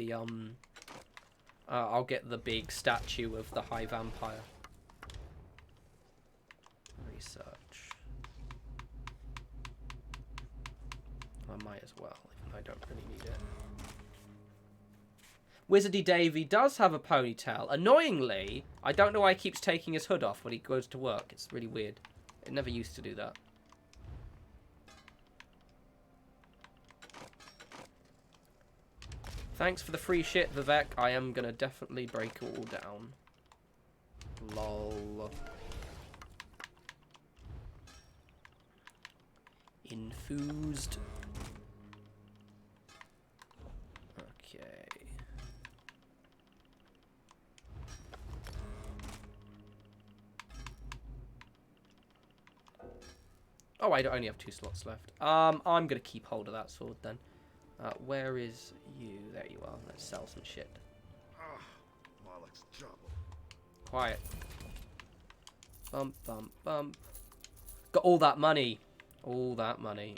the big statue of the High Vampire. Research. I might as well, even though I don't really need it. Wizardy Davy does have a ponytail. Annoyingly, I don't know why he keeps taking his hood off when he goes to work. It's really weird. It never used to do that. Thanks for the free shit, Vivek. I am gonna definitely break it all down. Lol. Infused. Okay. Oh, I only have 2 slots left. I'm gonna keep hold of that sword then. Where is you? There you are. Let's sell some shit. Quiet. Bump, bump, bump. Got all that money. All that money.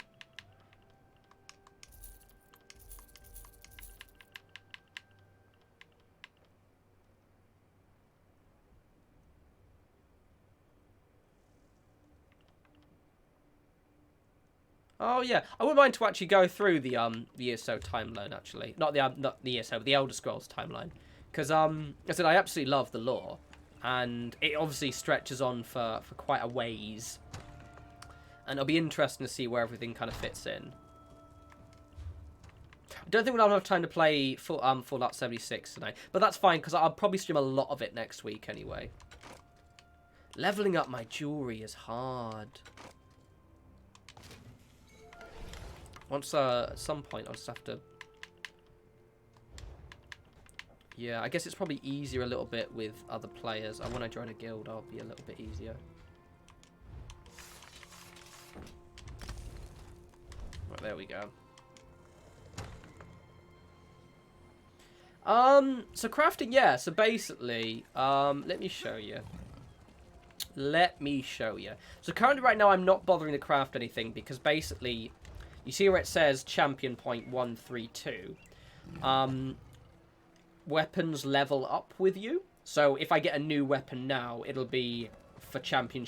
Oh yeah, I wouldn't mind to actually go through the ESO timeline actually, not the ESO, but the Elder Scrolls timeline, because I said I absolutely love the lore, and it obviously stretches on for quite a ways, and it'll be interesting to see where everything kind of fits in. I don't think we'll have enough time to play Fallout 76 tonight, but that's fine because I'll probably stream a lot of it next week anyway. Leveling up my jewelry is hard. Once, at some point, I'll just have to... Yeah, I guess it's probably easier a little bit with other players. When I join a guild, I'll be a little bit easier. Right, there we go. So crafting, yeah, so basically, let me show you. So currently right now I'm not bothering to craft anything because basically... You see where it says champion point 132. Weapons level up with you. So if I get a new weapon now, it'll be for champion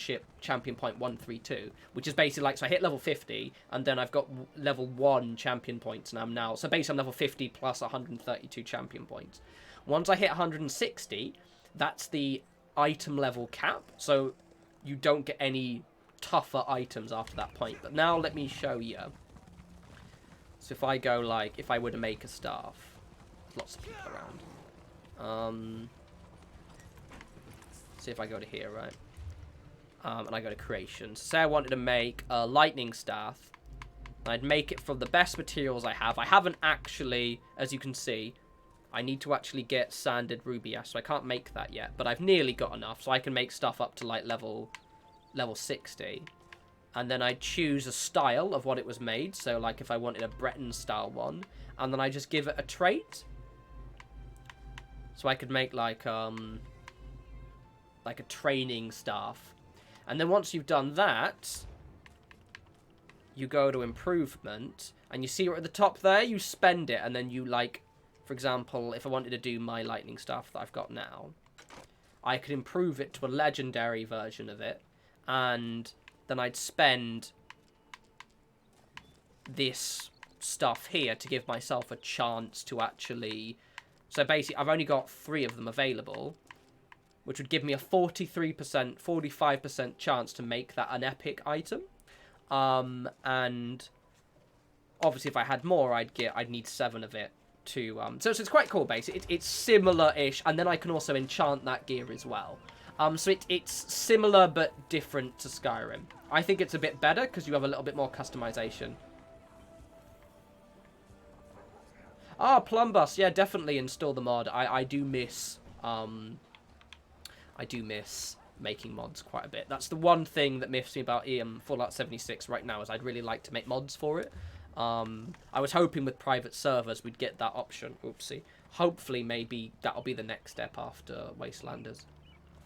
point 132, which is basically like, so I hit level 50, and then I've got level 1 champion points, and I'm now, so basically I'm level 50 plus 132 champion points. Once I hit 160, that's the item level cap, so you don't get any tougher items after that point. But now let me show you. So if I go like, if I were to make a staff, there's lots of people around. See if I go to here, right? And I go to creations. Say I wanted to make a lightning staff. I'd make it from the best materials I have. I haven't actually, as you can see, I need to actually get sanded ruby ash, so I can't make that yet. But I've nearly got enough, so I can make stuff up to like level 60. And then I'd choose a style of what it was made. So like if I wanted a Breton style one, and then I just give it a trait. So I could make like a training staff. And then once you've done that, you go to improvement, and you see right at the top there, you spend it, and then you like, for example, if I wanted to do my lightning staff that I've got now, I could improve it to a legendary version of it, and then I'd spend this stuff here to give myself a chance to actually, so basically I've only got 3 of them available, which would give me a 45% chance to make that an epic item. And obviously if I had more, I'd need 7 of it to, so it's quite cool, basically. It's similar-ish, and then I can also enchant that gear as well. So it's similar but different to Skyrim. I think it's a bit better because you have a little bit more customization. Ah, Plumbus, yeah, definitely install the mod. I do miss making mods quite a bit. That's the one thing that miffs me about Fallout 76 right now, is I'd really like to make mods for it. I was hoping with private servers we'd get that option. Oopsie. Hopefully maybe that'll be the next step after Wastelanders.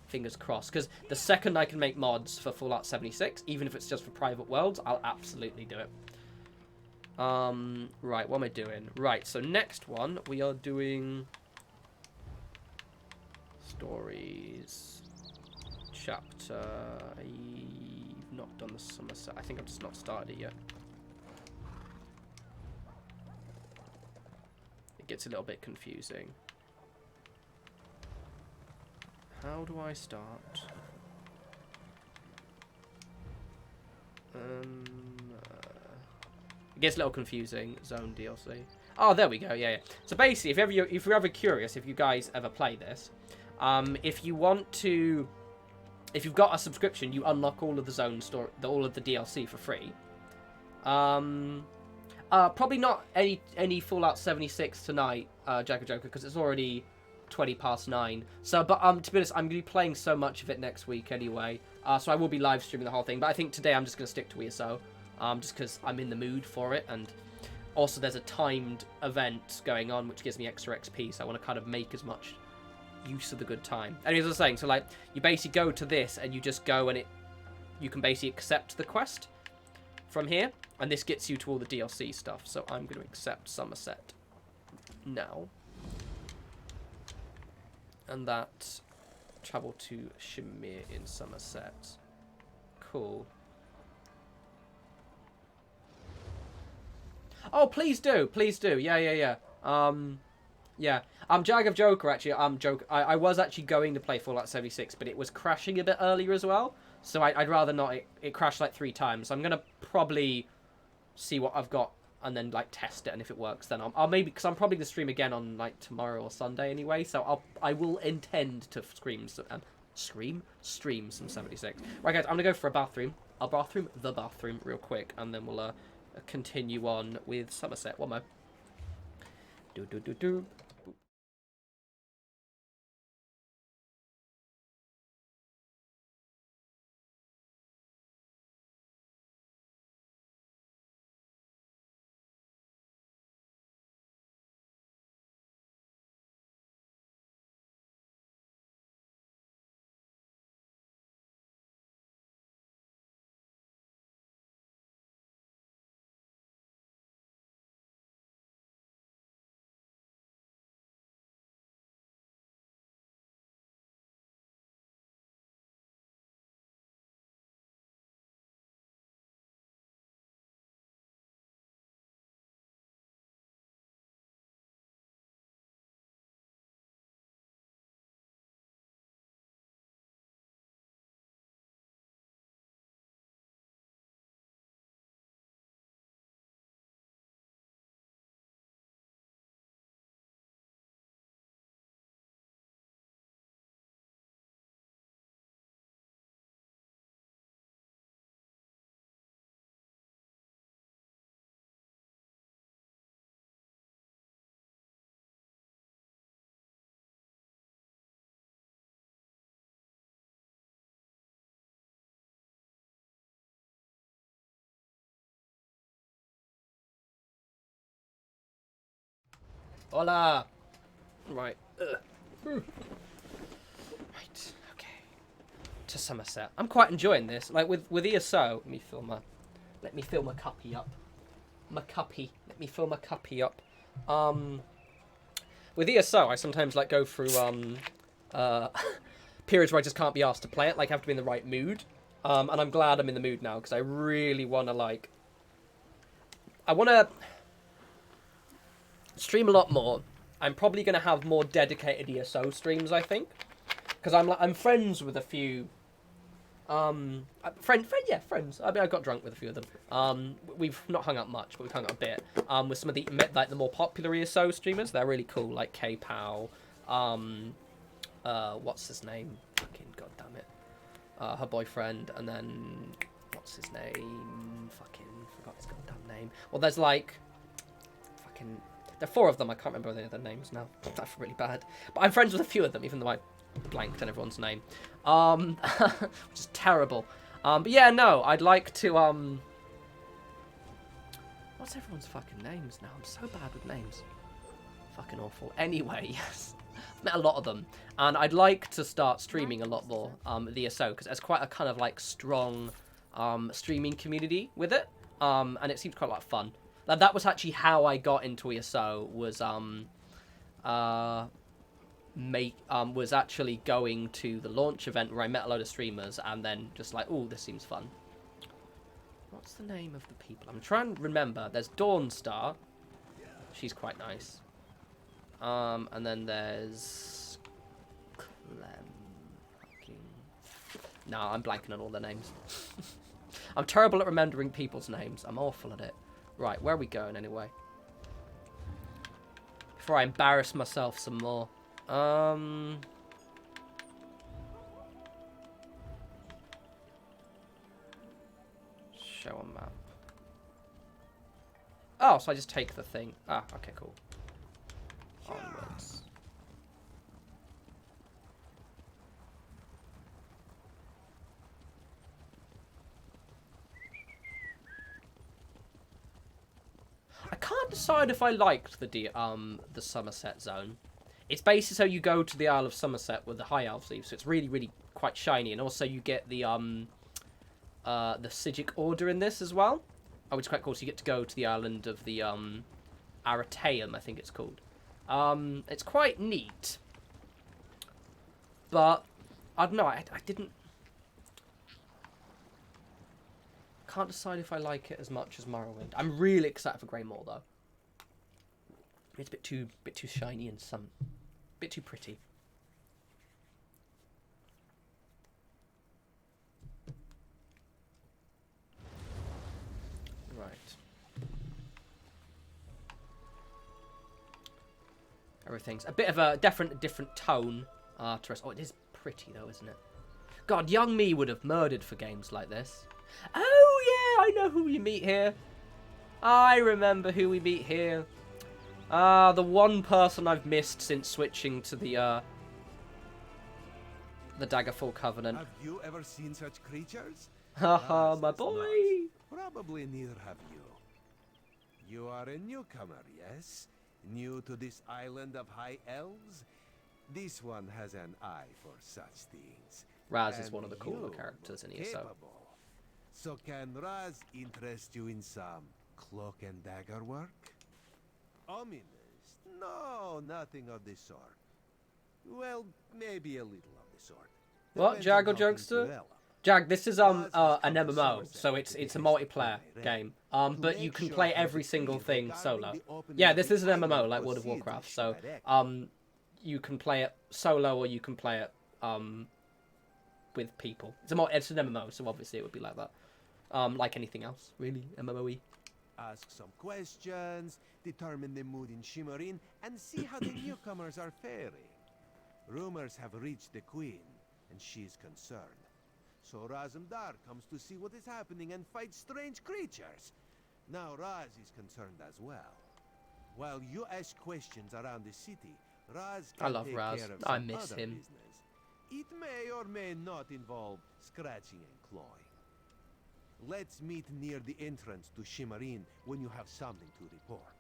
Fingers crossed. Because the second I can make mods for Fallout 76, even if it's just for private worlds, I'll absolutely do it. Right, what am I doing? Right, so next one, we are doing stories. Chapter. I've not done the Somerset. I think I've just not started it yet. It gets a little bit confusing. How do I start? It gets a little confusing. Zone DLC. Oh, there we go. Yeah, yeah. So basically, if you're ever curious, if you guys ever play this, if you want to, if you've got a subscription, you unlock all of the zone story, all of the DLC for free. Probably not any Fallout 76 tonight, Jack Joker, because it's already 9:20. So, but to be honest, I'm gonna be playing so much of it next week anyway. So I will be live streaming the whole thing. But I think today I'm just gonna stick to ESO, just because I'm in the mood for it, and also there's a timed event going on which gives me extra XP. So I want to kind of make as much use of the good time. Anyways, as I was saying, so like you basically go to this and you just go and you can basically accept the quest from here, and this gets you to all the DLC stuff. So I'm going to accept Somerset now, and that travel to Shamir in Somerset. Cool. Oh, please do, yeah. Yeah, Jag of Joker, actually, I was actually going to play Fallout 76, but it was crashing a bit earlier as well, so I'd rather not. It crashed like 3 times, so I'm going to probably see what I've got and then, like, test it, and if it works, then I'll maybe, because I'm probably going to stream again on, like, tomorrow or Sunday anyway, so I will intend to stream some 76. Right, guys, I'm going to go for a bathroom. I'll bathroom the bathroom real quick, and then we'll continue on with Somerset. One more. Do. Hola. Right. Right. Okay. To Somerset. I'm quite enjoying this. Like with ESO. Let me fill my cuppy up. My cuppy. Let me fill my cuppy up. With ESO, I sometimes like go through periods where I just can't be asked to play it. Like I have to be in the right mood. And I'm glad I'm in the mood now because I really want to I want to stream a lot more. I'm probably going to have more dedicated ESO streams, I think, because I'm friends with a few. Friends. I mean, I got drunk with a few of them. We've not hung up much, but we've hung up a bit. With some of the the more popular ESO streamers, they're really cool, like K-Pow. What's his name? Fucking goddamn it. Her boyfriend, and then what's his name? Fucking forgot his goddamn name. Well, there's there are 4 of them. I can't remember the other names now. That's really bad. But I'm friends with a few of them, even though I blanked on everyone's name. Which is terrible. But yeah, no, I'd like to what's everyone's fucking names now? I'm so bad with names. Fucking awful. Anyway, yes. I've met a lot of them. And I'd like to start streaming a lot more the ESO, because there's quite a kind of strong streaming community with it. And it seems quite a lot of fun. That was actually how I got into ESO, was was actually going to the launch event where I met a load of streamers, and then just oh, this seems fun. What's the name of the people? I'm trying to remember. There's Dawnstar. She's quite nice. And then there's No, I'm blanking on all their names. I'm terrible at remembering people's names. I'm awful at it. Right, where are we going anyway? Before I embarrass myself some more. Show a map. Oh, so I just take the thing. Ah, okay, cool. Onwards. I can't decide if I liked the Somerset zone. It's basically so you go to the Isle of Somerset with the High Elves leave, so it's really, really quite shiny, and also you get the Sigic Order in this as well, which is quite cool. So you get to go to the island of the Arateum, I think it's called. It's quite neat, but I don't know. I didn't. Can't decide if I like it as much as Morrowind. I'm really excited for Greymoor though. It's a bit too shiny and bit too pretty. Right. Everything's a bit of a different tone to us. Oh, it is pretty though, isn't it? God, young me would have murdered for games like this. Oh yeah, I know who we meet here. I remember who we meet here. The one person I've missed since switching to the Daggerfall Covenant. Have you ever seen such creatures? Haha, my boy. Not. Probably neither have you. You are a newcomer, yes? New to this island of high elves? This one has an eye for such things. Raz is one of the cooler characters in ESO. So can Raz interest you in some cloak and dagger work? Ominous? No, nothing of the sort. Well, maybe a little of the sort. What, Jag or Jokester? Jag, this is an MMO, so it's a multiplayer game. But you can play every single thing solo. Yeah, this is an MMO like World of Warcraft, so you can play it solo or you can play it with people. It's an MMO, so obviously it would be like that. Like anything else, really, MMOE. Ask some questions, determine the mood in Shimmerin, and see how the newcomers are faring. Rumors have reached the Queen, and she's concerned. So Razumdar comes to see what is happening and fight strange creatures. Now Raz is concerned as well. While you ask questions around the city, Raz can take care of some other business. It may or may not involve scratching and clawing. Let's meet near the entrance to Shimmerin when you have something to report.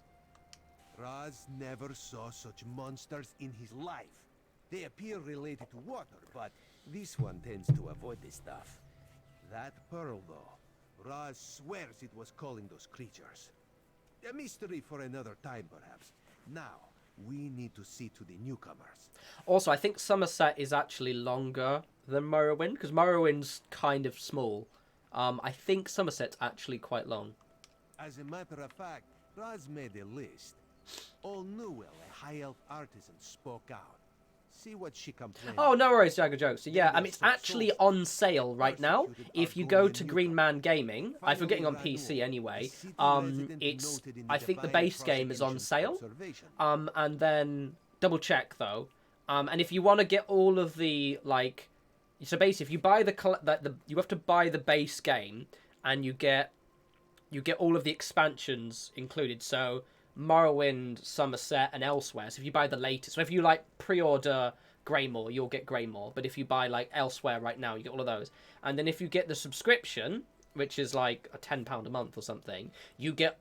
Raz never saw such monsters in his life. They appear related to water, but this one tends to avoid this stuff. That pearl, though, Raz swears it was calling those creatures. A mystery for another time, perhaps. Now, we need to see to the newcomers. Also, I think Somerset is actually longer than Morrowind, because Morrowind's kind of small. I think Somerset's actually quite long. As a matter of fact, Raz made a list. All Newell, a high elf artisan, spoke out. See what she complained. Oh, no worries, Jagger Jokes. So, yeah, it's actually on sale right now. If you go to Green Man Gaming, I'm forgetting on PC anyway. I think the base game is on sale. And then double check though. And if you want to get all of the so basically, if you buy you have to buy the base game, and you get all of the expansions included. So Morrowind, Somerset, and elsewhere. So if you buy the latest, so if you pre-order Greymoor, you'll get Greymoor. But if you buy elsewhere right now, you get all of those. And then if you get the subscription, which is like a £10 a month or something, you get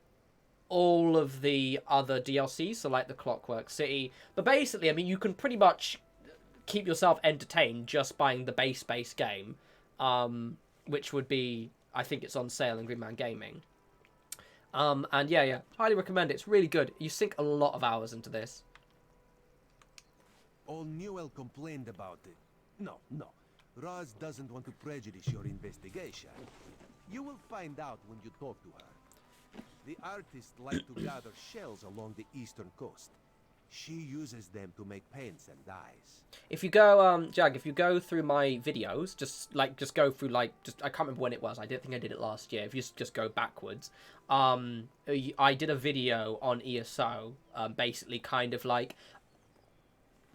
all of the other DLCs, so like the Clockwork City. But basically, I mean, you can pretty much keep yourself entertained just buying the base game, which would be, I think it's on sale in Green Man Gaming. And yeah, highly recommend it. It's really good. You sink a lot of hours into this. All Newell complained about it. No. Raz doesn't want to prejudice your investigation. You will find out when you talk to her. The artists like to gather shells along the eastern coast. She uses them to make paints and dyes. If you go, Jag, if you go through my videos, just go through I can't remember when it was. I don't think I did it last year. If you just go backwards, I did a video on ESO, basically kind of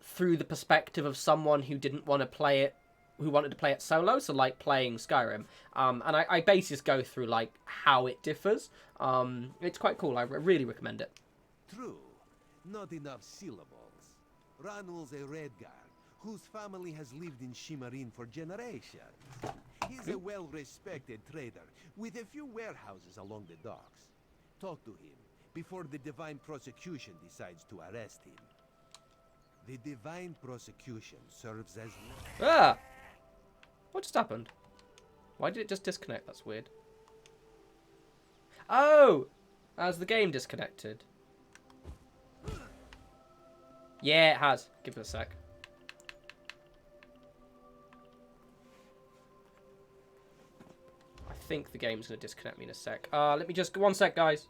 through the perspective of someone who didn't want to play it, who wanted to play it solo, so playing Skyrim. And I basically just go through how it differs. It's quite cool. I really recommend it. True. Not enough syllables. Ranul's a Redguard, whose family has lived in Shimarine for generations. He's a well-respected trader, with a few warehouses along the docks. Talk to him, before the Divine Prosecution decides to arrest him. The Divine Prosecution serves as... Ah! What just happened? Why did it just disconnect? That's weird. Oh! Has the game disconnected? Yeah, it has. Give it a sec. I think the game's going to disconnect me in a sec. Let me just... One sec, guys.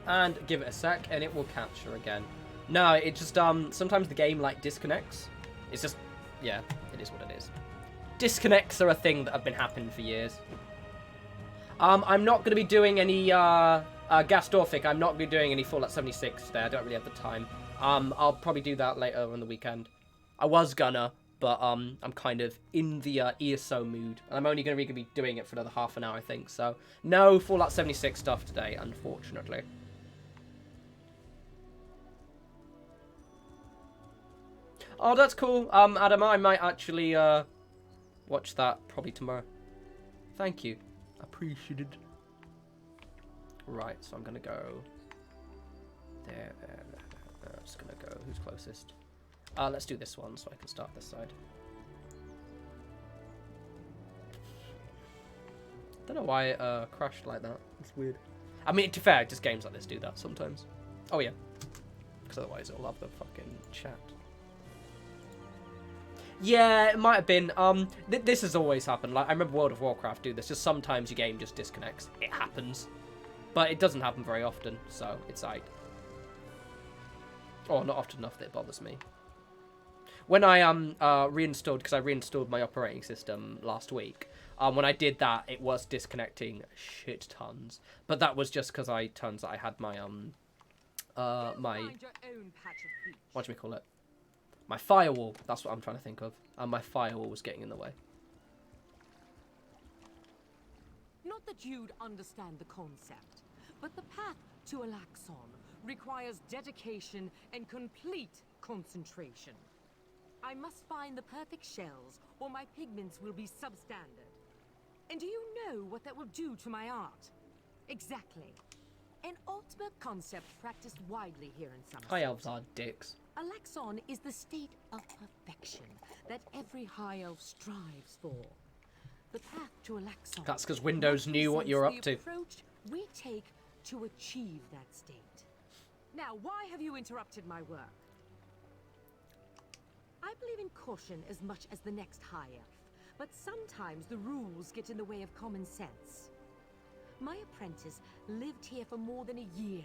And give it a sec, and it will capture again. No, it just, sometimes the game, disconnects. It's just, yeah, it is what it is. Disconnects are a thing that have been happening for years. I'm not going to be doing any, Gastorfic, I'm not going to be doing any Fallout 76 today. I don't really have the time. I'll probably do that later on the weekend. I was gonna, but I'm kind of in the ESO mood. And I'm only going to be doing it for another half an hour, I think. So, no Fallout 76 stuff today, unfortunately. Oh, that's cool. Adam, I might actually watch that probably tomorrow. Thank you. Appreciated. Right, so I'm gonna go there. I'm just gonna go. Who's closest? Let's do this one so I can start this side. Don't know why it crashed like that. It's weird. I mean, to be fair, just games like this do that sometimes. Oh yeah, because otherwise it'll have the fucking chat. Yeah, it might have been. This has always happened. Like I remember World of Warcraft do this. Just sometimes your game just disconnects. It happens. But it doesn't happen very often, so it's like... Oh, not often enough that it bothers me. When I reinstalled, because I reinstalled my operating system last week, when I did that, it was disconnecting shit tons. But that was just because I had my, what do we call it? My firewall, that's what I'm trying to think of. And my firewall was getting in the way. Not that you'd understand the concept, but the path to Alaxon requires dedication and complete concentration. I must find the perfect shells, or my pigments will be substandard. And do you know what that will do to my art? Exactly. An ultimate concept practiced widely here in Somerset. High elves are dicks. Alaxon is the state of perfection that every high elf strives for. The path to Alaxon. That's because Windows knew what you're up to. The approach we take to achieve that state. Now, why have you interrupted my work? I believe in caution as much as the next high elf, but sometimes the rules get in the way of common sense. My apprentice lived here for more than a year.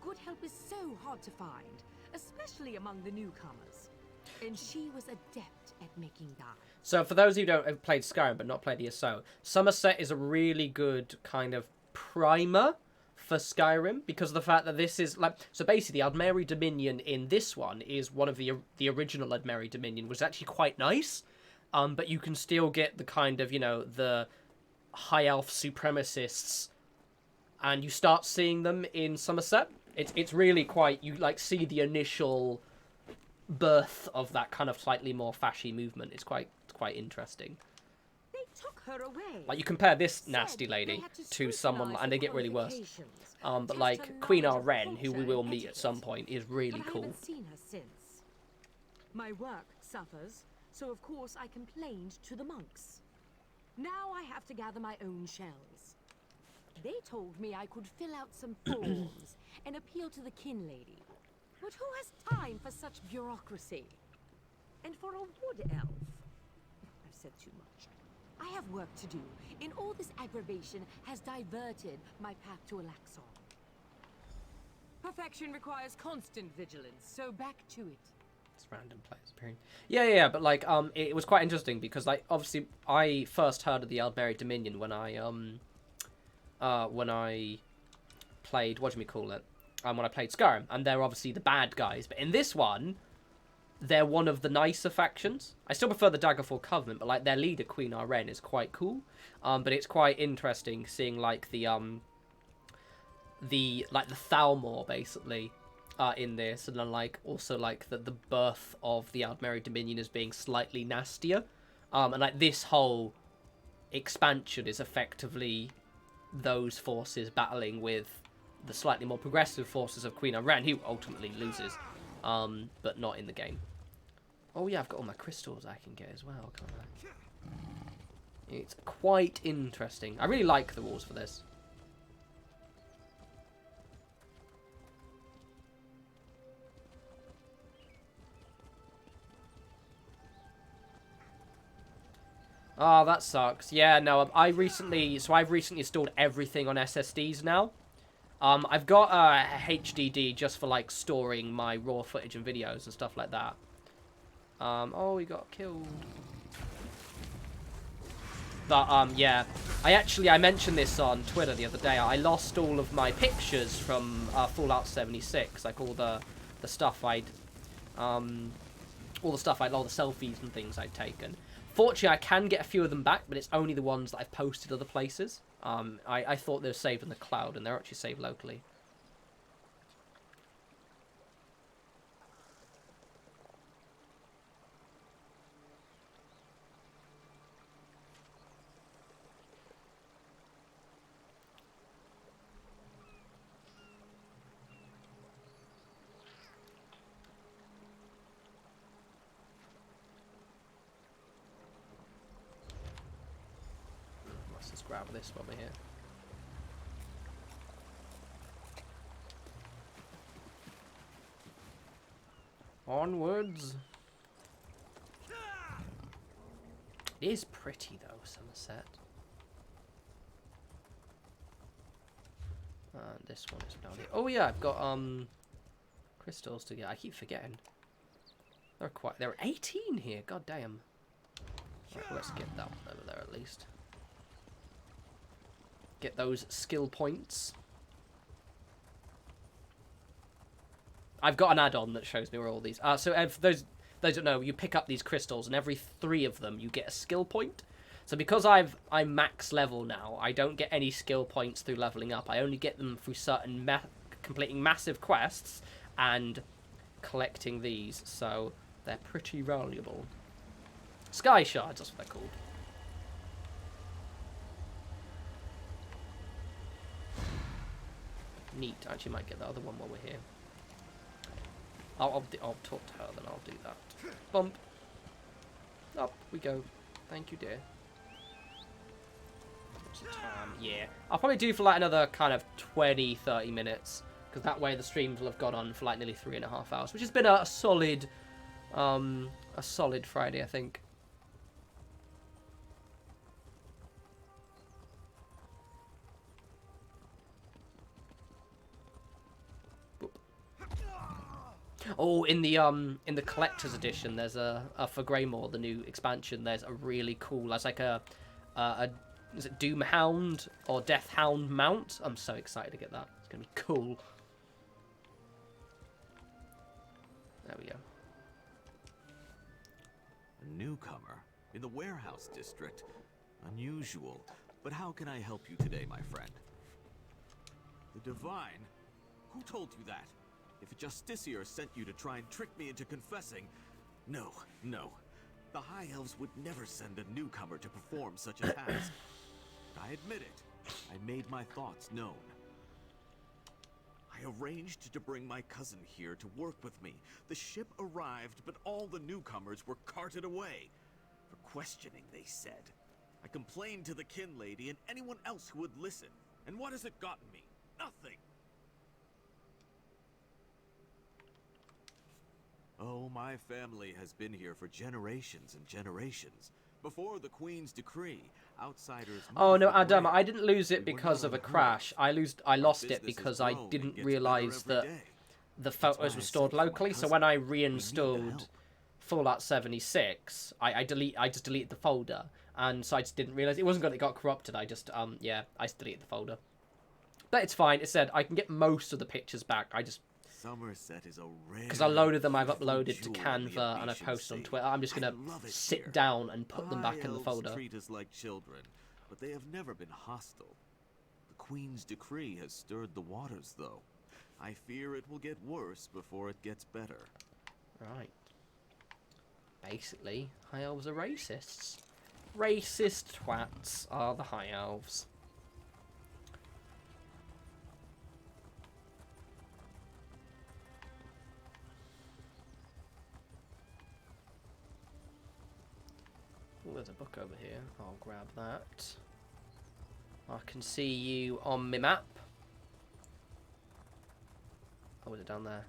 Good help is so hard to find, especially among the newcomers. And she was adept at making dye. So for those who don't have played Skyrim but not played ESO, Somerset is a really good kind of primer for Skyrim because of the fact that this is like, so basically the Aldmeri Dominion in this one is one of the original Aldmeri Dominion, was actually quite nice, but you can still get the kind of, you know, the high elf supremacists, and you start seeing them in Somerset. It's really quite, you like see the initial birth of that kind of slightly more fashy movement. It's quite interesting. They took her away. Like you compare this nasty lady to someone, and they get really worse. But like Queen Aren, who we will meet at some point, is really cool. I haven't seen her since. My work suffers, so of course I complained to the monks. Now I have to gather my own shells. They told me I could fill out some forms and appeal to the kin lady. But who has time for such bureaucracy? And for a wood elf? I've said too much. I have work to do, and all this aggravation has diverted my path to Alaxon. Perfection requires constant vigilance, so back to it. It's random players appearing. Yeah, but like, it was quite interesting because, like, obviously, I first heard of the Aldmeri Dominion when I played, what do we call it? When I played Skyrim, and they're obviously the bad guys. But in this one, they're one of the nicer factions. I still prefer the Daggerfall Covenant, but like their leader, Queen Aren, is quite cool. But it's quite interesting seeing like the Thalmor basically in this, and then like also like the birth of the Aldmeri Dominion as being slightly nastier. And like this whole expansion is effectively those forces battling with the slightly more progressive forces of Queen Aren, who ultimately loses, but not in the game. Oh yeah, I've got all my crystals I can get as well, can't I? It's quite interesting. I really like the rules for this. Oh, that sucks. Yeah, no, I've recently installed everything on SSDs now. I've got a HDD just for like storing my raw footage and videos and stuff like that. Oh, he got killed. But yeah, I mentioned this on Twitter the other day. I lost all of my pictures from Fallout 76, like all the stuff all the selfies and things I'd taken. Fortunately, I can get a few of them back, but it's only the ones that I've posted other places. I thought they were saved in the cloud, and they're actually saved locally. Let's just grab this while we're here. Onwards. It is pretty though, Somerset. And this one is down here. Oh yeah, I've got crystals to get. I keep forgetting. There are 18 here. God damn. Right, well, let's get that one over there at least. Get those skill points. I've got an add-on that shows me where all these are. So for those don't know, you pick up these crystals, and every 3 of them you get a skill point. So because I'm max level now, I don't get any skill points through leveling up. I only get them through certain completing massive quests and collecting these. So they're pretty valuable. Sky shards, that's what they're called. Neat. I actually might get the other one while we're here. I'll talk to her, then I'll do that. Bump. Up we go. Thank you, dear. Yeah. I'll probably do for like another kind of 20-30 minutes. Because that way the streams will have gone on for like nearly 3.5 hours. Which has been a solid Friday, I think. Oh, in the collector's edition, there's for Greymoor, the new expansion. There's a really cool. There's like a is it Doomhound or Deathhound mount? I'm so excited to get that. It's gonna be cool. There we go. A newcomer in the warehouse district. Unusual, but how can I help you today, my friend? The Divine? Who told you that? If a Justiciar sent you to try and trick me into confessing... No. The High Elves would never send a newcomer to perform such a task. I admit it. I made my thoughts known. I arranged to bring my cousin here to work with me. The ship arrived, but all the newcomers were carted away. For questioning, they said. I complained to the kin lady and anyone else who would listen. And what has it gotten me? Nothing. Oh, my family has been here for generations and generations. Before the Queen's decree, outsiders... Oh no, Adam, I didn't lose it because of a crash. I lost it because I didn't realise that the photos were stored locally. So when I reinstalled Fallout 76, I just deleted the folder, and so I just didn't realise it wasn't that it got corrupted. I just I just deleted the folder. But it's fine. It said I can get most of the pictures back. Somerset is a rare, because I loaded them, I've uploaded to Canva and I've posted on Twitter. I'm just gonna sit down and put them back in the folder. Treat us like children, but they have never been hostile. The Queen's decree has stirred the waters, though. I fear it will get worse before it gets better. Right. Basically, High Elves are racists. Racist twats are the High Elves. Oh, there's a book over here. I'll grab that. I can see you on my map. Oh, is it down there?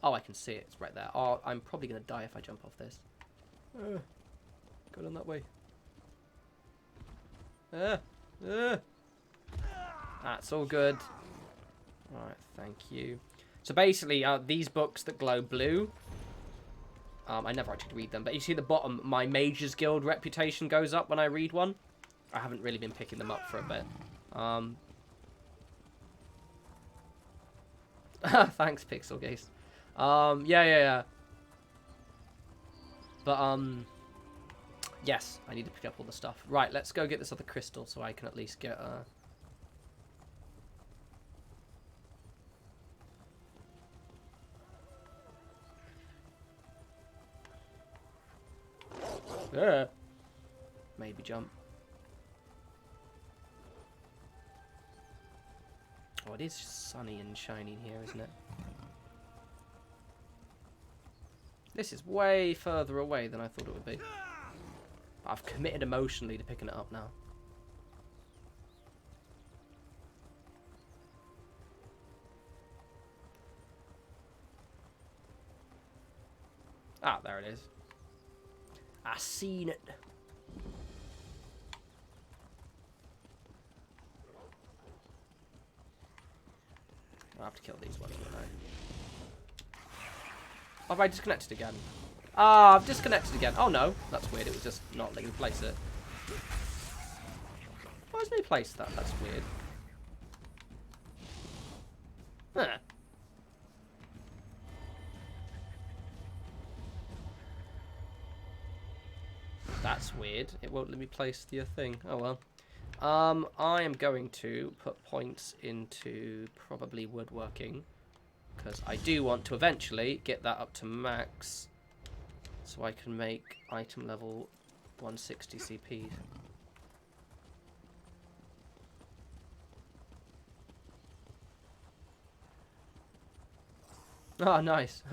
Oh, I can see it. It's right there. Oh, I'm probably going to die if I jump off this. Go down that way. That's all good. Alright, thank you. So basically, these books that glow blue... I never actually read them, but you see at the bottom, my Mage's Guild reputation goes up when I read one. I haven't really been picking them up for a bit. Thanks, Pixel Geese. Yeah. But, yes, I need to pick up all the stuff. Right, let's go get this other crystal so I can at least get, yeah. Maybe jump. Oh, it is sunny and shiny here, isn't it? This is way further away than I thought it would be. But I've committed emotionally to picking it up now. Ah, there it is. I seen it. I'll have to kill these ones, won't I? Have I disconnected again? Ah, I've disconnected again. Oh no, that's weird. It was just not letting me place it. Why hasn't he placed that? That's weird. Huh. That's weird. It won't let me place the thing. Oh well. I am going to put points into probably woodworking, because I do want to eventually get that up to max so I can make item level 160 CP. Oh, nice.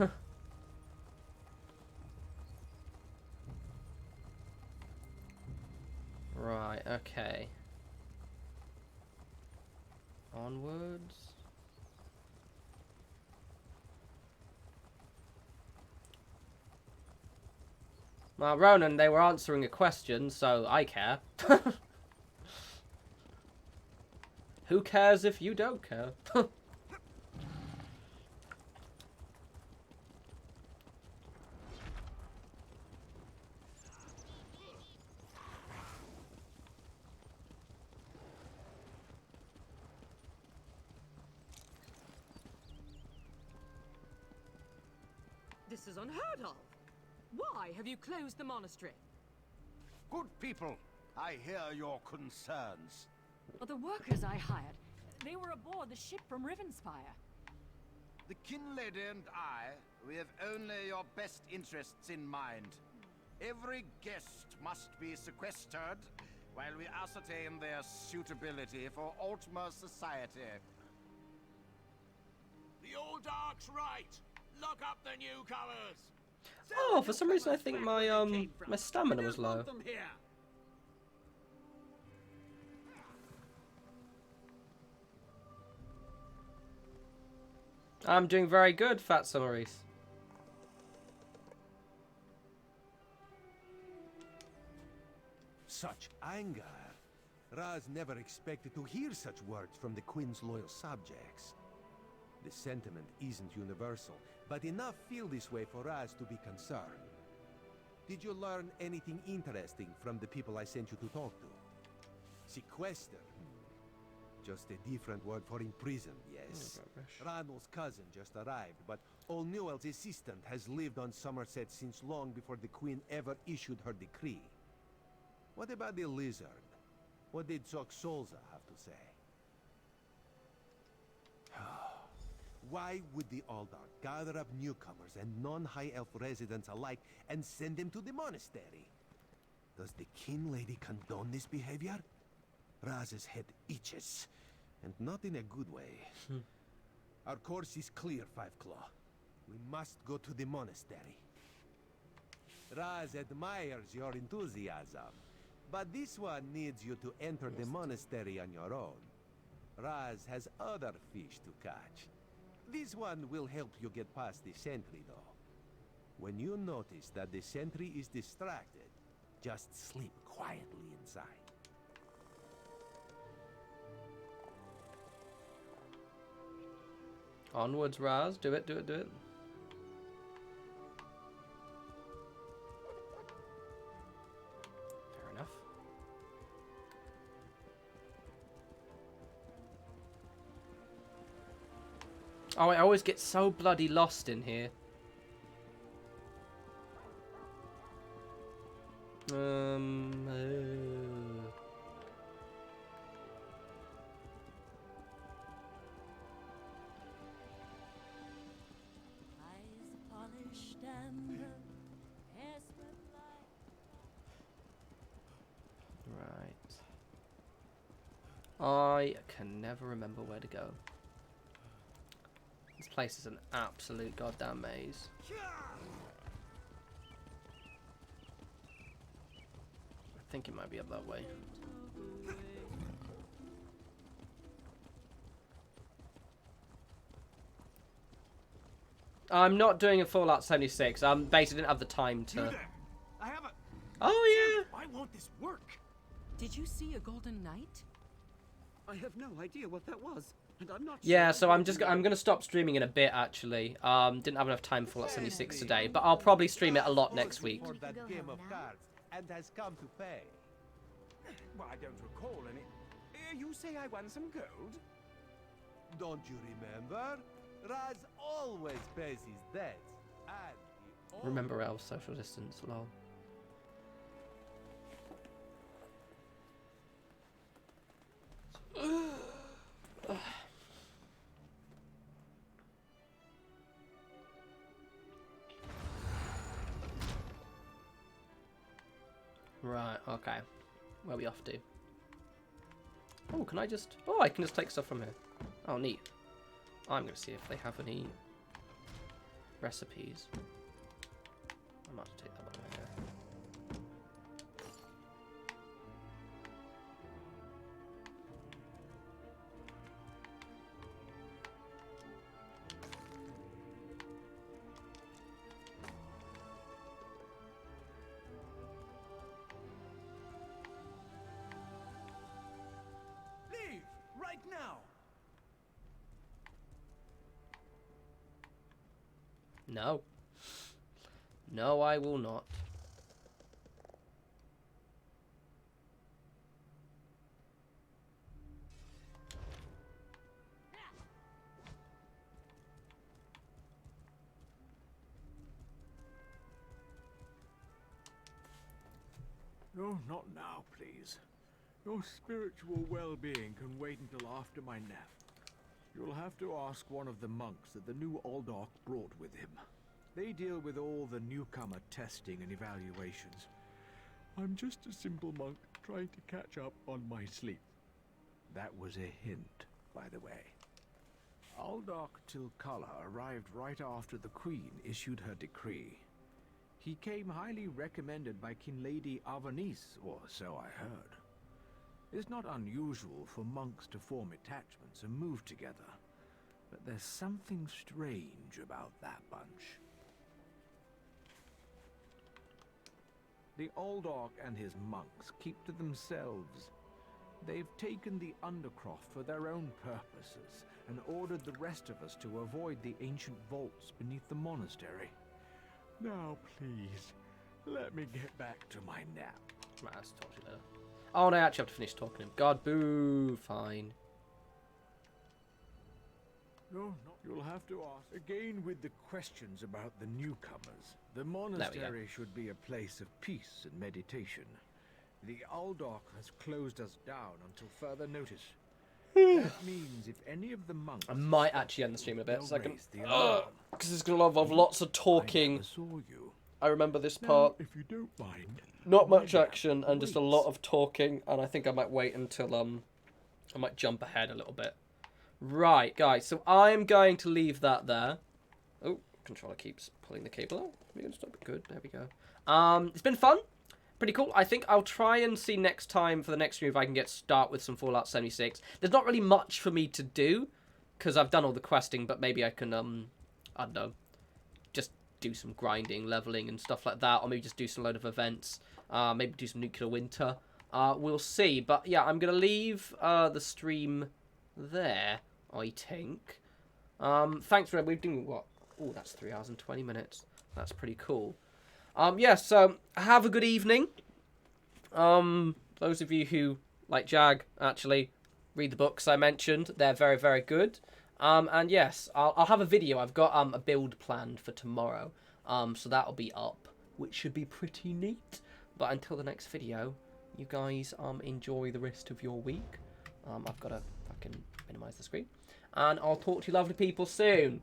Right, okay. Onwards. Well, Ronan, they were answering a question, so I care. Who cares if you don't care? This is unheard of. Why have you closed the monastery? Good people, I hear your concerns. But the workers I hired, they were aboard the ship from Rivenspire. The Kin Lady and I, we have only your best interests in mind. Every guest must be sequestered while we ascertain their suitability for Altmer society. The old Ark's right. Lock up the newcomers. Oh, for some reason I think my my stamina was low. I'm doing very good, Fat Summaries. Such anger. Raz never expected to hear such words from the Queen's loyal subjects. The sentiment isn't universal, but enough feel this way for Raz to be concerned. Did you learn anything interesting from the people I sent you to talk to? Sequester? Just a different word for imprison, yes. Ranul's cousin just arrived, but Old Newell's assistant has lived on Somerset since long before the Queen ever issued her decree. What about the lizard? What did Solza have to say? Why would the Aldar gather up newcomers and non-High Elf residents alike and send them to the monastery? Does the Kin Lady condone this behavior? Raz's head itches, and not in a good way. Our course is clear, Five Claw. We must go to the monastery. Raz admires your enthusiasm, but this one needs you to enter the monastery on your own. Raz has other fish to catch. This one will help you get past the sentry, though. When you notice that the sentry is distracted, just sleep quietly inside. Onwards, Raz. Do it, do it, do it. Fair enough. Oh, I always get so bloody lost in here. Right. I can never remember where to go. This place is an absolute goddamn maze. I think it might be up that way. I'm not doing a Fallout 76. Basically didn't have the time to. I have a. Oh yeah. Why won't this work? Did you see a golden knight? I have no idea what that was, and I'm not. Yeah, sure so I'm gonna stop streaming in a bit actually. Didn't have enough time for Fallout 76 today, but I'll probably stream it a lot next week. For that game of cards, and has come to pay. Well, I don't recall any. You say I won some gold? Don't you remember? Raz always pays his debts. And he Remember elves, social distance, lol. Right, okay. Where are we off to? Oh, can I just... Oh, I can just take stuff from here. Oh, neat. I'm going to see if they have any recipes. I might have to take that one away here. Leave right now. No. No, I will not. No, not now, please. Your spiritual well-being can wait until after my nap. You'll have to ask one of the monks that the new Aldork brought with him. They deal with all the newcomer testing and evaluations. I'm just a simple monk trying to catch up on my sleep. That was a hint, by the way. Aldork Tilkala arrived right after the Queen issued her decree. He came highly recommended by King Lady Avanice, or so I heard. It's not unusual for monks to form attachments and move together, but there's something strange about that bunch. The Aldork and his monks keep to themselves. They've taken the Undercroft for their own purposes and ordered the rest of us to avoid the ancient vaults beneath the monastery. Now, please, let me get back to my nap. Right, I'll talk to you later. Oh, no, I actually have to finish talking to him. God, boo, fine. No, you'll have to ask. Again with the questions about the newcomers. The monastery should be a place of peace and meditation. The Aldork has closed us down until further notice. That means if any of the monks... I might actually end the stream in a bit, so I can... raise the alarm. Because it's going to involve lots of talking. I remember this part. If you don't mind... Not much action and just a lot of talking, and I think I might wait until I might jump ahead a little bit. Right, guys, so I'm going to leave that there. Oh, controller keeps pulling the cable out. We're going to stop it. Good, there we go. It's been fun. Pretty cool. I think I'll try and see next time for the next stream if I can start with some Fallout 76. There's not really much for me to do, because I've done all the questing, but maybe I can, I don't know, just do some grinding, leveling and stuff like that, or maybe just do some load of events. Maybe do some nuclear winter. We'll see. But yeah, I'm going to leave the stream there, I think. Thanks for we've done what? Oh, that's 3 hours and 20 minutes. That's pretty cool. Yeah, so have a good evening. Those of you who, like Jag, actually read the books I mentioned, they're very, very good. And yes, I'll have a video. I've got a build planned for tomorrow. So that'll be up, which should be pretty neat. But until the next video, you guys enjoy the rest of your week. I've got to fucking minimize the screen. And I'll talk to you lovely people soon.